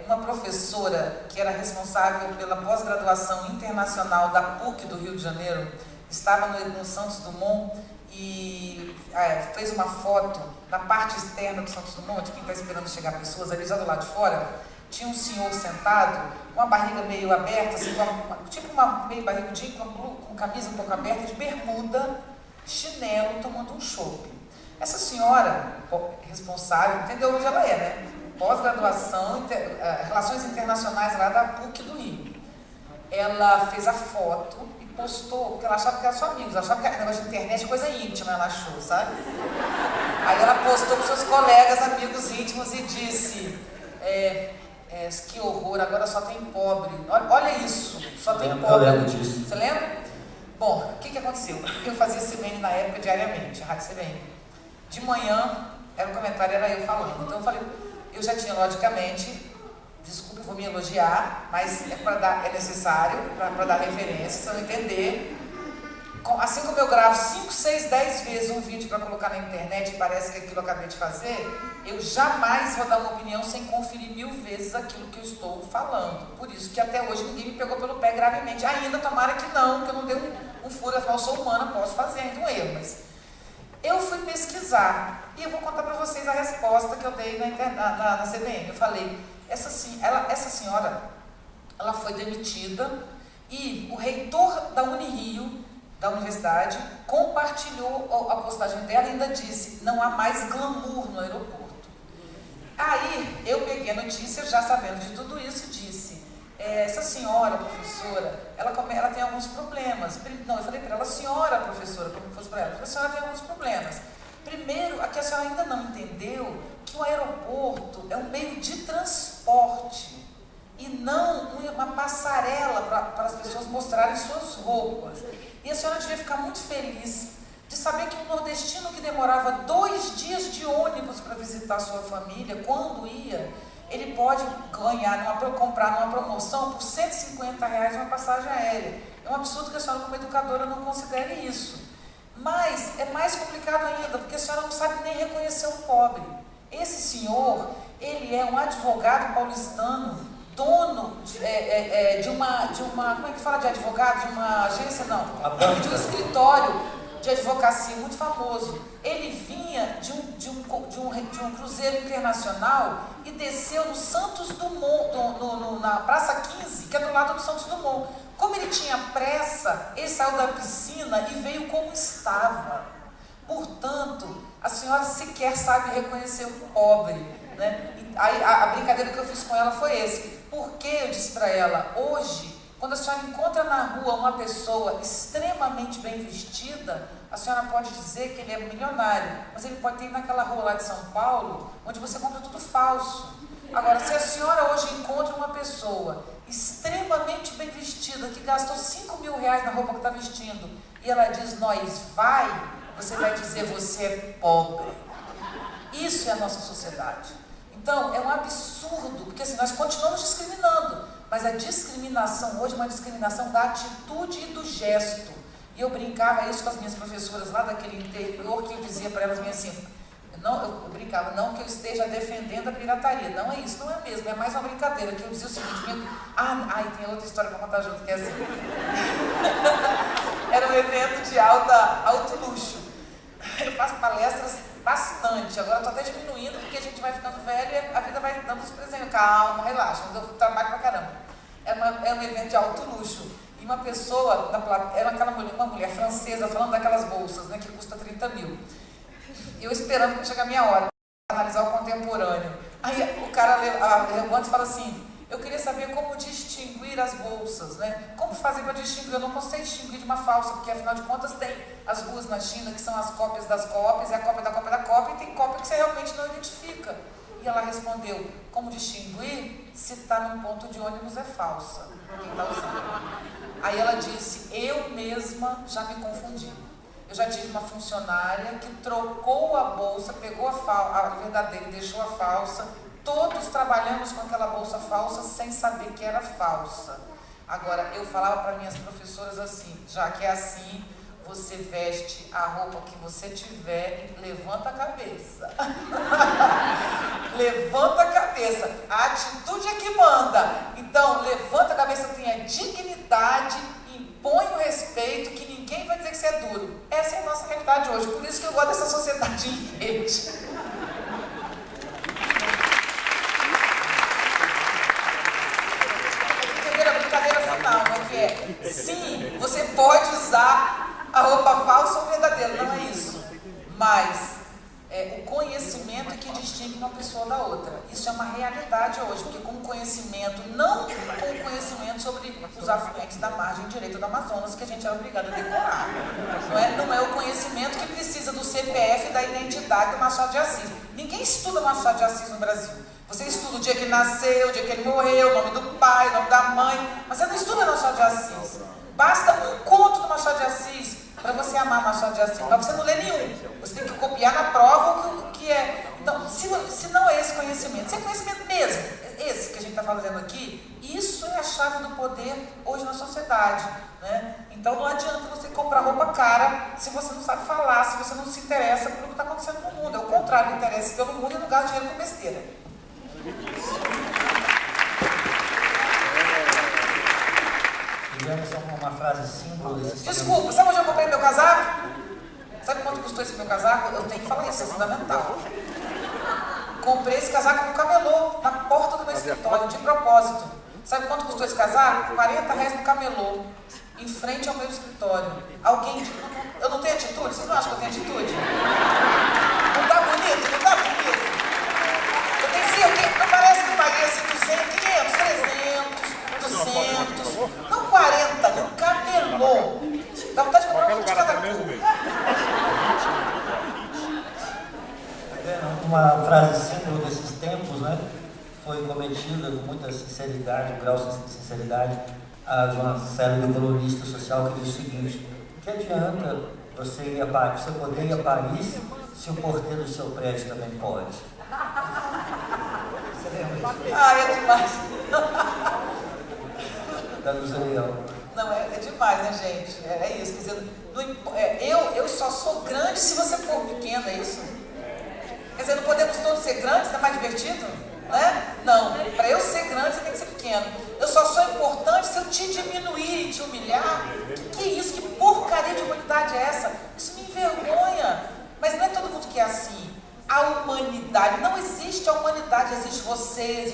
Uma professora que era responsável pela pós-graduação internacional da PUC do Rio de Janeiro, estava no Santos Dumont e fez uma foto na parte externa do Santos Dumont, de quem está esperando chegar pessoas, ali já do lado de fora, tinha um senhor sentado, com a barriga meio aberta, assim, tipo uma meio barrigudinha, com camisa um pouco aberta, de bermuda, chinelo, tomando um chopp. Essa senhora, responsável, entendeu onde ela é, né? Pós-graduação, Relações Internacionais lá da PUC do Rio. Ela fez a foto e postou, porque ela achava que era só amigos, ela achava que era negócio de internet, coisa íntima, ela achou, sabe? Aí ela postou para seus colegas, amigos íntimos e disse, que horror, agora só tem pobre. Olha isso, só tem pobre. Eu lembro disso. Você lembra? Bom, o que aconteceu? Eu fazia CBN na época diariamente, a Rádio CBN. De manhã, o comentário era eu falando. Então eu falei, eu já tinha logicamente, desculpa, eu vou me elogiar, mas é necessário para dar referência, se eu não entender. Assim como eu gravo 5, 6, 10 vezes um vídeo para colocar na internet e parece que aquilo eu acabei de fazer, eu jamais vou dar uma opinião sem conferir 1000 vezes aquilo que eu estou falando. Por isso que até hoje ninguém me pegou pelo pé gravemente. Ainda tomara que eu não dei um furo, afinal eu sou humana, posso fazer ainda um erro, mas eu fui pesquisar e eu vou contar para vocês a resposta que eu dei na CBN. Eu falei, essa senhora, ela foi demitida e o reitor da Unirio da universidade, compartilhou a postagem dela e ainda disse: não há mais glamour no aeroporto. Aí eu peguei a notícia, já sabendo de tudo isso, e disse: essa senhora professora, ela tem alguns problemas. Não, eu falei para ela: senhora professora, como fosse para ela, a senhora tem alguns problemas. Primeiro, aqui a senhora ainda não entendeu que o aeroporto é um meio de transporte e não uma passarela para as pessoas mostrarem suas roupas. E a senhora devia ficar muito feliz de saber que um nordestino que demorava 2 dias de ônibus para visitar sua família, quando ia, ele pode comprar numa promoção por R$150 uma passagem aérea. É um absurdo que a senhora, como educadora, não considere isso. Mas é mais complicado ainda, porque a senhora não sabe nem reconhecer um pobre. Esse senhor, ele é um advogado paulistano, dono de uma, como é que fala de advogado? De uma agência, não, de um escritório de advocacia muito famoso. Ele vinha de um cruzeiro internacional e desceu no Santos Dumont, na Praça 15, que é do lado do Santos Dumont. Como ele tinha pressa, ele saiu da piscina e veio como estava. Portanto, a senhora sequer sabe reconhecer o pobre, né? Aí, a brincadeira que eu fiz com ela foi esse. Porque eu disse para ela: hoje, quando a senhora encontra na rua uma pessoa extremamente bem vestida, a senhora pode dizer que ele é milionário, mas ele pode ter naquela rua lá de São Paulo, onde você compra tudo falso. Agora, se a senhora hoje encontra uma pessoa extremamente bem vestida, que gastou R$5.000 na roupa que está vestindo, e ela diz: nós vai, você vai dizer: você é pobre. Isso é a nossa sociedade. Então, é um absurdo, porque assim, nós continuamos discriminando, mas a discriminação hoje é uma discriminação da atitude e do gesto. E eu brincava isso com as minhas professoras lá daquele interior, que eu dizia para elas assim, eu brincava: não que eu esteja defendendo a pirataria, não é isso, não é mesmo, é mais uma brincadeira, que eu dizia o seguinte, tem outra história para contar junto, que é assim, era um evento de alto luxo, eu faço palestras bastante, agora estou até diminuindo, porque a gente vai ficando velho e a vida vai dando os presentes. Calma, relaxa, mas eu trabalho pra caramba. É um evento de alto luxo. E uma pessoa, era uma mulher francesa, falando daquelas bolsas, né, que custa 30 mil. E eu esperando para chegar a minha hora, para analisar o contemporâneo. Aí o cara levanta e fala assim: eu queria saber como distinguir as bolsas, né? Como fazer para distinguir? Eu não consigo distinguir de uma falsa, porque afinal de contas tem as ruas na China que são as cópias das cópias, é a cópia da cópia da cópia, e tem cópia que você realmente não identifica. E ela respondeu: como distinguir se está num ponto de ônibus é falsa? Quem está usando? Aí ela disse: eu mesma já me confundi. Eu já tive uma funcionária que trocou a bolsa, pegou a verdadeira e deixou a falsa. Todos trabalhamos com aquela bolsa falsa sem saber que era falsa. Agora, eu falava para minhas professoras assim: já que é assim, você veste a roupa que você tiver e levanta a cabeça. Levanta a cabeça. A atitude é que manda. Então, levanta a cabeça, tenha dignidade, impõe o respeito, que ninguém vai dizer que você é duro. Essa é a nossa realidade hoje. Por isso que eu gosto dessa sociedade em rede. Sim, você pode usar a roupa falsa ou verdadeira, não é isso. Mas o conhecimento é que distingue uma pessoa da outra. Isso é uma realidade hoje, porque com conhecimento, não com conhecimento sobre os afluentes da margem direita do Amazonas, que a gente é obrigado a decorar. Não é o conhecimento que precisa do CPF e da identidade do Machado de Assis. Ninguém estuda Machado de Assis no Brasil. Você estuda o dia que ele nasceu, o dia que ele morreu, o nome do pai, o nome da mãe, mas você não estuda Machado de Assis. Basta um conto do Machado de Assis para você amar Machado de Assis, mas você não lê nenhum. Você tem que copiar na prova o que é. Então, se não é esse conhecimento, se é conhecimento mesmo, esse que a gente está fazendo aqui, isso é a chave do poder hoje na sociedade, né? Então não adianta você comprar roupa cara se você não sabe falar, se você não se interessa pelo que está acontecendo no mundo. É o contrário, interesse pelo mundo e não gasta dinheiro com besteira. Digamos uma frase simples. Desculpa, sabe onde eu comprei meu casaco? Sabe quanto custou esse meu casaco? Eu tenho que falar isso, é fundamental. Comprei esse casaco no camelô, na porta do meu escritório, de propósito. Sabe quanto custou esse casaco? R$40 no camelô. em frente ao meu escritório. Alguém... Eu não tenho atitude? Vocês não acham que eu tenho atitude? Não tá bonito? Não tá bonito? Eu tenho certeza, não parece que eu paguei assim 200, 500, 300, 200, não 40, não camelô. Dá vontade de comprar um de cada cor. Uma frase símbolo desses tempos, né? Foi cometida com muita sinceridade, grau de sinceridade, a uma célebre colunista social que diz o seguinte: o que adianta você ir a Paris, você poder ir a Paris se o porteiro do seu prédio também pode? Você lembra isso? Ah, é demais. Da Luz Leão. Não, é demais, né, gente? É isso, quer dizer, eu só sou grande se você for pequeno, é isso? Quer dizer, não podemos todos ser grandes, não é mais divertido? Né? Não, para eu ser grande você tem que ser pequeno. Eu só sou importante se eu te diminuir e te humilhar. Que é isso? Que porcaria de humanidade é essa? Isso me envergonha. Mas não é todo mundo que é assim. A humanidade, não existe a humanidade, existe você,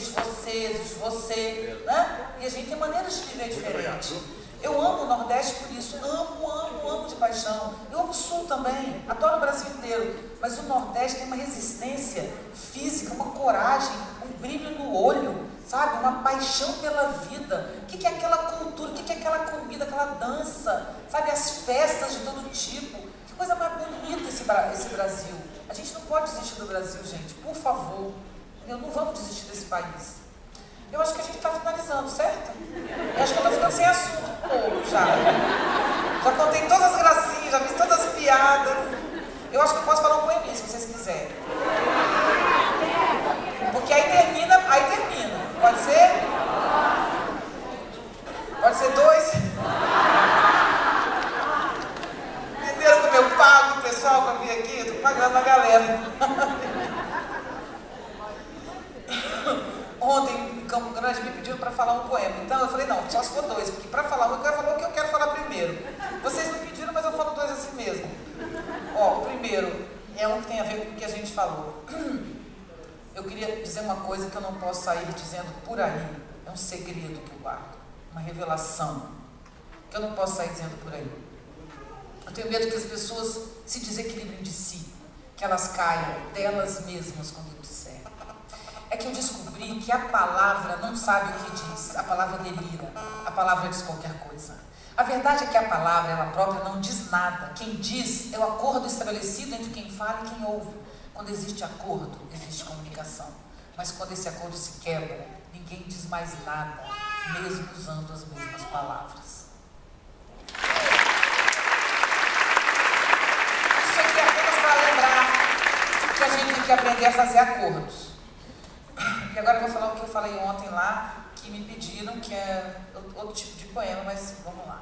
né? E a gente tem maneiras de viver diferentes. Eu amo o Nordeste por isso, amo de paixão. Eu amo o Sul também, adoro o Brasil inteiro. Mas o Nordeste tem uma resistência física, uma coragem, um brilho no olho, sabe? Uma paixão pela vida. O que é aquela cultura, o que é aquela comida, aquela dança, sabe? As festas de todo tipo. Que coisa mais bonita esse Brasil. A gente não pode desistir do Brasil, gente, por favor. Não vamos desistir desse país. Eu acho que a gente está finalizando, certo? Eu acho que eu estou ficando sem assunto um pouco já. Já contei todas as gracinhas, já fiz todas as piadas. Eu acho que eu posso falar um poeminha, se vocês quiserem. Porque aí termina. Pode ser? Pode ser 2? Entenderam como eu pago o pessoal para vir aqui? Eu estou pagando a galera. Ontem, em Campo Grande, me pediram para falar um poema. Então eu falei, não, só se for 2, porque para falar um, eu quero falar o que eu quero falar primeiro. Vocês me pediram, mas eu falo 2 assim mesmo. Ó, o primeiro é um que tem a ver com o que a gente falou. Eu queria dizer uma coisa que eu não posso sair dizendo por aí. É um segredo que eu guardo, uma revelação que eu não posso sair dizendo por aí. Eu tenho medo que as pessoas se desequilibrem de si, que elas caiam delas mesmas quando eu disser. É que eu descobri que a palavra não sabe o que diz, a palavra delira, a palavra diz qualquer coisa. A verdade é que a palavra, ela própria, não diz nada. Quem diz é o acordo estabelecido entre quem fala e quem ouve. Quando existe acordo, existe comunicação. Mas quando esse acordo se quebra, ninguém diz mais nada, mesmo usando as mesmas palavras. Isso aqui é apenas para lembrar que a gente tem que aprender a fazer acordos. E agora eu vou falar o que eu falei ontem lá, que me pediram, que é outro tipo de poema, mas vamos lá.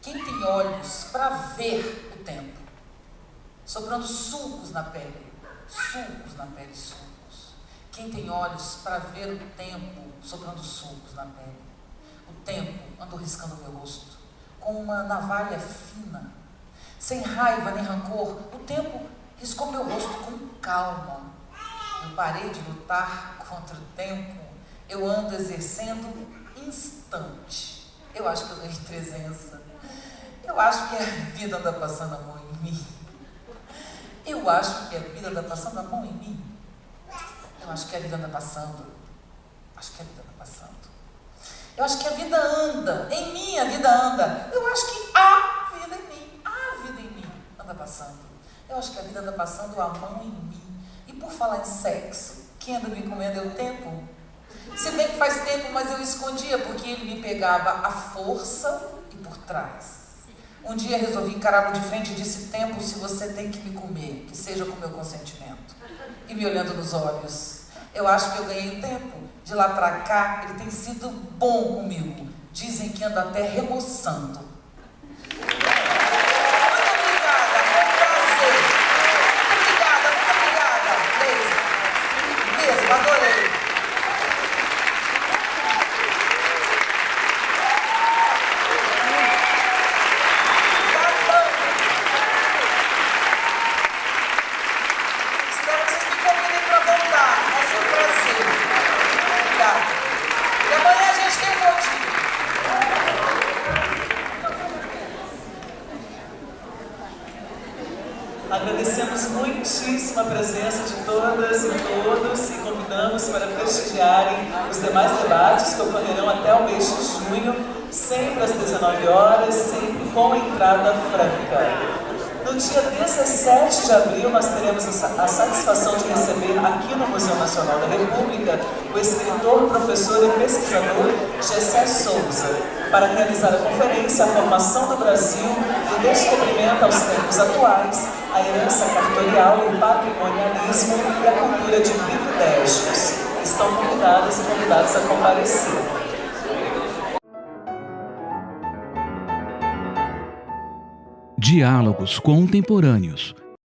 Quem tem olhos para ver o tempo, sobrando sulcos na pele, sulcos. Quem tem olhos para ver o tempo, sobrando sulcos na pele. O tempo andou riscando meu rosto, com uma navalha fina, sem raiva nem rancor. O tempo riscou meu rosto com calma. Eu parei de lutar contra o tempo, eu ando exercendo instante. Eu acho que eu ganhei presença. Eu acho que a vida anda passando a mão em mim. Eu acho que a vida anda passando a mão em mim. Eu acho que a vida anda passando. Eu acho que a vida anda. Em mim a vida anda. Eu acho que a vida em mim anda passando. Eu acho que a vida anda passando a mão em mim. E por falar em sexo, quem anda me comendo é o tempo. Se bem que faz tempo, mas eu escondia, porque ele me pegava à força e por trás. Um dia resolvi encará-lo de frente e disse: tempo, se você tem que me comer, que seja com meu consentimento. E me olhando nos olhos, eu acho que eu ganhei o tempo. De lá pra cá, ele tem sido bom comigo. Dizem que anda até remoçando. Adorei. Espero que vocês me convidem para voltar. Vai ser um prazer. Obrigada. E amanhã a gente tem um monte. Agradecemos muitíssimo a presença de todas e todos e convidamos para prestigiarem os demais debates que ocorrerão até o mês de junho, sempre às 19 horas, sempre com entrada franca. No dia 17 de abril, nós teremos a satisfação de receber aqui no Museu Nacional da República o escritor, professor e pesquisador Gessé Souza, para realizar a conferência A Formação do Brasil do Descobrimento aos Tempos Atuais, a Herança Cartorial, o Patrimonialismo e a Cultura de Privilégios. Estão convidadas e convidados a comparecer. Diálogos Contemporâneos.